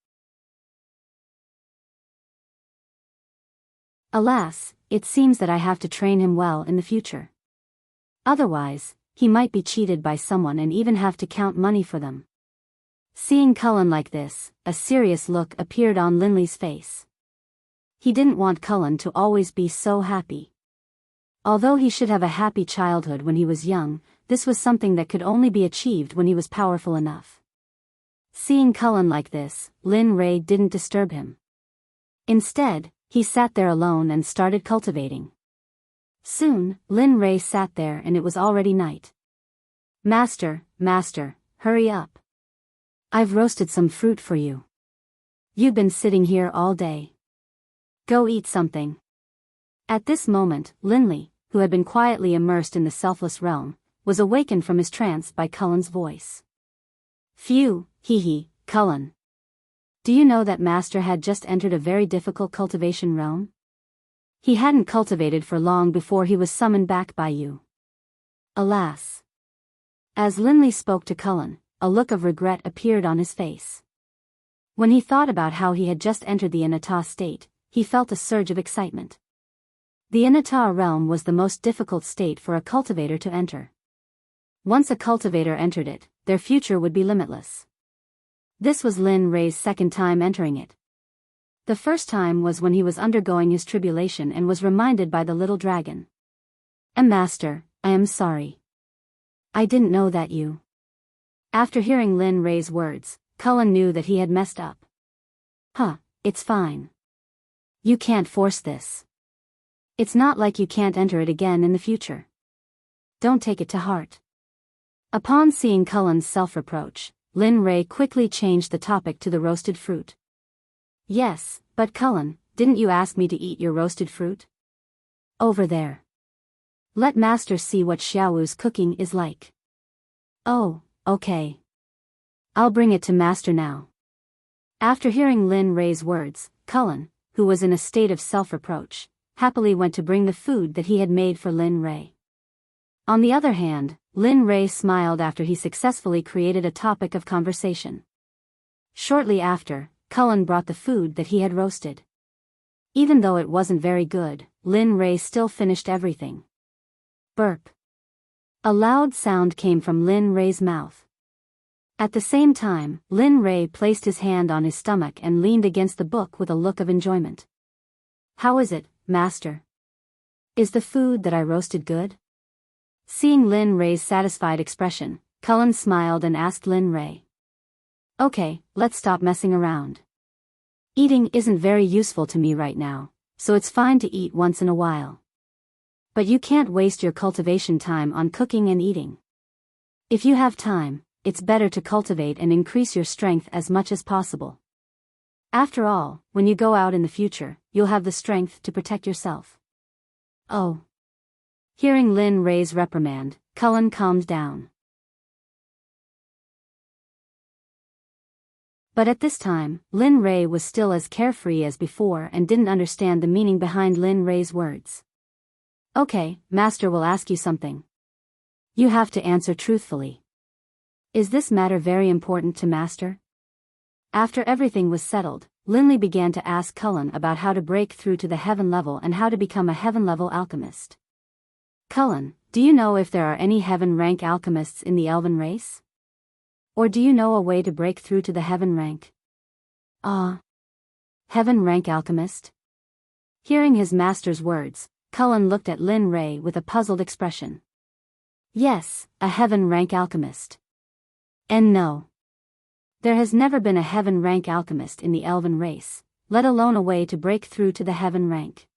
Alas, it seems that I have to train him well in the future. Otherwise, he might be cheated by someone and even have to count money for them. Seeing Cullen like this, a serious look appeared on Linley's face. He didn't want Cullen to always be so happy. Although he should have a happy childhood when he was young, this was something that could only be achieved when he was powerful enough. Seeing Cullen like this, Lin Ray didn't disturb him. Instead, he sat there alone and started cultivating. Soon, Lin Ray sat there and it was already night. Master, hurry up. I've roasted some fruit for you. You've been sitting here all day. Go eat something. At this moment, Linley, who had been quietly immersed in the selfless realm, was awakened from his trance by Cullen's voice. Phew, hee, Cullen. Do you know that Master had just entered a very difficult cultivation realm? He hadn't cultivated for long before he was summoned back by you. Alas. As Linley spoke to Cullen, a look of regret appeared on his face. When he thought about how he had just entered the Inata state, he felt a surge of excitement. The Inata realm was the most difficult state for a cultivator to enter. Once a cultivator entered it, their future would be limitless. This was Lin Ray's second time entering it. The first time was when he was undergoing his tribulation and was reminded by the little dragon. Master, I am sorry. I didn't know that you. After hearing Lin Ray's words, Cullen knew that he had messed up. It's fine. You can't force this. It's not like you can't enter it again in the future. Don't take it to heart. Upon seeing Cullen's self-reproach, Lin Ray quickly changed the topic to the roasted fruit. Yes, but Cullen, didn't you ask me to eat your roasted fruit? Over there. Let Master see what Xiaowu's cooking is like. Oh, okay. I'll bring it to Master now. After hearing Lin Ray's words, Cullen, who was in a state of self-reproach, happily went to bring the food that he had made for Lin Ray. On the other hand, Lin Ray smiled after he successfully created a topic of conversation. Shortly after, Cullen brought the food that he had roasted. Even though it wasn't very good, Lin Ray still finished everything. Burp. A loud sound came from Lin Ray's mouth. At the same time, Lin Ray placed his hand on his stomach and leaned against the book with a look of enjoyment. How is it, Master? Is the food that I roasted good? Seeing Lin Ray's satisfied expression, Cullen smiled and asked Lin Ray. Okay, let's stop messing around. Eating isn't very useful to me right now, so it's fine to eat once in a while. But you can't waste your cultivation time on cooking and eating. If you have time, it's better to cultivate and increase your strength as much as possible. After all, when you go out in the future, you'll have the strength to protect yourself. Oh. Hearing Lin Ray's reprimand, Cullen calmed down. But at this time, Lin Ray was still as carefree as before and didn't understand the meaning behind Lin Ray's words. Okay, Master will ask you something. You have to answer truthfully. Is this matter very important to Master? After everything was settled, Linley began to ask Cullen about how to break through to the heaven level and how to become a heaven-level alchemist. Cullen, do you know if there are any heaven-rank alchemists in the elven race? Or do you know a way to break through to the heaven rank? Heaven rank alchemist? Hearing his master's words, Cullen looked at Lin Ray with a puzzled expression. Yes, a heaven rank alchemist. And no. There has never been a heaven rank alchemist in the elven race, let alone a way to break through to the heaven rank.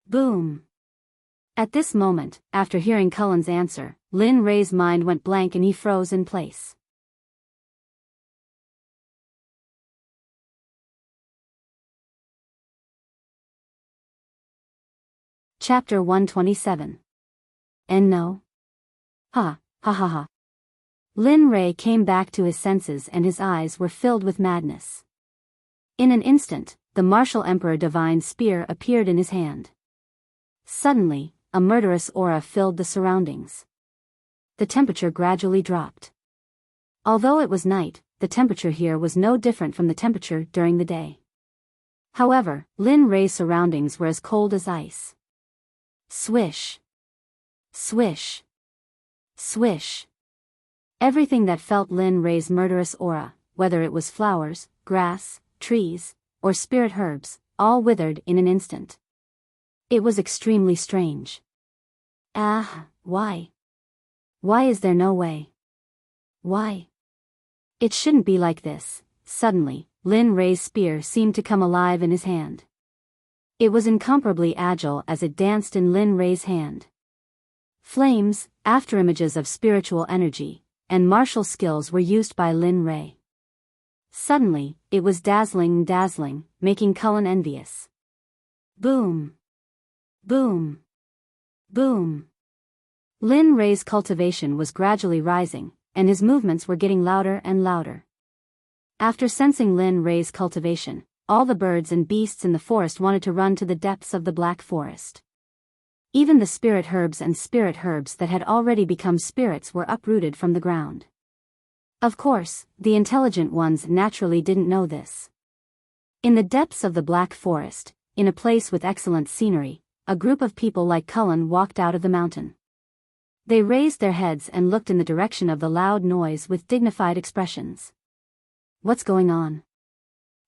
Boom. At this moment, after hearing Cullen's answer, Lin Ray's mind went blank and he froze in place. Chapter 127. And no? Ha, ha ha ha. Lin Ray came back to his senses and his eyes were filled with madness. In an instant, the martial Emperor Divine Spear appeared in his hand. Suddenly, a murderous aura filled the surroundings. The temperature gradually dropped. Although it was night, the temperature here was no different from the temperature during the day. However, Lin Ray's surroundings were as cold as ice. Swish. Swish. Swish. Everything that felt Lin Ray's murderous aura, whether it was flowers, grass, trees, or spirit herbs, all withered in an instant. It was extremely strange. Why? Why is there no way? Why? It shouldn't be like this. Suddenly, Lin Ray's spear seemed to come alive in his hand. It was incomparably agile as it danced in Lin Ray's hand. Flames, afterimages of spiritual energy, and martial skills were used by Lin Ray. Suddenly, it was dazzling, making Cullen envious. Boom. Boom. Boom. Lin Ray's cultivation was gradually rising, and his movements were getting louder and louder. After sensing Lin Ray's cultivation, all the birds and beasts in the forest wanted to run to the depths of the Black Forest. Even the spirit herbs that had already become spirits were uprooted from the ground. Of course, the intelligent ones naturally didn't know this. In the depths of the Black Forest, in a place with excellent scenery, a group of people like Cullen walked out of the mountain. They raised their heads and looked in the direction of the loud noise with dignified expressions. What's going on?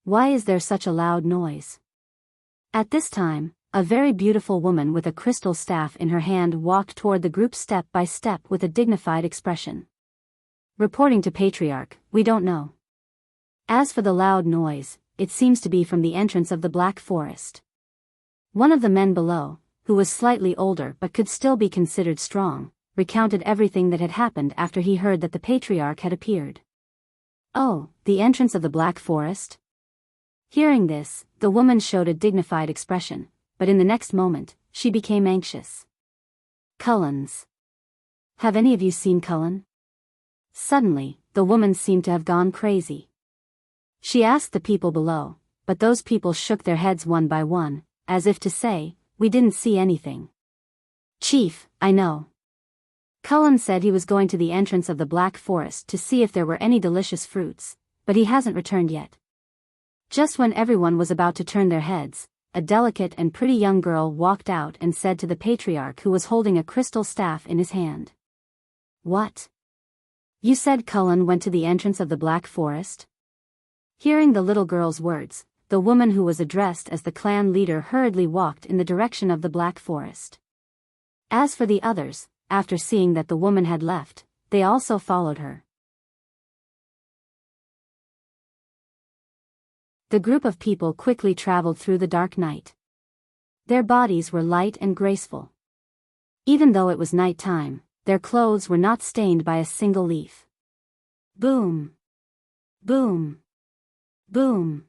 Why is there such a loud noise? At this time, a very beautiful woman with a crystal staff in her hand walked toward the group step by step with a dignified expression. Reporting to Patriarch, we don't know. As for the loud noise, it seems to be from the entrance of the Black Forest. One of the men below, who was slightly older but could still be considered strong, recounted everything that had happened after he heard that the Patriarch had appeared. Oh, the entrance of the Black Forest? Hearing this, the woman showed a dignified expression, but in the next moment, she became anxious. Cullens. Have any of you seen Cullen? Suddenly, the woman seemed to have gone crazy. She asked the people below, but those people shook their heads one by one, as if to say, we didn't see anything. Chief, I know. Cullen said he was going to the entrance of the Black Forest to see if there were any delicious fruits, but he hasn't returned yet. Just when everyone was about to turn their heads, a delicate and pretty young girl walked out and said to the Patriarch, who was holding a crystal staff in his hand. What? You said Cullen went to the entrance of the Black Forest? Hearing the little girl's words, the woman who was addressed as the clan leader hurriedly walked in the direction of the Black Forest. As for the others, after seeing that the woman had left, they also followed her. The group of people quickly traveled through the dark night. Their bodies were light and graceful. Even though it was night time, their clothes were not stained by a single leaf. Boom! Boom! Boom!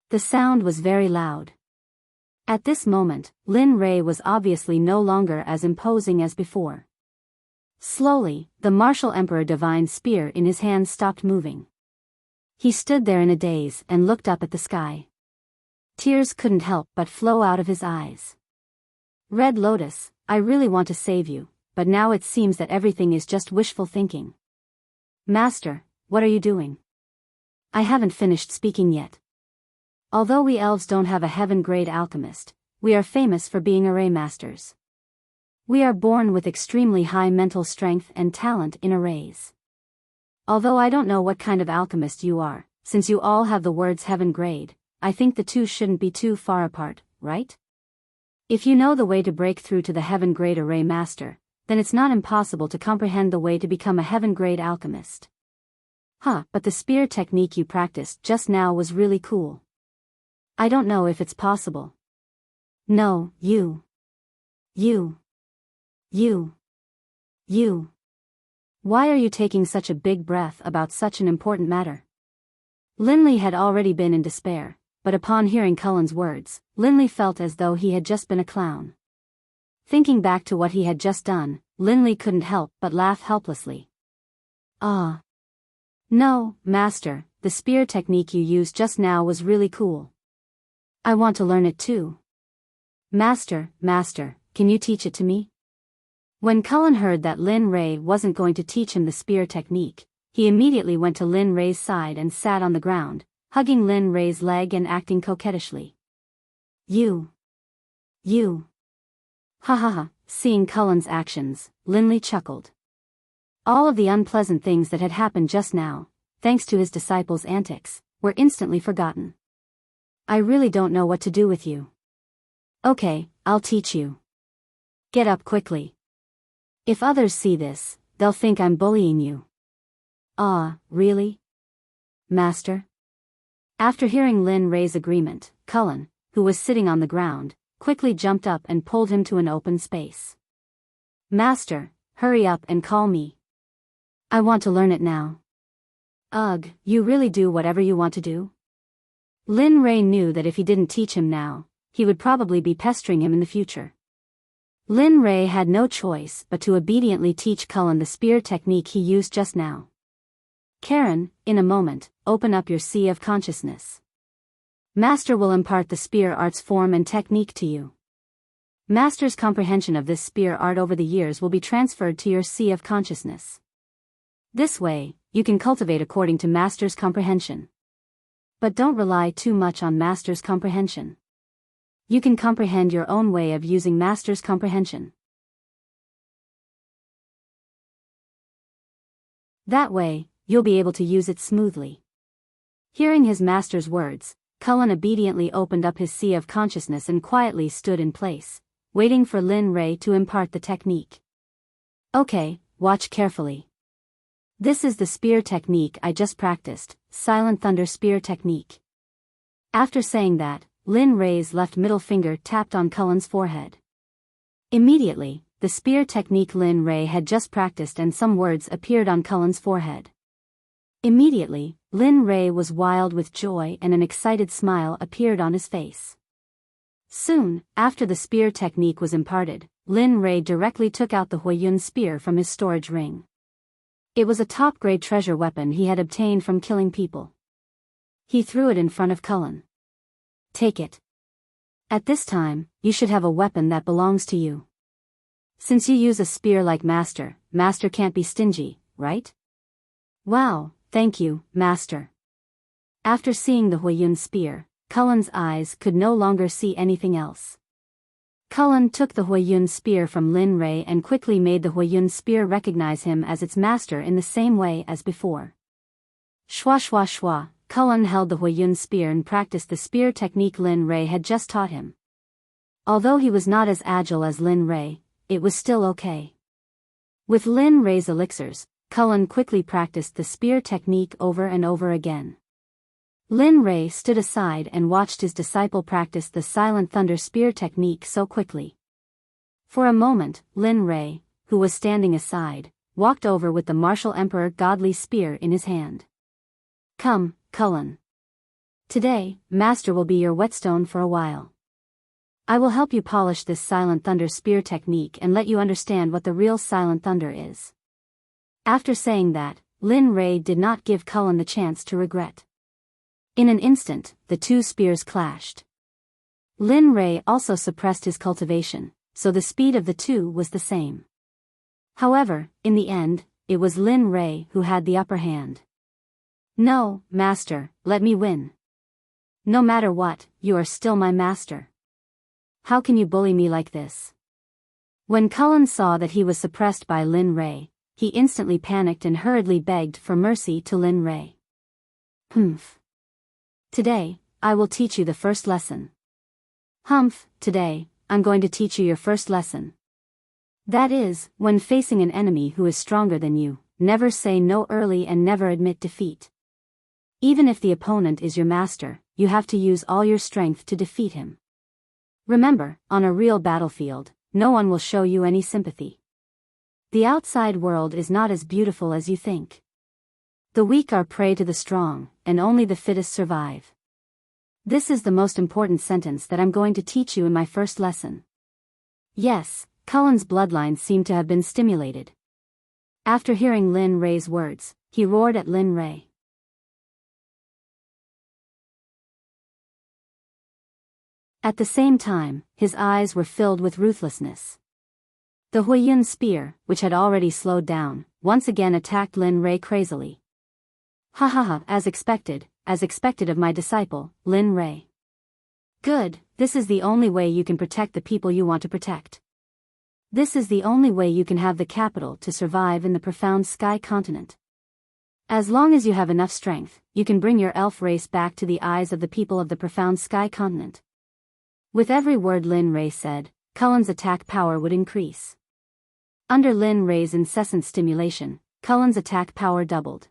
The sound was very loud. At this moment, Lin Rei was obviously no longer as imposing as before. Slowly, the martial emperor divine spear in his hand stopped moving. He stood there in a daze and looked up at the sky. Tears couldn't help but flow out of his eyes. Red Lotus, I really want to save you, but now it seems that everything is just wishful thinking. Master, what are you doing? I haven't finished speaking yet. Although we elves don't have a heaven-grade alchemist, we are famous for being array masters. We are born with extremely high mental strength and talent in arrays. Although I don't know what kind of alchemist you are, since you all have the words heaven grade, I think the two shouldn't be too far apart, right? If you know the way to break through to the heaven grade array master, then it's not impossible to comprehend the way to become a heaven grade alchemist. But the spear technique you practiced just now was really cool. I don't know if it's possible. No, you. Why are you taking such a big breath about such an important matter? Linley had already been in despair, but upon hearing Cullen's words, Linley felt as though he had just been a clown. Thinking back to what he had just done, Linley couldn't help but laugh helplessly. No, master, the spear technique you used just now was really cool. I want to learn it too. Master, can you teach it to me? When Cullen heard that Lin Rei wasn't going to teach him the spear technique, he immediately went to Lin Rei's side and sat on the ground, hugging Lin Rei's leg and acting coquettishly. You. Ha. Seeing Cullen's actions, Linley chuckled. All of the unpleasant things that had happened just now, thanks to his disciples' antics, were instantly forgotten. I really don't know what to do with you. Okay, I'll teach you. Get up quickly. If others see this, they'll think I'm bullying you. Really? Master? After hearing Lin Rei's agreement, Cullen, who was sitting on the ground, quickly jumped up and pulled him to an open space. Master, hurry up and call me. I want to learn it now. Ugh, you really do whatever you want to do? Lin Rei knew that if he didn't teach him now, he would probably be pestering him in the future. Lin Rei had no choice but to obediently teach Cullen the spear technique he used just now. Karen, in a moment, open up your sea of consciousness. Master will impart the spear art's form and technique to you. Master's comprehension of this spear art over the years will be transferred to your sea of consciousness. This way, you can cultivate according to Master's comprehension. But don't rely too much on Master's comprehension. You can comprehend your own way of using Master's comprehension. That way, you'll be able to use it smoothly. Hearing his master's words, Cullen obediently opened up his sea of consciousness and quietly stood in place, waiting for Lin Rei to impart the technique. Okay, watch carefully. This is the spear technique I just practiced, Silent Thunder Spear Technique. After saying that, Lin Rei's left middle finger tapped on Cullen's forehead. Immediately, the spear technique Lin Rei had just practiced and some words appeared on Cullen's forehead. Immediately, Lin Rei was wild with joy and an excited smile appeared on his face. Soon, after the spear technique was imparted, Lin Rei directly took out the Huiyun spear from his storage ring. It was a top-grade treasure weapon he had obtained from killing people. He threw it in front of Cullen. Take it. At this time, you should have a weapon that belongs to you. Since you use a spear like Master, Master can't be stingy, right? Wow, thank you, Master. After seeing the Huiyun spear, Cullen's eyes could no longer see anything else. Cullen took the Huiyun spear from Lin Rei and quickly made the Huiyun spear recognize him as its master in the same way as before. Shwa, Cullen held the Huiyun spear and practiced the spear technique Lin Rei had just taught him. Although he was not as agile as Lin Rei, it was still okay. With Lin Rei's elixirs, Cullen quickly practiced the spear technique over and over again. Lin Rei stood aside and watched his disciple practice the silent thunder spear technique so quickly. For a moment, Lin Rei, who was standing aside, walked over with the martial emperor godly spear in his hand. Come, Cullen. Today, Master will be your whetstone for a while. I will help you polish this silent thunder spear technique and let you understand what the real silent thunder is. After saying that, Lin Rei did not give Cullen the chance to regret. In an instant, the two spears clashed. Lin Rei also suppressed his cultivation, so the speed of the two was the same. However, in the end, it was Lin Rei who had the upper hand. No, Master, let me win. No matter what, you are still my master. How can you bully me like this? When Cullen saw that he was suppressed by Lin Rei, he instantly panicked and hurriedly begged for mercy to Lin Rei. Humph. Today, I will teach you the first lesson. Humph, today, I'm going to teach you your first lesson. That is, when facing an enemy who is stronger than you, never say no early and never admit defeat. Even if the opponent is your master, you have to use all your strength to defeat him. Remember, on a real battlefield, no one will show you any sympathy. The outside world is not as beautiful as you think. The weak are prey to the strong, and only the fittest survive. This is the most important sentence that I'm going to teach you in my first lesson. Yes, Cullen's bloodline seemed to have been stimulated. After hearing Lin Rei's words, he roared at Lin Rei. At the same time, his eyes were filled with ruthlessness. The Huiyun spear, which had already slowed down, once again attacked Lin Rei crazily. Ha ha ha, as expected of my disciple, Lin Rei. Good, this is the only way you can protect the people you want to protect. This is the only way you can have the capital to survive in the profound sky continent. As long as you have enough strength, you can bring your elf race back to the eyes of the people of the profound sky continent. With every word Lin Rei said, Cullen's attack power would increase. Under Lin Rei's incessant stimulation, Cullen's attack power doubled.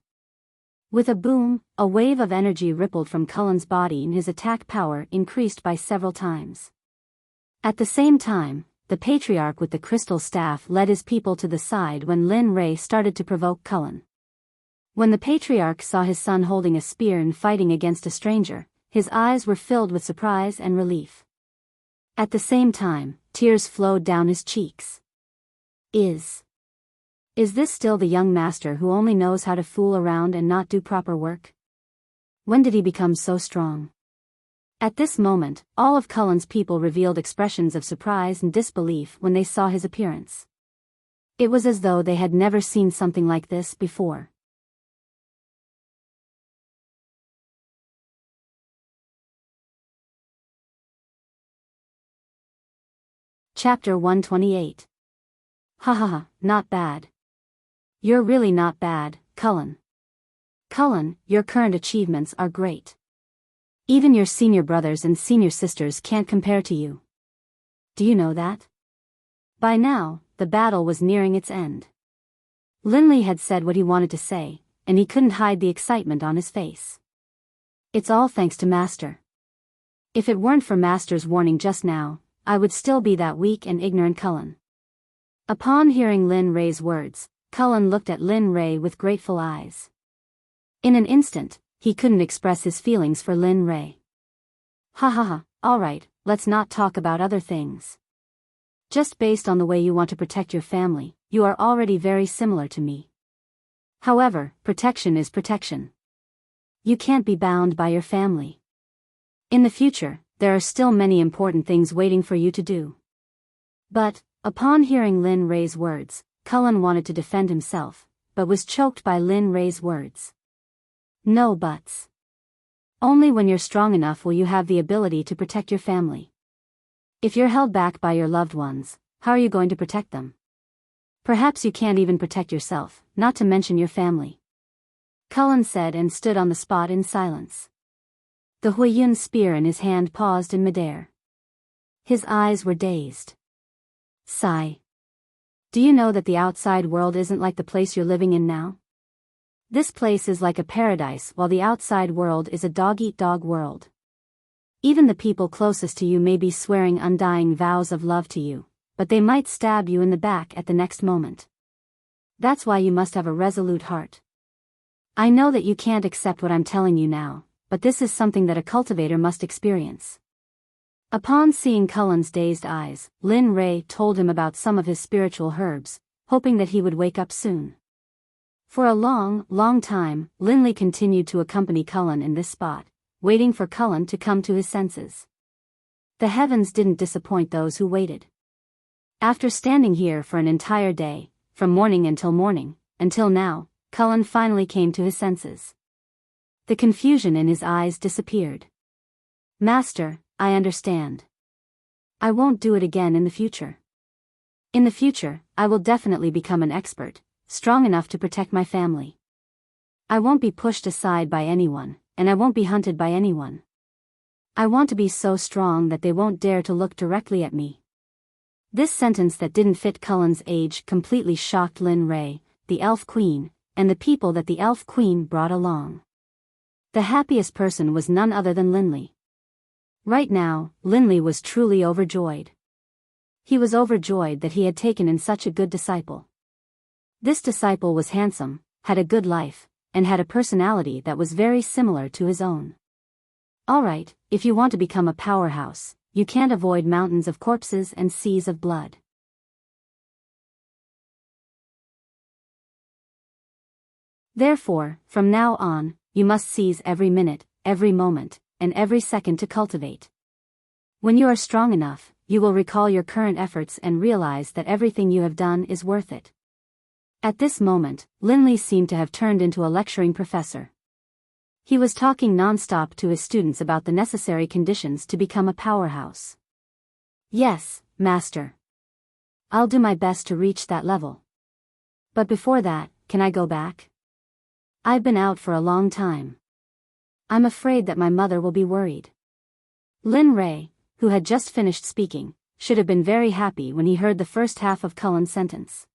With a boom, a wave of energy rippled from Cullen's body and his attack power increased by several times. At the same time, the patriarch with the crystal staff led his people to the side when Lin Rei started to provoke Cullen. When the patriarch saw his son holding a spear and fighting against a stranger, his eyes were filled with surprise and relief. At the same time, tears flowed down his cheeks. Is this still the young master who only knows how to fool around and not do proper work? When did he become so strong? At this moment, all of Cullen's people revealed expressions of surprise and disbelief when they saw his appearance. It was as though they had never seen something like this before. Chapter 128. Ha ha ha, not bad. You're really not bad, Cullen. Cullen, your current achievements are great. Even your senior brothers and senior sisters can't compare to you. Do you know that? By now, the battle was nearing its end. Linley had said what he wanted to say, and he couldn't hide the excitement on his face. It's all thanks to Master. If it weren't for Master's warning just now, I would still be that weak and ignorant Cullen. Upon hearing Lin Rei's words, Cullen looked at Lin Rei with grateful eyes. In an instant, he couldn't express his feelings for Lin Rei. Ha ha ha, alright, let's not talk about other things. Just based on the way you want to protect your family, you are already very similar to me. However, protection is protection. You can't be bound by your family. In the future, there are still many important things waiting for you to do. But, upon hearing Lin Rei's words, Cullen wanted to defend himself, but was choked by Lin Rei's words. No buts. Only when you're strong enough will you have the ability to protect your family. If you're held back by your loved ones, how are you going to protect them? Perhaps you can't even protect yourself, not to mention your family. Cullen said and stood on the spot in silence. The Huiyun spear in his hand paused in midair. His eyes were dazed. Sigh. Do you know that the outside world isn't like the place you're living in now? This place is like a paradise while the outside world is a dog-eat-dog world. Even the people closest to you may be swearing undying vows of love to you, but they might stab you in the back at the next moment. That's why you must have a resolute heart. I know that you can't accept what I'm telling you now, but this is something that a cultivator must experience. Upon seeing Cullen's dazed eyes, Lin Ray told him about some of his spiritual herbs, hoping that he would wake up soon. For a long time, Linley continued to accompany Cullen in this spot, waiting for Cullen to come to his senses. The heavens didn't disappoint those who waited. After standing here for an entire day, from morning until now, Cullen finally came to his senses. The confusion in his eyes disappeared. Master, I understand. I won't do it again in the future. In the future, I will definitely become an expert, strong enough to protect my family. I won't be pushed aside by anyone, and I won't be hunted by anyone. I want to be so strong that they won't dare to look directly at me. This sentence that didn't fit Cullen's age completely shocked Lin Ray, the Elf Queen, and the people that the Elf Queen brought along. The happiest person was none other than Linley. Right now, Linley was truly overjoyed. He was overjoyed that he had taken in such a good disciple. This disciple was handsome, had a good life, and had a personality that was very similar to his own. Alright, if you want to become a powerhouse, you can't avoid mountains of corpses and seas of blood. Therefore, from now on, you must seize every minute, every moment, and every second to cultivate. When you are strong enough, you will recall your current efforts and realize that everything you have done is worth it. At this moment, Linley seemed to have turned into a lecturing professor. He was talking non-stop to his students about the necessary conditions to become a powerhouse. Yes, Master. I'll do my best to reach that level. But before that, can I go back? I've been out for a long time. I'm afraid that my mother will be worried. Lin Ray, who had just finished speaking, should have been very happy when he heard the first half of Cullen's sentence.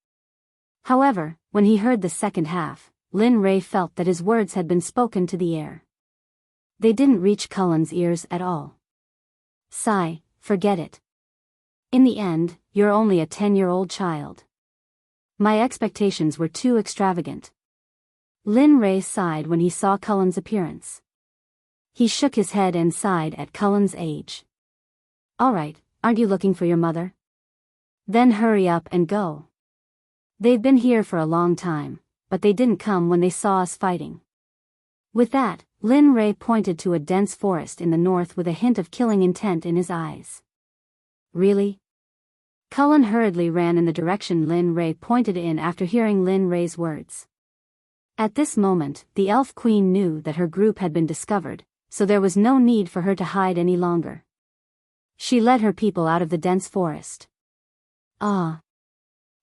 However, when he heard the second half, Lin Ray felt that his words had been spoken to the air. They didn't reach Cullen's ears at all. Sigh, forget it. In the end, you're only a 10-year-old child. My expectations were too extravagant. Lin Ray sighed when he saw Cullen's appearance. He shook his head and sighed at Cullen's age. Alright, aren't you looking for your mother? Then hurry up and go. They've been here for a long time, but they didn't come when they saw us fighting. With that, Lin Ray pointed to a dense forest in the north with a hint of killing intent in his eyes. Really? Cullen hurriedly ran in the direction Lin Ray pointed in after hearing Lin Ray's words. At this moment, the Elf Queen knew that her group had been discovered, so there was no need for her to hide any longer. She led her people out of the dense forest. Ah.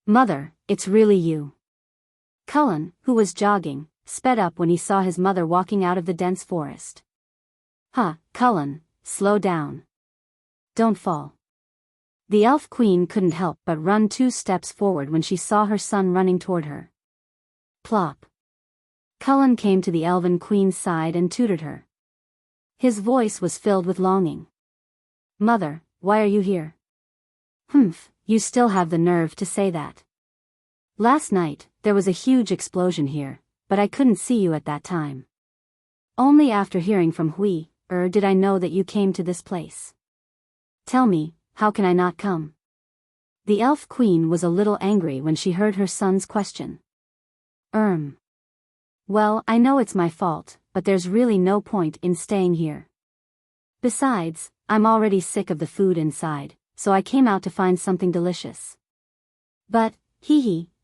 Mother, it's really you. Cullen, who was jogging, sped up when he saw his mother walking out of the dense forest. Cullen, slow down. Don't fall. The Elf Queen couldn't help but run 2 steps forward when she saw her son running toward her. Plop. Cullen came to the Elven Queen's side and tutored her. His voice was filled with longing. Mother, why are you here? Humph, you still have the nerve to say that. Last night, there was a huge explosion here, but I couldn't see you at that time. Only after hearing from did I know that you came to this place. Tell me, how can I not come? The Elf Queen was a little angry when she heard her son's question. Well, I know it's my fault, but there's really no point in staying here. Besides, I'm already sick of the food inside, so I came out to find something delicious. But,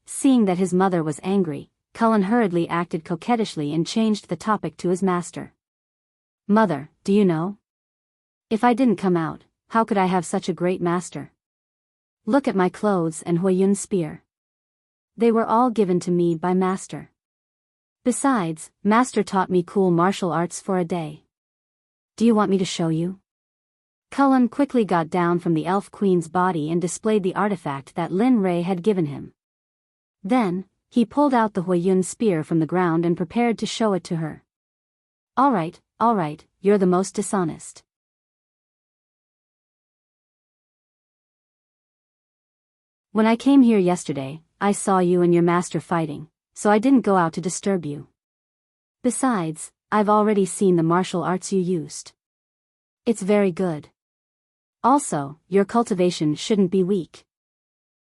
seeing that his mother was angry, Cullen hurriedly acted coquettishly and changed the topic to his master. Mother, do you know? If I didn't come out, how could I have such a great master? Look at my clothes and Huayun's spear. They were all given to me by Master. Besides, Master taught me cool martial arts for a day. Do you want me to show you? Cullen quickly got down from the Elf Queen's body and displayed the artifact that Lin Ray had given him. Then, He pulled out the Huayun spear from the ground and prepared to show it to her. All right, you're the most dishonest. When I came here yesterday, I saw you and your master fighting, so I didn't go out to disturb you. Besides, I've already seen the martial arts you used. It's very good. Also, your cultivation shouldn't be weak.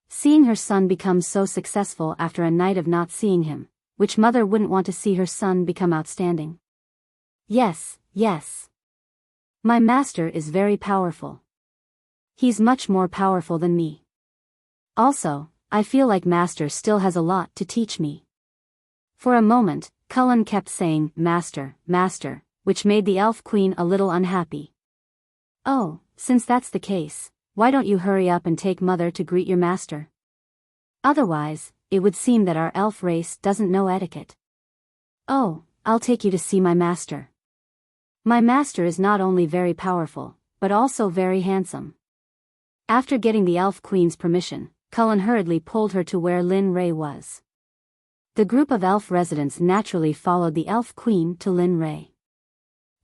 Seeing her son become so successful after a night of not seeing him, which mother wouldn't want to see her son become outstanding? Yes. My master is very powerful. He's much more powerful than me. Also, I feel like master still has a lot to teach me. For a moment, Cullen kept saying, master, which made the elf queen a little unhappy. Oh, since that's the case, why don't you hurry up and take mother to greet your master? Otherwise, it would seem that our elf race doesn't know etiquette. Oh, I'll take you to see my master. My master is not only very powerful, but also very handsome. After getting the elf queen's permission, Cullen hurriedly pulled her to where Lin Ray was. The group of elf residents naturally followed the elf queen to Lin Ray.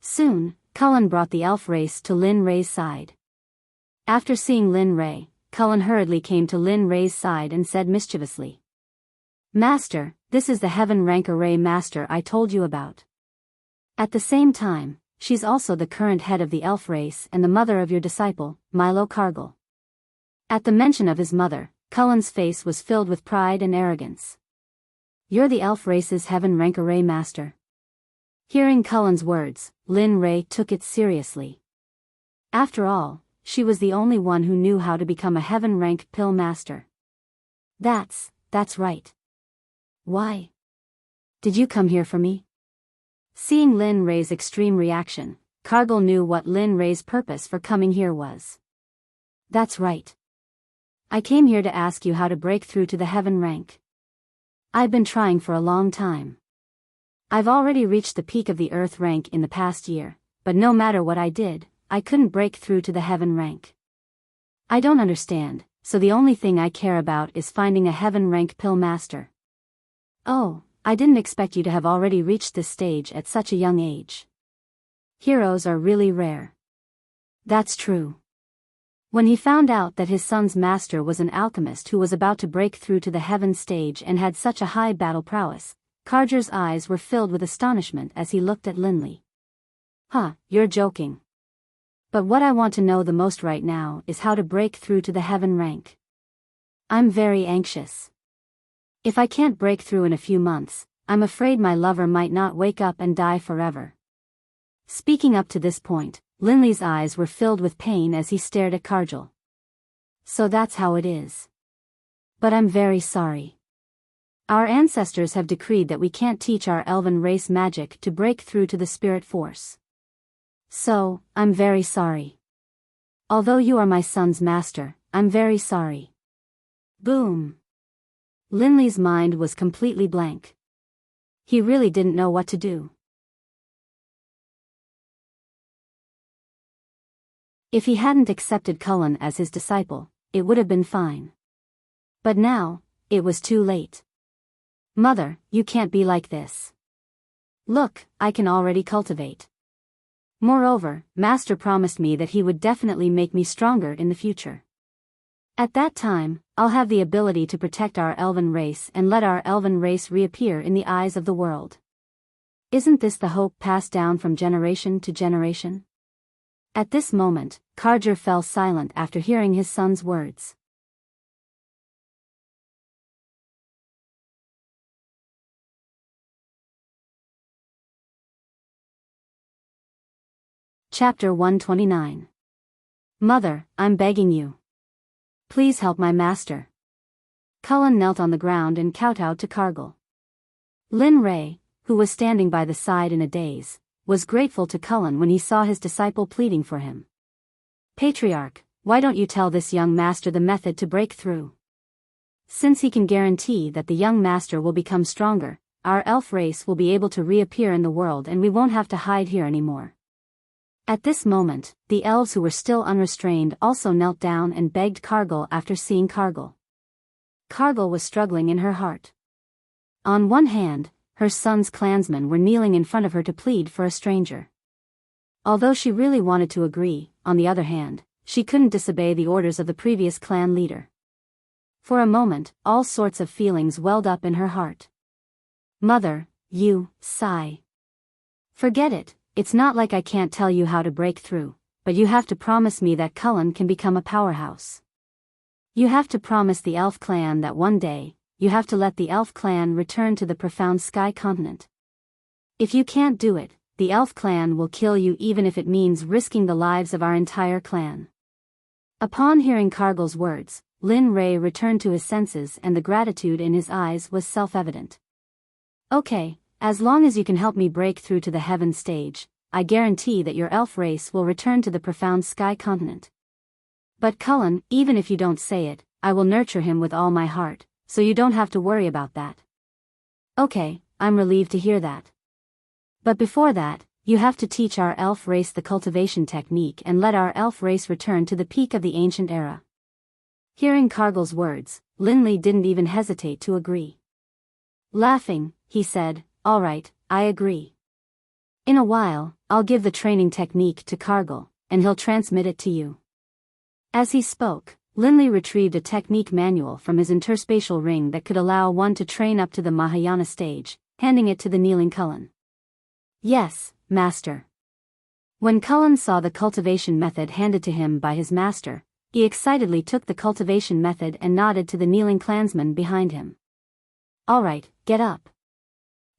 Soon, Cullen brought the elf race to Lin Ray's side. After seeing Lin Ray, Cullen hurriedly came to Lin Ray's side and said mischievously, Master, this is the heaven rank array master I told you about. At the same time, she's also the current head of the elf race and the mother of your disciple, Milo Cargill. At the mention of his mother, Cullen's face was filled with pride and arrogance. You're the elf race's heaven rank array master. Hearing Cullen's words, Lin Ray took it seriously. After all, she was the only one who knew how to become a heaven rank pill master. That's right. Why? Did you come here for me? Seeing Lin Ray's extreme reaction, Cargill knew what Lin Ray's purpose for coming here was. That's right. I came here to ask you how to break through to the heaven rank. I've been trying for a long time. I've already reached the peak of the earth rank in the past year, but no matter what I did, I couldn't break through to the heaven rank. I don't understand, so the only thing I care about is finding a heaven rank pill master. Oh, I didn't expect you to have already reached this stage at such a young age. Heroes are really rare. That's true. When he found out that his son's master was an alchemist who was about to break through to the heaven stage and had such a high battle prowess, Carger's eyes were filled with astonishment as he looked at Linley. Huh, you're joking. But what I want to know the most right now is how to break through to the heaven rank. I'm very anxious. If I can't break through in a few months, I'm afraid my lover might not wake up and die forever. Speaking up to this point, Linley's eyes were filled with pain as he stared at Cargill. So that's how it is. But I'm very sorry. Our ancestors have decreed that we can't teach our elven race magic to break through to the spirit force. So, I'm very sorry. Although you are my son's master, I'm very sorry. Boom. Linley's mind was completely blank. He really didn't know what to do. If he hadn't accepted Cullen as his disciple, it would have been fine. But now, it was too late. Mother, you can't be like this. Look, I can already cultivate. Moreover, Master promised me that he would definitely make me stronger in the future. At that time, I'll have the ability to protect our elven race and let our elven race reappear in the eyes of the world. Isn't this the hope passed down from generation to generation? At this moment, Carger fell silent after hearing his son's words. Chapter 129. Mother, I'm begging you. Please help my master. Cullen knelt on the ground and kowtowed to Cargill. Lin Ray, who was standing by the side in a daze, was grateful to Cullen when he saw his disciple pleading for him. Patriarch, why don't you tell this young master the method to break through? Since he can guarantee that the young master will become stronger, our elf race will be able to reappear in the world and we won't have to hide here anymore. At this moment, the elves who were still unrestrained also knelt down and begged Cargill after seeing Cargill. Cargill was struggling in her heart. On one hand, her son's clansmen were kneeling in front of her to plead for a stranger. Although she really wanted to agree, on the other hand, she couldn't disobey the orders of the previous clan leader. For a moment, all sorts of feelings welled up in her heart. Mother, sigh. Forget it, it's not like I can't tell you how to break through, but you have to promise me that Cullen can become a powerhouse. You have to promise the elf clan that one day, you have to let the elf clan return to the profound sky continent. If you can't do it, the elf clan will kill you even if it means risking the lives of our entire clan. Upon hearing Cargill's words, Lin Ray returned to his senses and the gratitude in his eyes was self-evident. Okay, as long as you can help me break through to the heaven stage, I guarantee that your elf race will return to the profound sky continent. But Cullen, even if you don't say it, I will nurture him with all my heart, so you don't have to worry about that. Okay, I'm relieved to hear that. But before that, you have to teach our elf race the cultivation technique and let our elf race return to the peak of the ancient era. Hearing Cargill's words, Linley didn't even hesitate to agree. Laughing, he said, "All right, I agree. In a while, I'll give the training technique to Cargill, and he'll transmit it to you." As he spoke, Linley retrieved a technique manual from his interspatial ring that could allow one to train up to the Mahayana stage, handing it to the kneeling Cullen. "Yes, master." When Cullen saw the cultivation method handed to him by his master, he excitedly took the cultivation method and nodded to the kneeling clansman behind him. "All right, get up."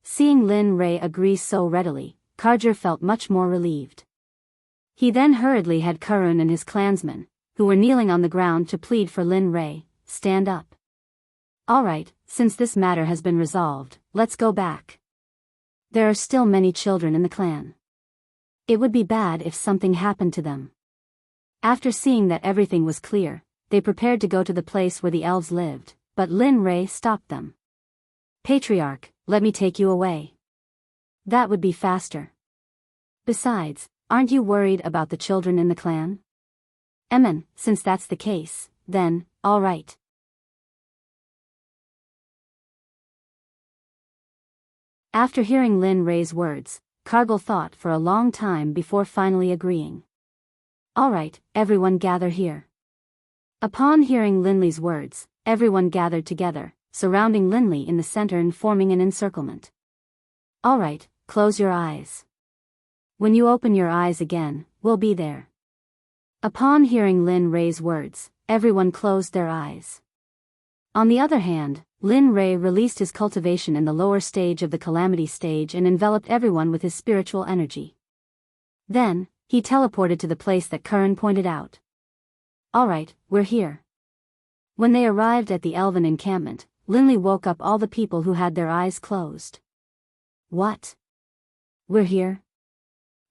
Seeing Lin Ray agree so readily, Carger felt much more relieved. He then hurriedly had Karun and his clansmen, who were kneeling on the ground to plead for Lin Ray, stand up. "All right, since this matter has been resolved, let's go back. There are still many children in the clan. It would be bad if something happened to them." After seeing that everything was clear, they prepared to go to the place where the elves lived, but Lin Ray stopped them. "Patriarch, let me take you away. That would be faster. Besides, aren't you worried about the children in the clan?" Since that's the case, then, all right." After hearing Lin Ray's words, Cargill thought for a long time before finally agreeing. "All right, everyone gather here." Upon hearing Linley's words, everyone gathered together, surrounding Linley in the center and forming an encirclement. "All right, close your eyes. When you open your eyes again, we'll be there." Upon hearing Lin Ray's words, everyone closed their eyes. On the other hand, Lin Ray released his cultivation in the lower stage of the Calamity stage and enveloped everyone with his spiritual energy. Then, he teleported to the place that Curran pointed out. "All right, we're here." When they arrived at the elven encampment, Linley woke up all the people who had their eyes closed. "What? We're here?"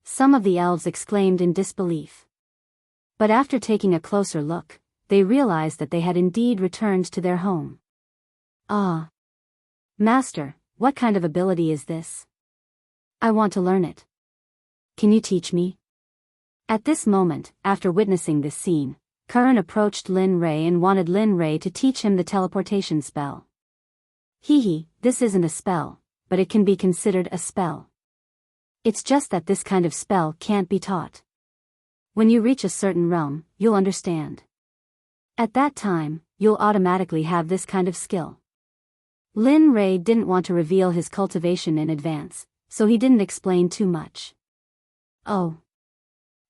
Some of the elves exclaimed in disbelief. But after taking a closer look, they realized that they had indeed returned to their home. "Ah. Master, what kind of ability is this? I want to learn it. Can you teach me?" At this moment, after witnessing this scene, Curran approached Lin Ray and wanted Lin Ray to teach him the teleportation spell. This isn't a spell, but it can be considered a spell. It's just that this kind of spell can't be taught. When you reach a certain realm, you'll understand. At that time, you'll automatically have this kind of skill." Lin Ray didn't want to reveal his cultivation in advance, so he didn't explain too much. "Oh."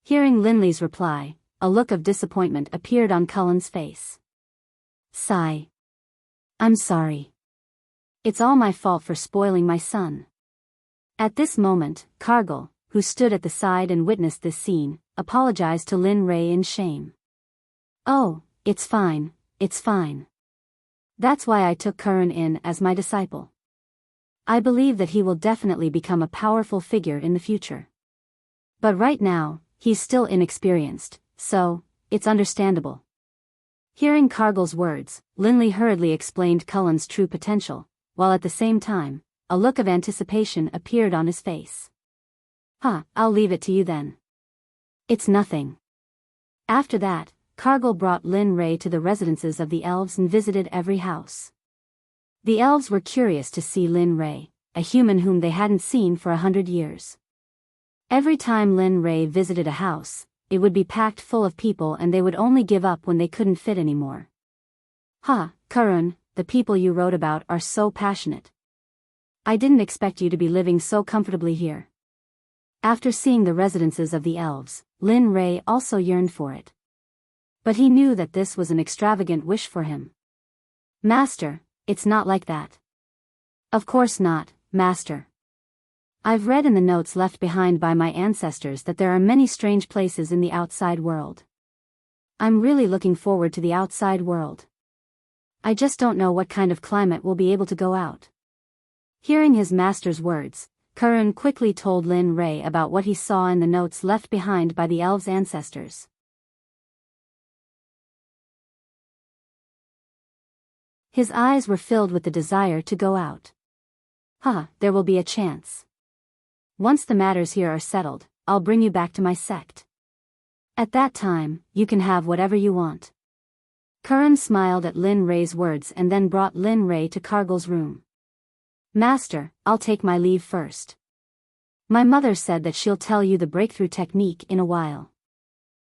Hearing Linley's reply, a look of disappointment appeared on Cullen's face. "Sigh. I'm sorry. It's all my fault for spoiling my son." At this moment, Cargill, who stood at the side and witnessed this scene, apologized to Lin Ray in shame. "Oh, it's fine, it's fine. That's why I took Curran in as my disciple. I believe that he will definitely become a powerful figure in the future. But right now, he's still inexperienced, so, it's understandable." Hearing Cargill's words, Linley hurriedly explained Cullen's true potential, while at the same time, a look of anticipation appeared on his face. I'll leave it to you then. It's nothing." After that, Cargill brought Lin Ray to the residences of the elves and visited every house. The elves were curious to see Lin Ray, a human whom they hadn't seen for 100 years. Every time Lin Ray visited a house, it would be packed full of people and they would only give up when they couldn't fit anymore. "Ha, Karun, the people you wrote about are so passionate. I didn't expect you to be living so comfortably here." After seeing the residences of the elves, Lin Ray also yearned for it. But he knew that this was an extravagant wish for him. "Master, it's not like that." "Of course not, Master. I've read in the notes left behind by my ancestors that there are many strange places in the outside world. I'm really looking forward to the outside world. I just don't know what kind of climate we'll be able to go out." Hearing his master's words, Karun quickly told Lin Ray about what he saw in the notes left behind by the elves' ancestors. His eyes were filled with the desire to go out. There will be a chance. Once the matters here are settled, I'll bring you back to my sect. At that time, you can have whatever you want." Karun smiled at Lin Ray's words and then brought Lin Ray to Kargal's room. "Master, I'll take my leave first. My mother said that she'll tell you the breakthrough technique in a while."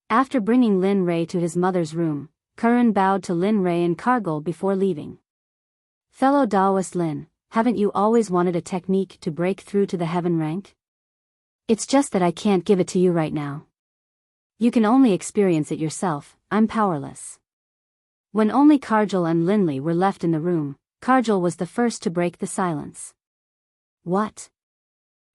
After bringing Lin Ray to his mother's room, Karun bowed to Lin Ray and Kargal before leaving. "Fellow Daoist Lin, haven't you always wanted a technique to break through to the heaven rank? It's just that I can't give it to you right now. You can only experience it yourself, I'm powerless." When only Kargal and Linley were left in the room, Kargal was the first to break the silence. "What?"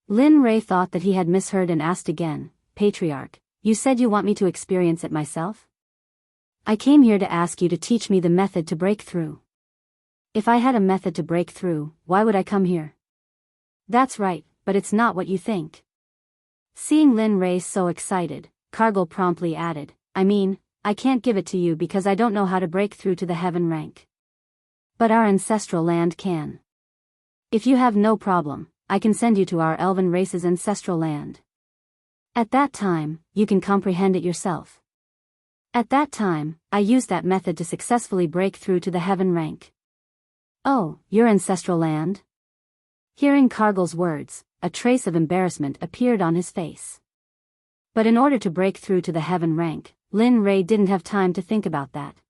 Lin Ray thought that he had misheard and asked again, "Patriarch, you said you want me to experience it myself? I came here to ask you to teach me the method to break through." "If I had a method to break through, why would I come here?" "That's right, but it's not what you think." Seeing Lin Ray so excited, Kargal promptly added, I can't give it to you because I don't know how to break through to the heaven rank. But our ancestral land can. If you have no problem, I can send you to our elven race's ancestral land. At that time, you can comprehend it yourself. At that time, I used that method to successfully break through to the heaven rank." "Oh, your ancestral land?" Hearing Kargal's words, a trace of embarrassment appeared on his face. But in order to break through to the heaven rank, Lin Ray didn't have time to think about that.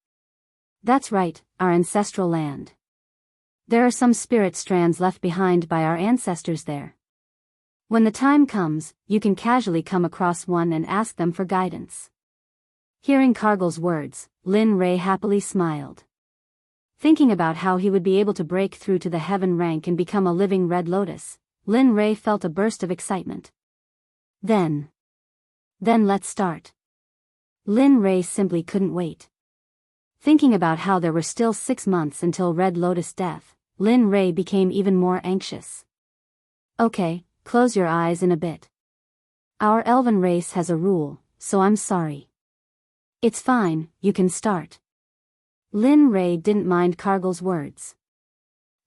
"That's right, our ancestral land. There are some spirit strands left behind by our ancestors there. When the time comes, you can casually come across one and ask them for guidance." Hearing Kargal's words, Lin Ray happily smiled. Thinking about how he would be able to break through to the heaven rank and become a living red lotus, Lin Ray felt a burst of excitement. Then let's start." Lin Ray simply couldn't wait. Thinking about how there were still 6 months until Red Lotus death, Lin Ray became even more anxious. "Okay, close your eyes in a bit. Our elven race has a rule, so I'm sorry." "It's fine, you can start." Lin Ray didn't mind Kargal's words.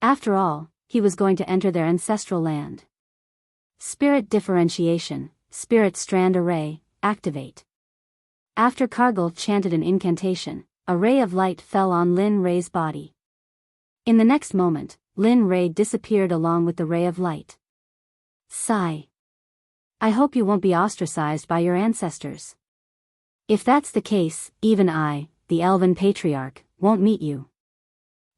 After all, he was going to enter their ancestral land. Spirit differentiation, spirit strand array, activate. After Kargal chanted an incantation, a ray of light fell on Lin Ray's body. In the next moment, Lin Ray disappeared along with the ray of light. Sigh. "I hope you won't be ostracized by your ancestors. If that's the case, even I, the Elven Patriarch, won't meet you."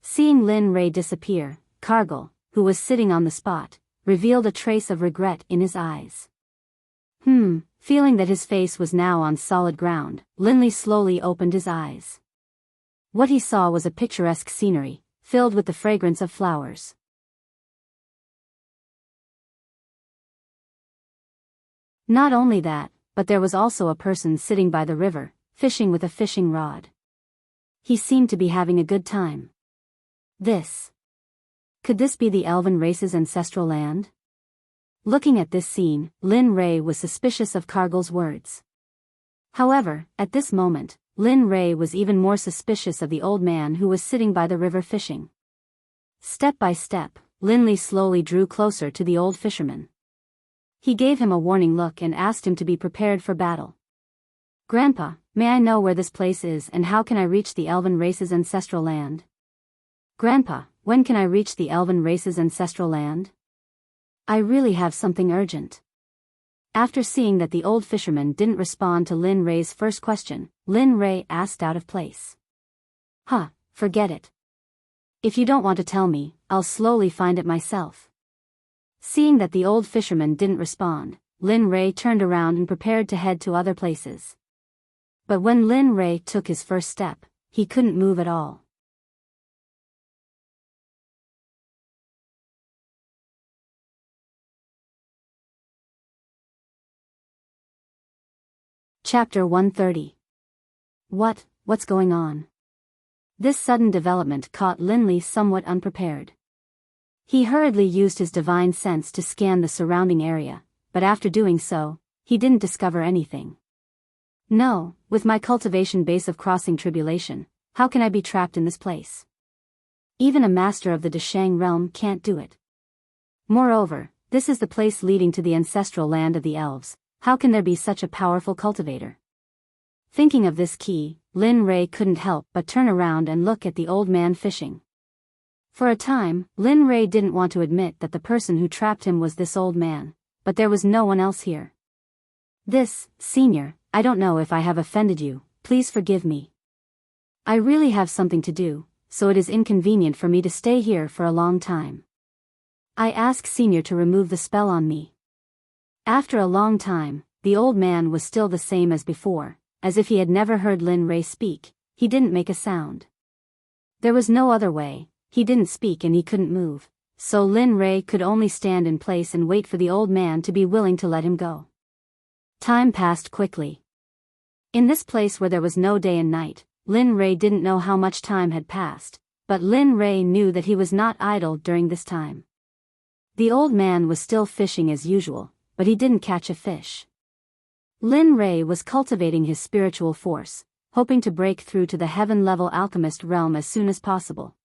Seeing Lin Ray disappear, Kargal, who was sitting on the spot, revealed a trace of regret in his eyes. Feeling that his face was now on solid ground, Linley slowly opened his eyes. What he saw was a picturesque scenery, filled with the fragrance of flowers. Not only that, but there was also a person sitting by the river, fishing with a fishing rod. He seemed to be having a good time. Could this be the elven race's ancestral land? Looking at this scene, Lin Ray was suspicious of Kargal's words. However, at this moment, Lin Ray was even more suspicious of the old man who was sitting by the river fishing. Step by step, Linley slowly drew closer to the old fisherman. He gave him a warning look and asked him to be prepared for battle. "Grandpa, may I know where this place is and how can I reach the elven race's ancestral land?" "Grandpa, when can I reach the elven race's ancestral land? I really have something urgent. After seeing that the old fisherman didn't respond to Lin Ray's first question, Lin Ray asked out of place. Huh, forget it. If you don't want to tell me, I'll slowly find it myself. Seeing that the old fisherman didn't respond, Lin Ray turned around and prepared to head to other places. But when Lin Ray took his first step, he couldn't move at all. Chapter 130. What's going on? This sudden development caught Linley somewhat unprepared. He hurriedly used his divine sense to scan the surrounding area, but after doing so, he didn't discover anything. No, with my cultivation base of crossing tribulation, how can I be trapped in this place? Even a master of the Deshang realm can't do it. Moreover, this is the place leading to the ancestral land of the elves. How can there be such a powerful cultivator? Thinking of this key, Lin Ray couldn't help but turn around and look at the old man fishing. For a time, Lin Ray didn't want to admit that the person who trapped him was this old man, but there was no one else here. Senior, I don't know if I have offended you, please forgive me. I really have something to do, so it is inconvenient for me to stay here for a long time. I ask Senior to remove the spell on me. After a long time, the old man was still the same as before, as if he had never heard Lin Ray speak. He didn't make a sound. There was no other way, he didn't speak and he couldn't move, so Lin Ray could only stand in place and wait for the old man to be willing to let him go. Time passed quickly. In this place where there was no day and night, Lin Ray didn't know how much time had passed, but Lin Ray knew that he was not idle during this time. The old man was still fishing as usual, but he didn't catch a fish. Lin Ray was cultivating his spiritual force, hoping to break through to the heaven-level alchemist realm as soon as possible.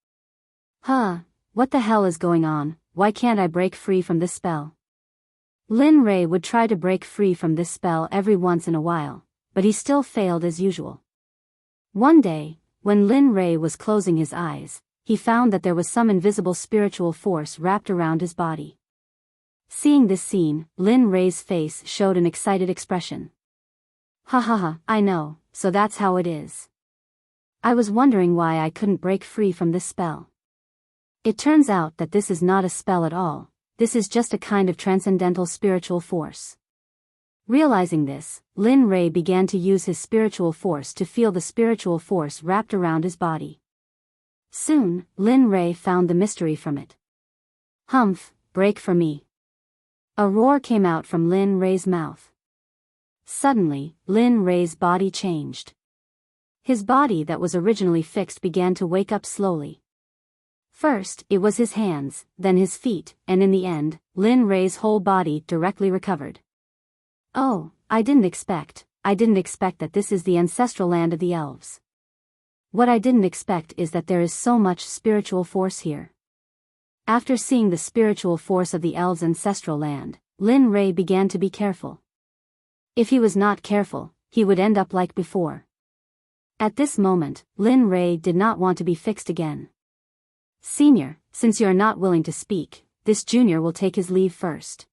What the hell is going on? Why can't I break free from this spell? Lin Ray would try to break free from this spell every once in a while, but he still failed as usual. One day, when Lin Ray was closing his eyes, he found that there was some invisible spiritual force wrapped around his body. Seeing this scene, Lin Ray's face showed an excited expression. I know, so that's how it is. I was wondering why I couldn't break free from this spell. It turns out that this is not a spell at all, this is just a kind of transcendental spiritual force. Realizing this, Lin Ray began to use his spiritual force to feel the spiritual force wrapped around his body. Soon, Lin Ray found the mystery from it. Break for me. A roar came out from Lin Ray's mouth. Suddenly, Lin Ray's body changed. His body that was originally fixed began to wake up slowly. First, it was his hands, then his feet, and in the end, Lin Ray's whole body directly recovered. Oh, I didn't expect that this is the ancestral land of the elves. What I didn't expect is that there is so much spiritual force here. After seeing the spiritual force of the elves' ancestral land, Lin Ray began to be careful. If he was not careful, he would end up like before. At this moment, Lin Ray did not want to be fixed again. Senior, since you are not willing to speak, this junior will take his leave first.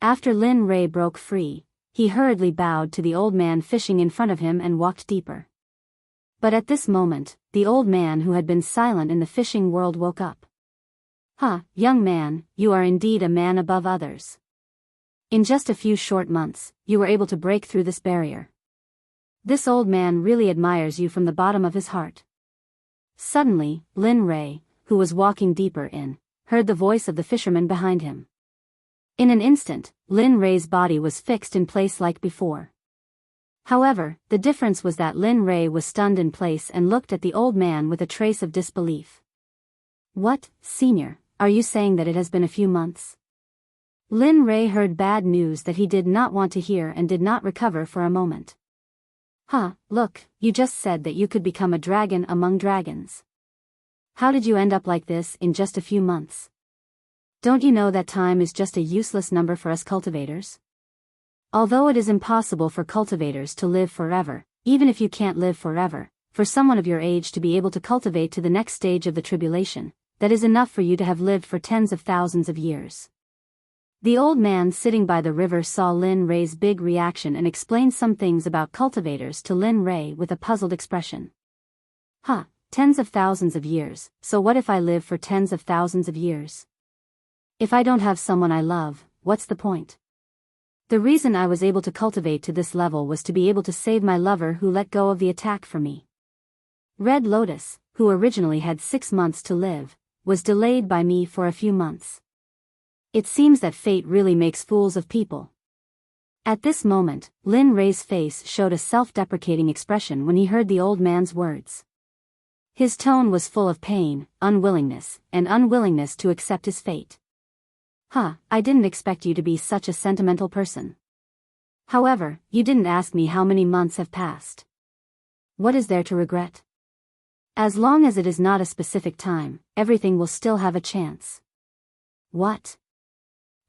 After Lin Ray broke free, he hurriedly bowed to the old man fishing in front of him and walked deeper. But at this moment, the old man who had been silent in the fishing world woke up. Young man, you are indeed a man above others. In just a few short months, you were able to break through this barrier. This old man really admires you from the bottom of his heart. Suddenly, Lin Ray, who was walking deeper in, heard the voice of the fisherman behind him. In an instant, Lin Ray's body was fixed in place like before. However, the difference was that Lin Ray was stunned in place and looked at the old man with a trace of disbelief. What, senior, are you saying that it has been a few months? Lin Ray heard bad news that he did not want to hear and did not recover for a moment. Look, you just said that you could become a dragon among dragons. How did you end up like this in just a few months? Don't you know that time is just a useless number for us cultivators? Although it is impossible for cultivators to live forever, even if you can't live forever, for someone of your age to be able to cultivate to the next stage of the tribulation, that is enough for you to have lived for tens of thousands of years." The old man sitting by the river saw Lin Ray's big reaction and explained some things about cultivators to Lin Ray with a puzzled expression. "Huh, tens of thousands of years, so what if I live for tens of thousands of years? If I don't have someone I love, what's the point? The reason I was able to cultivate to this level was to be able to save my lover who let go of the attack for me. Red Lotus, who originally had 6 months to live, was delayed by me for a few months. It seems that fate really makes fools of people." At this moment, Lin Ray's face showed a self-deprecating expression when he heard the old man's words. His tone was full of pain, unwillingness to accept his fate. "Huh, I didn't expect you to be such a sentimental person. However, you didn't ask me how many months have passed. What is there to regret? As long as it is not a specific time, everything will still have a chance." "What?"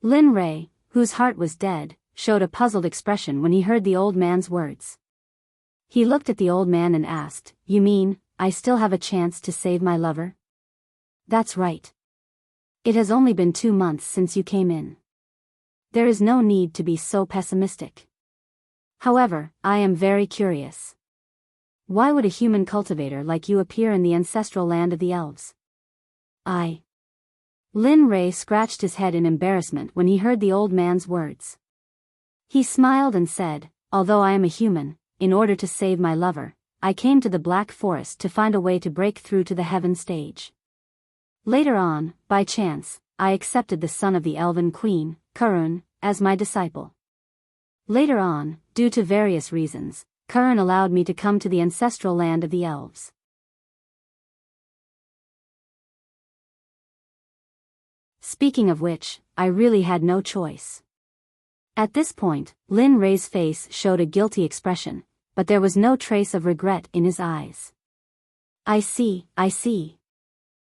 Lin Ray, whose heart was dead, showed a puzzled expression when he heard the old man's words. He looked at the old man and asked, "You mean, I still have a chance to save my lover?" "That's right. It has only been 2 months since you came in. There is no need to be so pessimistic. However, I am very curious. Why would a human cultivator like you appear in the ancestral land of the elves?" Lin Ray scratched his head in embarrassment when he heard the old man's words. He smiled and said, "Although I am a human, in order to save my lover, I came to the Black Forest to find a way to break through to the heaven stage. Later on, by chance, I accepted the son of the Elven Queen, Karun, as my disciple. Later on, due to various reasons, Karun allowed me to come to the ancestral land of the elves. Speaking of which, I really had no choice." At this point, Lin Ray's face showed a guilty expression, but there was no trace of regret in his eyes. I see.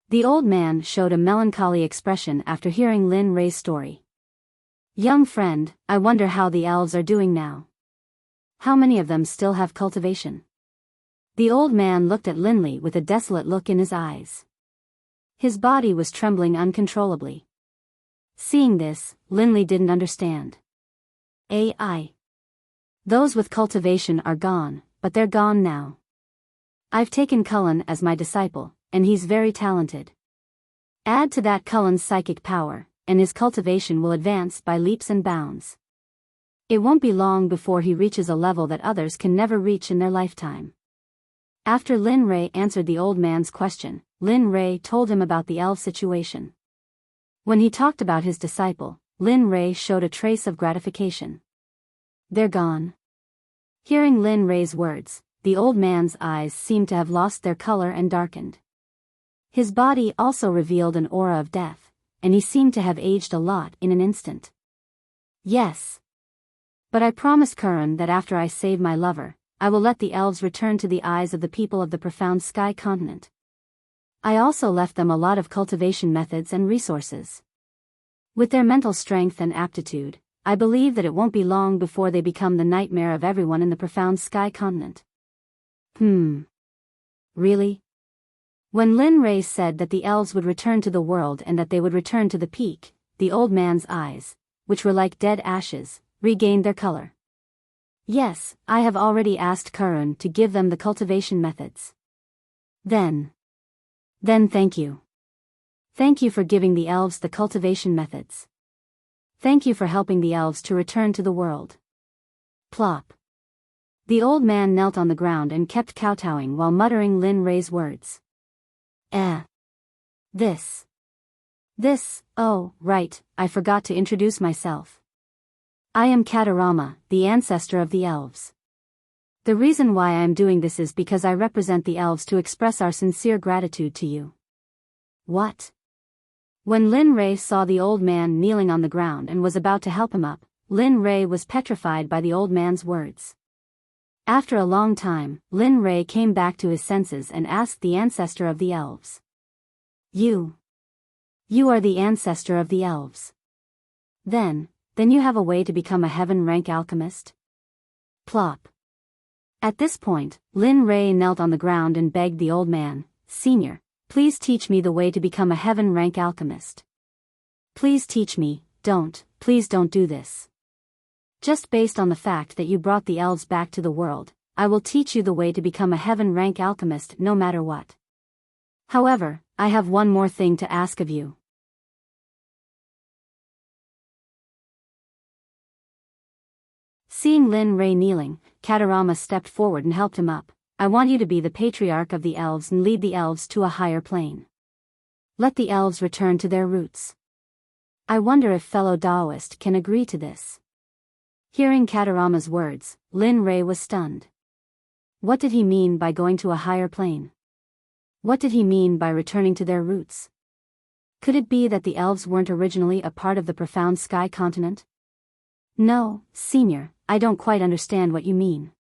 The old man showed a melancholy expression after hearing Lin Ray's story. "Young friend, I wonder how the elves are doing now. How many of them still have cultivation?" The old man looked at Linley with a desolate look in his eyes. His body was trembling uncontrollably. Seeing this, Linley didn't understand. Those with cultivation are gone, but they're gone now. I've taken Cullen as my disciple, and he's very talented. Add to that Cullen's psychic power, and his cultivation will advance by leaps and bounds. It won't be long before he reaches a level that others can never reach in their lifetime." After Lin Ray answered the old man's question, Lin Ray told him about the elf situation. When he talked about his disciple, Lin Ray showed a trace of gratification. "They're gone." Hearing Lin Ray's words, the old man's eyes seemed to have lost their color and darkened. His body also revealed an aura of death, and he seemed to have aged a lot in an instant. "Yes. But I promised Curran that after I save my lover, I will let the elves return to the eyes of the people of the profound sky continent. I also left them a lot of cultivation methods and resources. With their mental strength and aptitude, I believe that it won't be long before they become the nightmare of everyone in the profound sky continent." Really? When Lin Ray said that the elves would return to the world and that they would return to the peak, the old man's eyes, which were like dead ashes, regained their color. "Yes, I have already asked Karun to give them the cultivation methods." Then thank you. Thank you for giving the elves the cultivation methods. Thank you for helping the elves to return to the world." Plop. The old man knelt on the ground and kept kowtowing while muttering Lin Ray's words. Oh, right, I forgot to introduce myself. I am Katarama, the ancestor of the elves. The reason why I am doing this is because I represent the elves to express our sincere gratitude to you." "What?" When Lin Ray saw the old man kneeling on the ground and was about to help him up, Lin Ray was petrified by the old man's words. After a long time, Lin Ray came back to his senses and asked the ancestor of the elves. You are the ancestor of the elves. Then you have a way to become a heaven-rank alchemist?" Plop. At this point, Lin Ray knelt on the ground and begged the old man, "Senior, please teach me the way to become a heaven-rank alchemist. Please teach me, please don't do this. Just based on the fact that you brought the elves back to the world, I will teach you the way to become a heaven-rank alchemist no matter what. However, I have one more thing to ask of you." Seeing Lin Ray kneeling, Katarama stepped forward and helped him up. "I want you to be the patriarch of the elves and lead the elves to a higher plane. Let the elves return to their roots." I wonder if fellow Taoist can agree to this. Hearing Katarama's words, Lin Ray was stunned. What did he mean by going to a higher plane? What did he mean by returning to their roots? Could it be that the elves weren't originally a part of the profound sky continent? "No, Senior, I don't quite understand what you mean.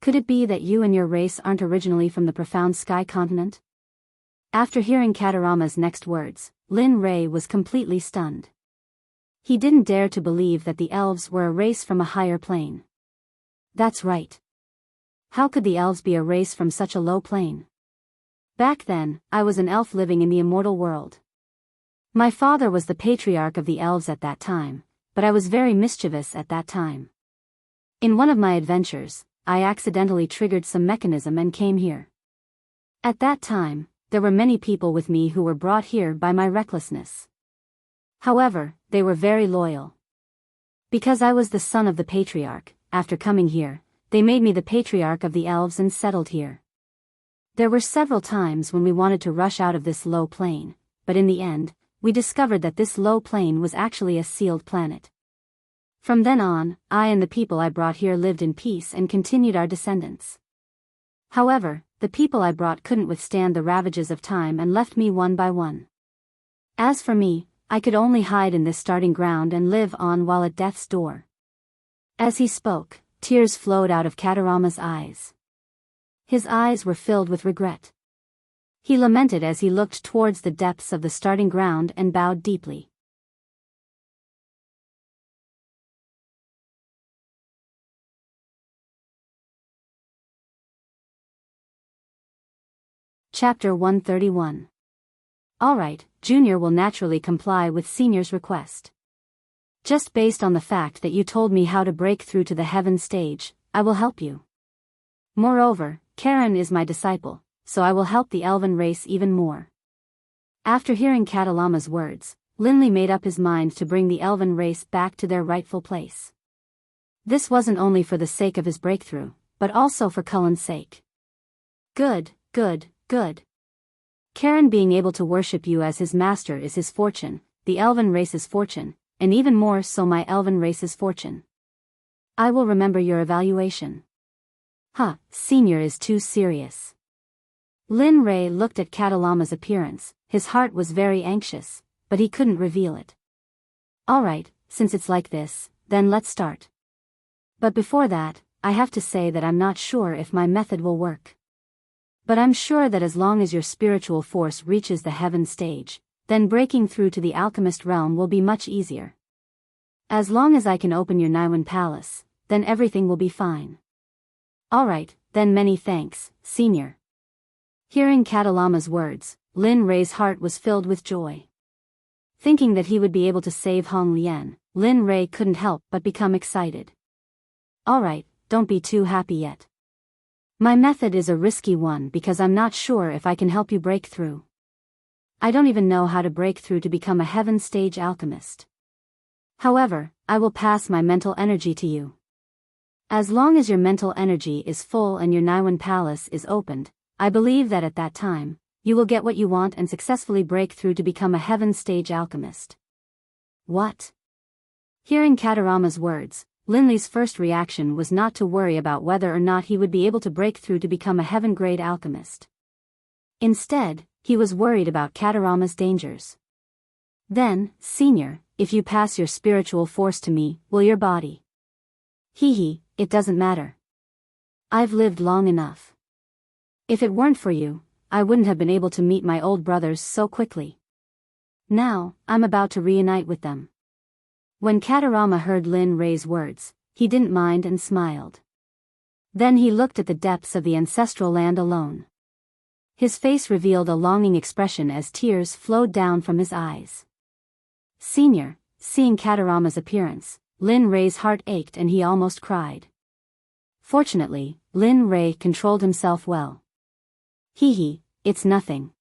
Could it be that you and your race aren't originally from the profound sky continent?" After hearing Katarama's next words, Lin Ray was completely stunned. He didn't dare to believe that the elves were a race from a higher plane. That's right. How could the elves be a race from such a low plane? Back then, I was an elf living in the immortal world. My father was the patriarch of the elves at that time, but I was very mischievous at that time. In one of my adventures, I accidentally triggered some mechanism and came here. At that time, there were many people with me who were brought here by my recklessness. However, they were very loyal. Because I was the son of the patriarch, after coming here, they made me the patriarch of the elves and settled here. There were several times when we wanted to rush out of this low plane, but in the end, we discovered that this low plane was actually a sealed planet. From then on, I and the people I brought here lived in peace and continued our descendants. However, the people I brought couldn't withstand the ravages of time and left me one by one. As for me, I could only hide in this starting ground and live on while at death's door. As he spoke, tears flowed out of Katarama's eyes. His eyes were filled with regret. He lamented as he looked towards the depths of the starting ground and bowed deeply. Chapter 131. Alright, Junior will naturally comply with Senior's request. Just based on the fact that you told me how to break through to the heaven stage, I will help you. Moreover, Karen is my disciple, so I will help the elven race even more. After hearing Katalama's words, Linley made up his mind to bring the elven race back to their rightful place. This wasn't only for the sake of his breakthrough, but also for Cullen's sake. Good. Karen being able to worship you as his master is his fortune, the elven race's fortune, and even more so my elven race's fortune. I will remember your evaluation. Senior is too serious. Lin Ray looked at Katalama's appearance. His heart was very anxious, but he couldn't reveal it. Alright, since it's like this, then let's start. But before that, I have to say that I'm not sure if my method will work. But I'm sure that as long as your spiritual force reaches the heaven stage, then breaking through to the alchemist realm will be much easier. As long as I can open your Naiwan palace, then everything will be fine. Alright, then many thanks, Senior. Hearing Katalama's words, Lin Ray's heart was filled with joy. Thinking that he would be able to save Hong Lian, Lin Ray couldn't help but become excited. Alright, don't be too happy yet. My method is a risky one because I'm not sure if I can help you break through. I don't even know how to break through to become a heaven stage alchemist. However, I will pass my mental energy to you. As long as your mental energy is full and your Naiwan palace is opened, I believe that at that time, you will get what you want and successfully break through to become a heaven stage alchemist. What? Hearing Katarama's words, Linley's first reaction was not to worry about whether or not he would be able to break through to become a heaven-grade alchemist. Instead, he was worried about Katarama's dangers. Then, Senior, if you pass your spiritual force to me, will your body? It doesn't matter. I've lived long enough. If it weren't for you, I wouldn't have been able to meet my old brothers so quickly. Now, I'm about to reunite with them. When Katarama heard Lin Ray's words, he didn't mind and smiled. Then he looked at the depths of the ancestral land alone. His face revealed a longing expression as tears flowed down from his eyes. Senior, seeing Katarama's appearance, Lin Rei's heart ached and he almost cried. Fortunately, Lin Rei controlled himself well. Hee, it's nothing.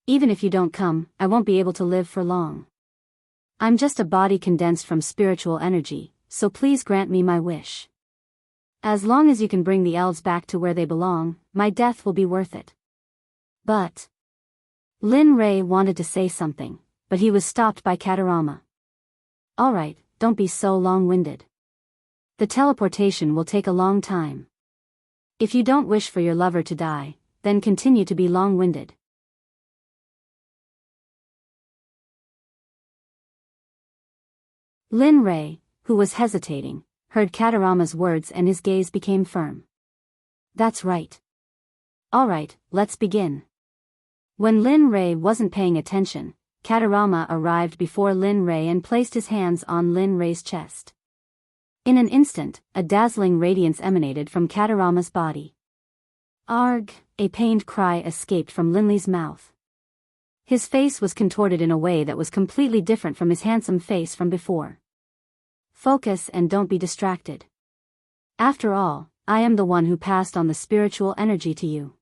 Even if you don't come, I won't be able to live for long. I'm just a body condensed from spiritual energy, so please grant me my wish. As long as you can bring the elves back to where they belong, my death will be worth it. But... Lin Rei wanted to say something, but he was stopped by Katarama. Alright, don't be so long-winded. The teleportation will take a long time. If you don't wish for your lover to die, then continue to be long-winded. Lin Rei, who was hesitating, heard Katarama's words and his gaze became firm. That's right. Alright, let's begin. When Lin Rei wasn't paying attention, Katarama arrived before Lin Rei and placed his hands on Lin Rei's chest. In an instant, a dazzling radiance emanated from Katarama's body. Arg! A pained cry escaped from Linley's mouth. His face was contorted in a way that was completely different from his handsome face from before. Focus and don't be distracted. After all, I am the one who passed on the spiritual energy to you.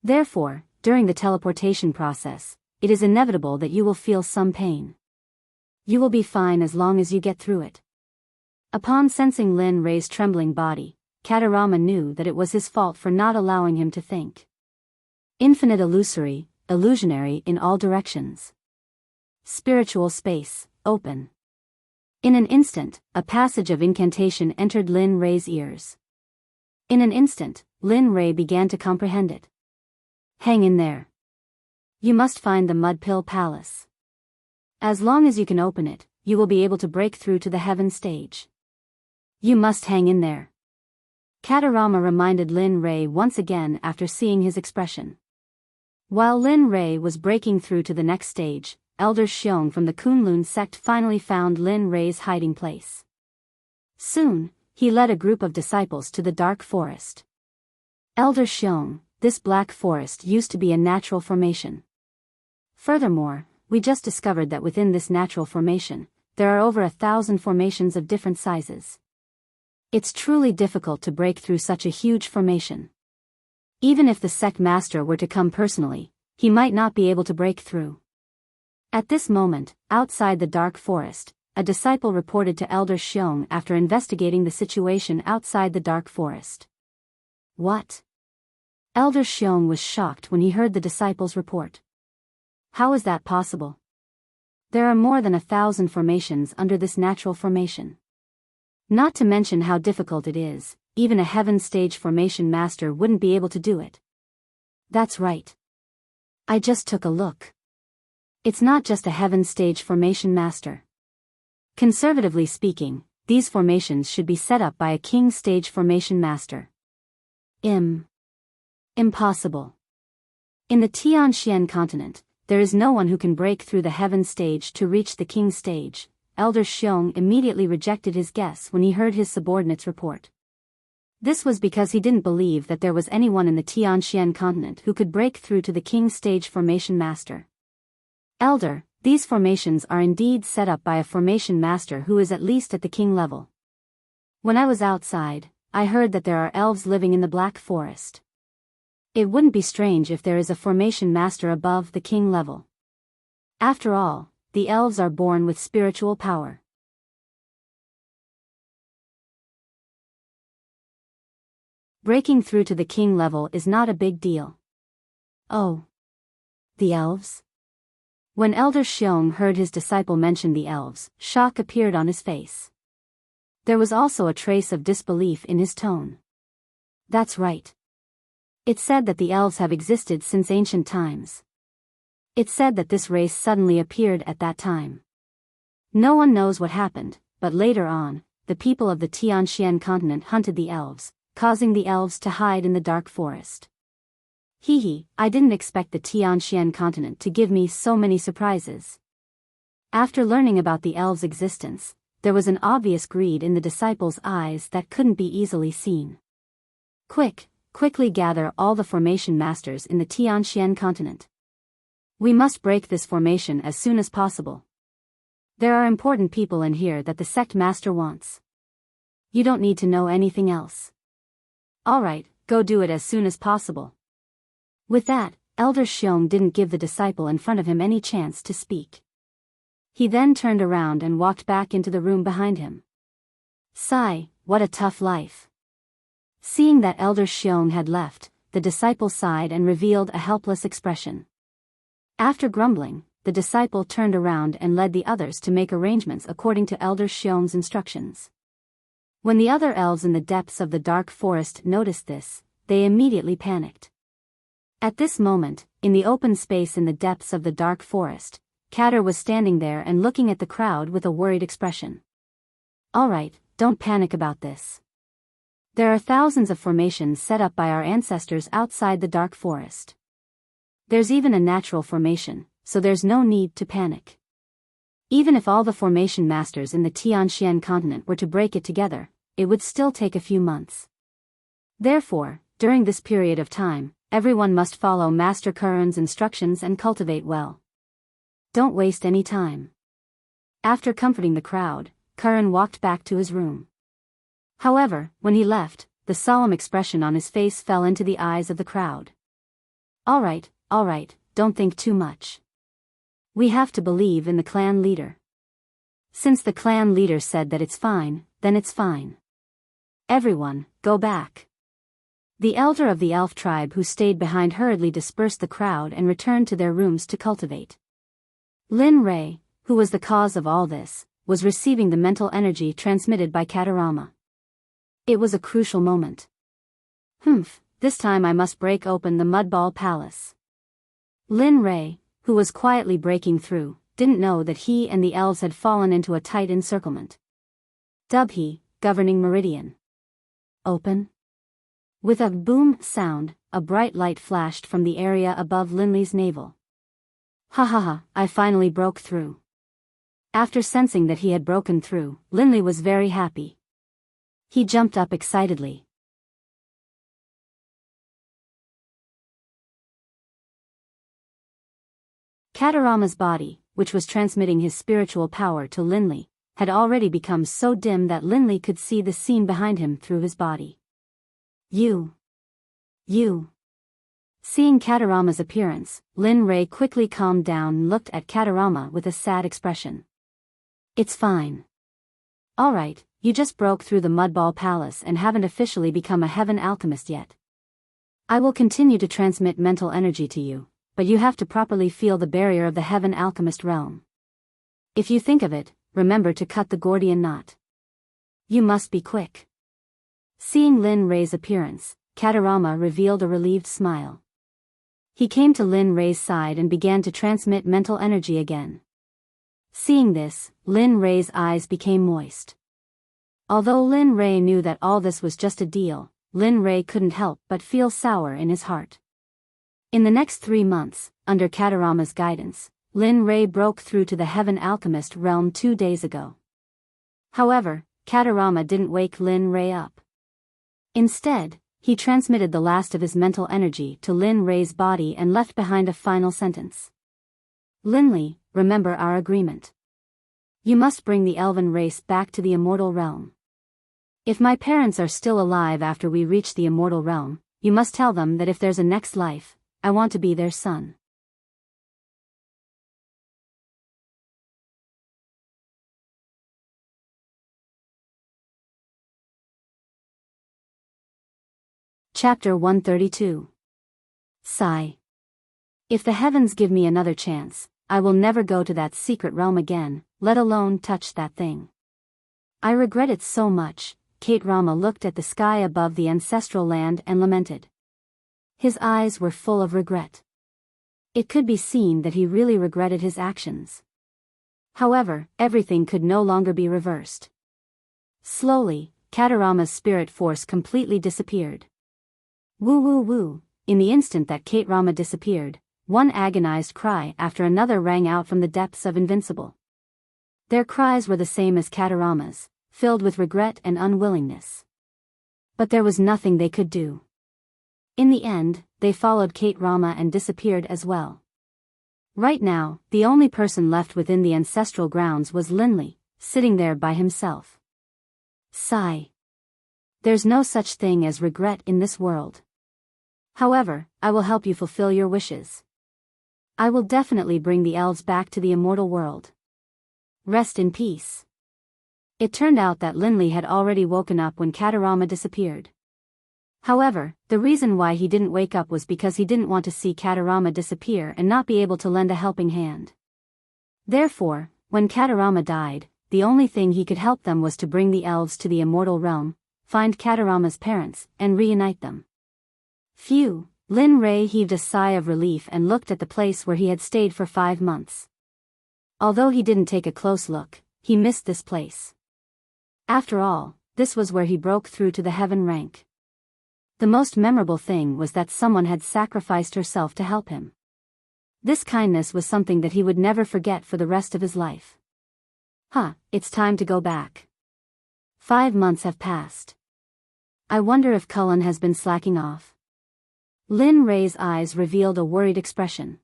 Therefore, during the teleportation process, it is inevitable that you will feel some pain. You will be fine as long as you get through it. Upon sensing Lin Rei's trembling body, Katarama knew that it was his fault for not allowing him to think. Infinite illusionary in all directions. Spiritual space, open. In an instant, a passage of incantation entered Lin Rei's ears. In an instant, Lin Rei began to comprehend it. Hang in there. You must find the Mud Pill Palace. As long as you can open it, you will be able to break through to the heaven stage. You must hang in there. Katarama reminded Lin Rei once again after seeing his expression. While Lin Rei was breaking through to the next stage, Elder Xiong from the Kunlun Sect finally found Lin Rei's hiding place. Soon, he led a group of disciples to the dark forest. Elder Xiong, this black forest used to be a natural formation. Furthermore, we just discovered that within this natural formation, there are over 1,000 formations of different sizes. It's truly difficult to break through such a huge formation. Even if the sect master were to come personally, he might not be able to break through. At this moment, outside the dark forest, a disciple reported to Elder Xiong after investigating the situation outside the dark forest. What? Elder Xiong was shocked when he heard the disciple's report. How is that possible? There are more than 1,000 formations under this natural formation. Not to mention how difficult it is, even a heaven stage formation master wouldn't be able to do it. That's right. I just took a look. It's not just a heaven stage formation master. Conservatively speaking, these formations should be set up by a king stage formation master. Impossible. In the Tianxian continent, there is no one who can break through the heaven stage to reach the king stage. Elder Xiong immediately rejected his guess when he heard his subordinate's report. This was because he didn't believe that there was anyone in the Tianxian continent who could break through to the king stage formation master. Elder, these formations are indeed set up by a formation master who is at least at the king level. When I was outside, I heard that there are elves living in the Black Forest. It wouldn't be strange if there is a formation master above the king level. After all, the elves are born with spiritual power. Breaking through to the king level is not a big deal. Oh. The elves? When Elder Xiong heard his disciple mention the elves, shock appeared on his face. There was also a trace of disbelief in his tone. That's right. It said that the elves have existed since ancient times. It said that this race suddenly appeared at that time. No one knows what happened, but later on, the people of the Tianxian continent hunted the elves, causing the elves to hide in the dark forest. I didn't expect the Tianxian continent to give me so many surprises. After learning about the elves' existence, there was an obvious greed in the disciples' eyes that couldn't be easily seen. Quickly gather all the formation masters in the Tianxian continent. We must break this formation as soon as possible. There are important people in here that the sect master wants. You don't need to know anything else. Alright, go do it as soon as possible. With that, Elder Xiong didn't give the disciple in front of him any chance to speak. He then turned around and walked back into the room behind him. Sigh, what a tough life. Seeing that Elder Xiong had left, the disciple sighed and revealed a helpless expression. After grumbling, the disciple turned around and led the others to make arrangements according to Elder Xiong's instructions. When the other elves in the depths of the dark forest noticed this, they immediately panicked. At this moment, in the open space in the depths of the dark forest, Katter was standing there and looking at the crowd with a worried expression. Alright, don't panic about this. There are thousands of formations set up by our ancestors outside the dark forest. There's even a natural formation, so there's no need to panic. Even if all the formation masters in the Tianxian continent were to break it together, it would still take a few months. Therefore, during this period of time, everyone must follow Master Curran's instructions and cultivate well. Don't waste any time. After comforting the crowd, Curran walked back to his room. However, when he left, the solemn expression on his face fell into the eyes of the crowd. Alright, don't think too much. We have to believe in the clan leader. Since the clan leader said that it's fine, then it's fine. Everyone, go back. The elder of the elf tribe who stayed behind hurriedly dispersed the crowd and returned to their rooms to cultivate. Lin Rei, who was the cause of all this, was receiving the mental energy transmitted by Katarama. It was a crucial moment. This time I must break open the Mudball Palace. Lin Rei, who was quietly breaking through, didn't know that he and the elves had fallen into a tight encirclement. Dubhe, governing meridian. Open. With a boom sound, a bright light flashed from the area above Linley's navel. I finally broke through. After sensing that he had broken through, Linley was very happy. He jumped up excitedly. Katarama's body, which was transmitting his spiritual power to Linley, had already become so dim that Linley could see the scene behind him through his body. You. Seeing Katarama's appearance, Lin Rei quickly calmed down and looked at Katarama with a sad expression. It's fine. Alright, you just broke through the Mudball Palace and haven't officially become a heaven alchemist yet. I will continue to transmit mental energy to you, but you have to properly feel the barrier of the heaven alchemist realm. If you think of it, remember to cut the Gordian knot. You must be quick. Seeing Lin Rei's appearance, Katarama revealed a relieved smile. He came to Lin Rei's side and began to transmit mental energy again. Seeing this, Lin Rei's eyes became moist. Although Lin Rei knew that all this was just a deal, Lin Rei couldn't help but feel sour in his heart. In the next 3 months, under Katarama's guidance, Lin Rei broke through to the Heaven Alchemist realm 2 days ago. However, Katarama didn't wake Lin Rei up. Instead, he transmitted the last of his mental energy to Lin Rei's body and left behind a final sentence. Linley, remember our agreement. You must bring the elven race back to the immortal realm. If my parents are still alive after we reach the immortal realm, you must tell them that if there's a next life, I want to be their son. Chapter 132. Sigh. If the heavens give me another chance, I will never go to that secret realm again, let alone touch that thing. I regret it so much. Kate Rama looked at the sky above the ancestral land and lamented. His eyes were full of regret. It could be seen that he really regretted his actions. However, everything could no longer be reversed. Slowly, Katarama's spirit force completely disappeared. Woo woo woo, in the instant that Kate Rama disappeared, one agonized cry after another rang out from the depths of Invincible. Their cries were the same as Katarama's, filled with regret and unwillingness. But there was nothing they could do. In the end, they followed Kate Rama and disappeared as well. Right now, the only person left within the ancestral grounds was Linley, sitting there by himself. Sigh. There's no such thing as regret in this world. However, I will help you fulfill your wishes. I will definitely bring the elves back to the immortal world. Rest in peace. It turned out that Linley had already woken up when Katarama disappeared. However, the reason why he didn't wake up was because he didn't want to see Katarama disappear and not be able to lend a helping hand. Therefore, when Katarama died, the only thing he could help them was to bring the elves to the immortal realm, find Katarama's parents, and reunite them. Phew, Lin Ray heaved a sigh of relief and looked at the place where he had stayed for 5 months. Although he didn't take a close look, he missed this place. After all, this was where he broke through to the heaven rank. The most memorable thing was that someone had sacrificed herself to help him. This kindness was something that he would never forget for the rest of his life. It's time to go back. 5 months have passed. I wonder if Cullen has been slacking off. Lin Ray's eyes revealed a worried expression.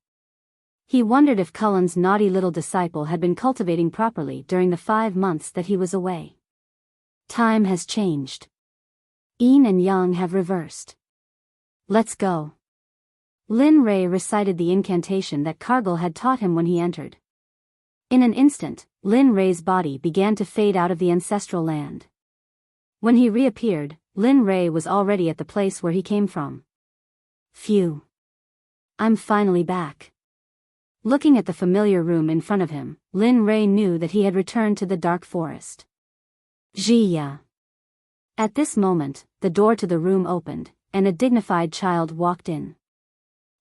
He wondered if Cullen's naughty little disciple had been cultivating properly during the 5 months that he was away. Time has changed. Yin and Yang have reversed. Let's go. Lin Ray recited the incantation that Cargill had taught him when he entered. In an instant, Lin Ray's body began to fade out of the ancestral land. When he reappeared, Lin Ray was already at the place where he came from. Phew. I'm finally back. Looking at the familiar room in front of him, Lin Ray knew that he had returned to the dark forest. Jia. At this moment, the door to the room opened, and a dignified child walked in.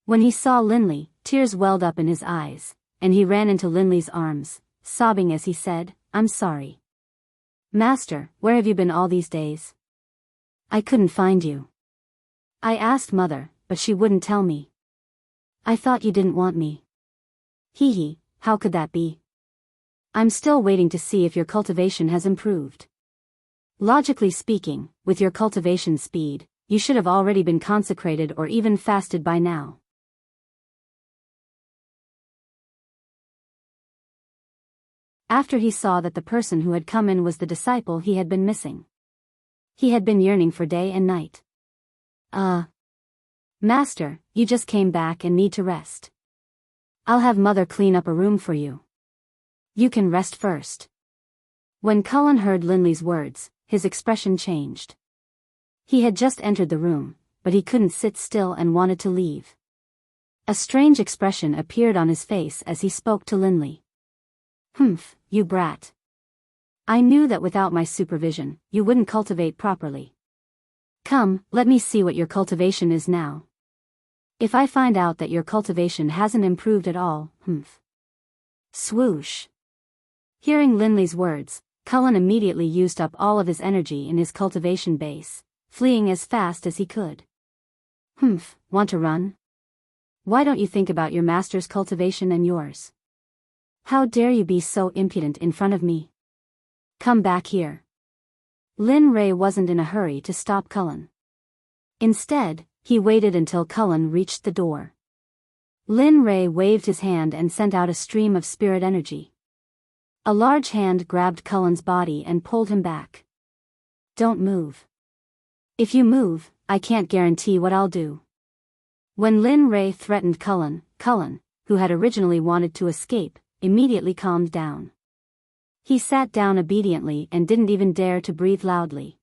When he saw Linley, tears welled up in his eyes, and he ran into Linley's arms, sobbing as he said, "I'm sorry. Master, where have you been all these days? I couldn't find you. I asked Mother, but she wouldn't tell me. I thought you didn't want me." Hee, how could that be? I'm still waiting to see if your cultivation has improved. Logically speaking, with your cultivation speed, you should have already been consecrated or even fasted by now. After he saw that the person who had come in was the disciple he had been missing. He had been yearning for day and night. Master, you just came back and need to rest. I'll have Mother clean up a room for you. You can rest first. When Cullen heard Linley's words, his expression changed. He had just entered the room, but he couldn't sit still and wanted to leave. A strange expression appeared on his face as he spoke to Linley. "Humph, you brat. I knew that without my supervision, you wouldn't cultivate properly. Come, let me see what your cultivation is now. If I find out that your cultivation hasn't improved at all, Swoosh." Hearing Linley's words, Cullen immediately used up all of his energy in his cultivation base, fleeing as fast as he could. Want to run? Why don't you think about your master's cultivation and yours? How dare you be so impudent in front of me? Come back here. Lin Ray wasn't in a hurry to stop Cullen. Instead, he waited until Cullen reached the door. Lin Ray waved his hand and sent out a stream of spirit energy. A large hand grabbed Cullen's body and pulled him back. Don't move. If you move, I can't guarantee what I'll do. When Lin Ray threatened Cullen, who had originally wanted to escape, immediately calmed down. He sat down obediently and didn't even dare to breathe loudly.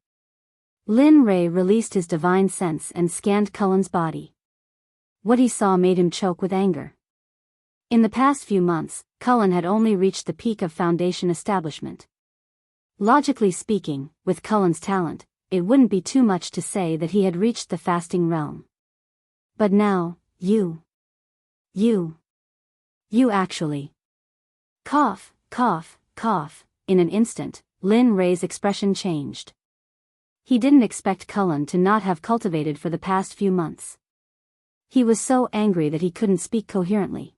Lin Ray released his divine sense and scanned Cullen's body. What he saw made him choke with anger. In the past few months, Cullen had only reached the peak of Foundation establishment. Logically speaking, with Cullen's talent, it wouldn't be too much to say that he had reached the fasting realm. But now, you actually. Cough, cough, cough. In an instant, Lin Ray's expression changed. He didn't expect Cullen to not have cultivated for the past few months. He was so angry that he couldn't speak coherently.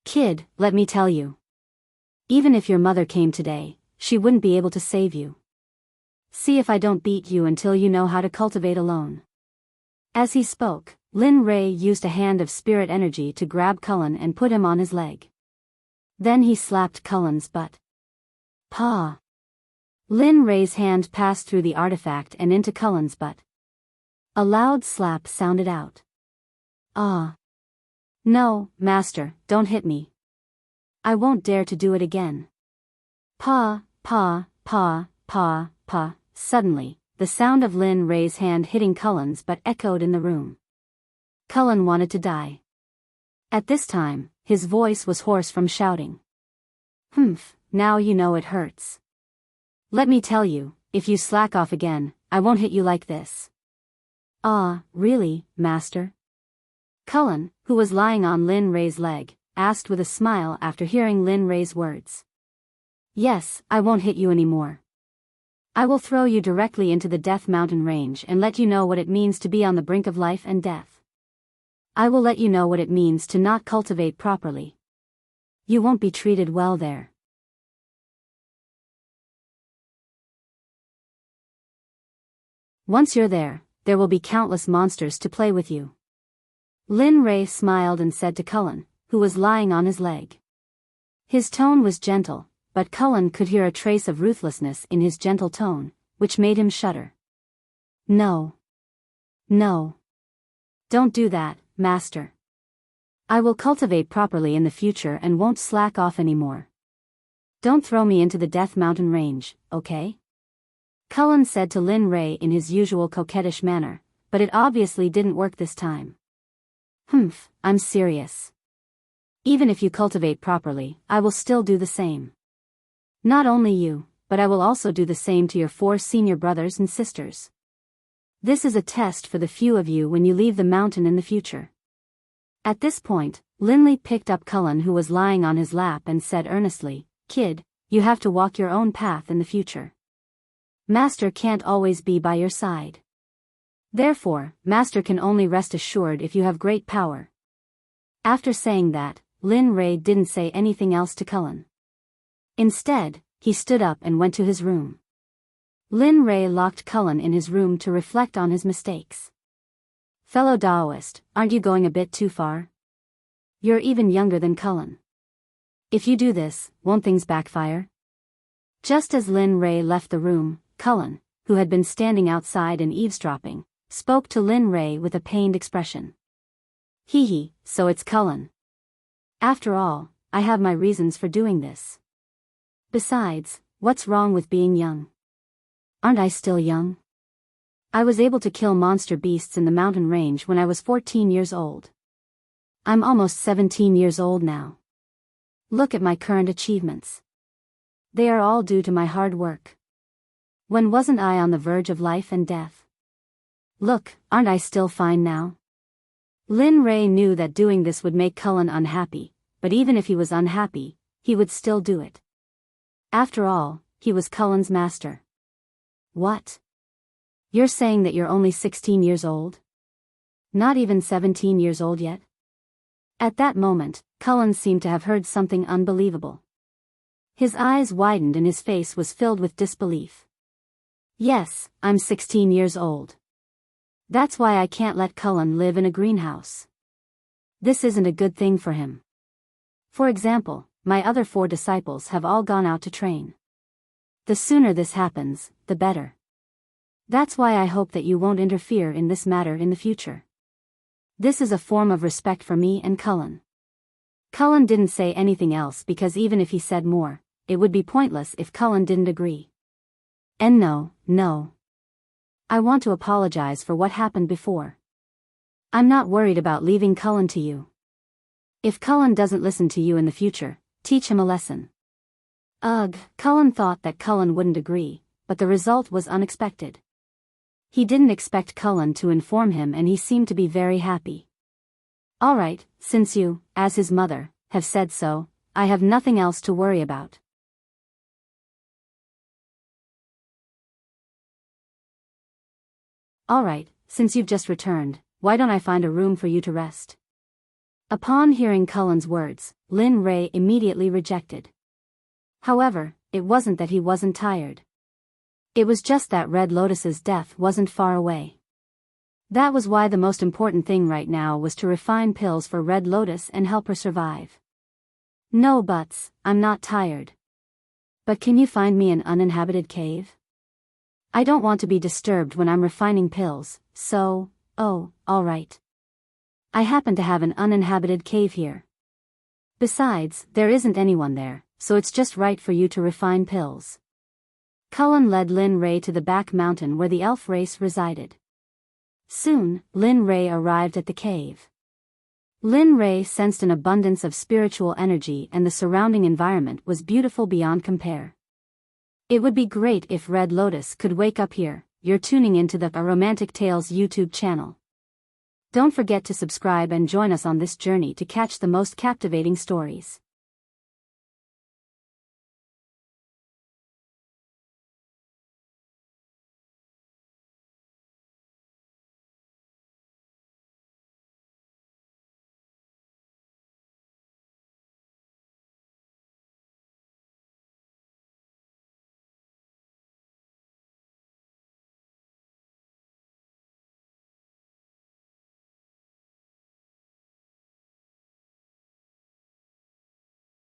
Kid, let me tell you. Even if your mother came today, she wouldn't be able to save you. See if I don't beat you until you know how to cultivate alone. As he spoke, Lin Ray used a hand of spirit energy to grab Cullen and put him on his leg. Then he slapped Cullen's butt. Paw! Lin Ray's hand passed through the artifact and into Cullen's butt. A loud slap sounded out. Ah! No, master, don't hit me. I won't dare to do it again. Paw, paw, paw, paw, paw. Suddenly, the sound of Lin Ray's hand hitting Cullen's butt echoed in the room. Cullen wanted to die. At this time, his voice was hoarse from shouting. Humph, now you know it hurts. Let me tell you, if you slack off again, I won't hit you like this. Ah, really, master? Cullen, who was lying on Lin Ray's leg, asked with a smile after hearing Lin Ray's words. Yes, I won't hit you anymore. I will throw you directly into the Death Mountain Range and let you know what it means to be on the brink of life and death. I will let you know what it means to not cultivate properly. You won't be treated well there. Once you're there, there will be countless monsters to play with you. Lin Ray smiled and said to Cullen, who was lying on his leg. His tone was gentle, but Cullen could hear a trace of ruthlessness in his gentle tone, which made him shudder. No. No. Don't do that, master. I will cultivate properly in the future and won't slack off anymore. Don't throw me into the Death Mountain Range, okay? Cullen said to Lin Ray in his usual coquettish manner, but it obviously didn't work this time. Humph, I'm serious. Even if you cultivate properly, I will still do the same. Not only you, but I will also do the same to your 4 senior brothers and sisters. This is a test for the few of you when you leave the mountain in the future. At this point, Linley picked up Cullen, who was lying on his lap, and said earnestly, Kid, you have to walk your own path in the future. Master can't always be by your side. Therefore, Master can only rest assured if you have great power. After saying that, Lin Ray didn't say anything else to Cullen. Instead, he stood up and went to his room. Lin Ray locked Cullen in his room to reflect on his mistakes. Fellow Daoist, aren't you going a bit too far? You're even younger than Cullen. If you do this, won't things backfire? Just as Lin Ray left the room, Cullen, who had been standing outside and eavesdropping, spoke to Lin Ray with a pained expression. Hee hee, so it's Cullen. After all, I have my reasons for doing this. Besides, what's wrong with being young? Aren't I still young? I was able to kill monster beasts in the mountain range when I was 14 years old. I'm almost 17 years old now. Look at my current achievements. They are all due to my hard work. When wasn't I on the verge of life and death? Look, aren't I still fine now? Lin Ray knew that doing this would make Cullen unhappy, but even if he was unhappy, he would still do it. After all, he was Cullen's master. What? You're saying that you're only 16 years old? Not even 17 years old yet? At that moment, Cullen seemed to have heard something unbelievable. His eyes widened and his face was filled with disbelief. Yes, I'm 16 years old. That's why I can't let Cullen live in a greenhouse. This isn't a good thing for him. For example, my other 4 disciples have all gone out to train. The sooner this happens, the better. That's why I hope that you won't interfere in this matter in the future. This is a form of respect for me and Cullen. Cullen didn't say anything else because even if he said more, it would be pointless if Cullen didn't agree. And no. I want to apologize for what happened before. I'm not worried about leaving Cullen to you. If Cullen doesn't listen to you in the future, teach him a lesson. Ugh, Cullen thought that Cullen wouldn't agree, but the result was unexpected. He didn't expect Cullen to inform him and he seemed to be very happy. Alright, since you, as his mother, have said so, I have nothing else to worry about. Alright, since you've just returned, why don't I find a room for you to rest? Upon hearing Cullen's words, Lin Ray immediately rejected. However, it wasn't that he wasn't tired. It was just that Red Lotus's death wasn't far away. That was why the most important thing right now was to refine pills for Red Lotus and help her survive. No buts, I'm not tired. But can you find me an uninhabited cave? I don't want to be disturbed when I'm refining pills, so, oh, alright. I happen to have an uninhabited cave here. Besides, there isn't anyone there, so it's just right for you to refine pills. Cullen led Lin Ray to the back mountain where the elf race resided. Soon, Lin Ray arrived at the cave. Lin Ray sensed an abundance of spiritual energy and the surrounding environment was beautiful beyond compare. It would be great if Red Lotus could wake up here. You're tuning into the A Romantic Tales YouTube channel. Don't forget to subscribe and join us on this journey to catch the most captivating stories.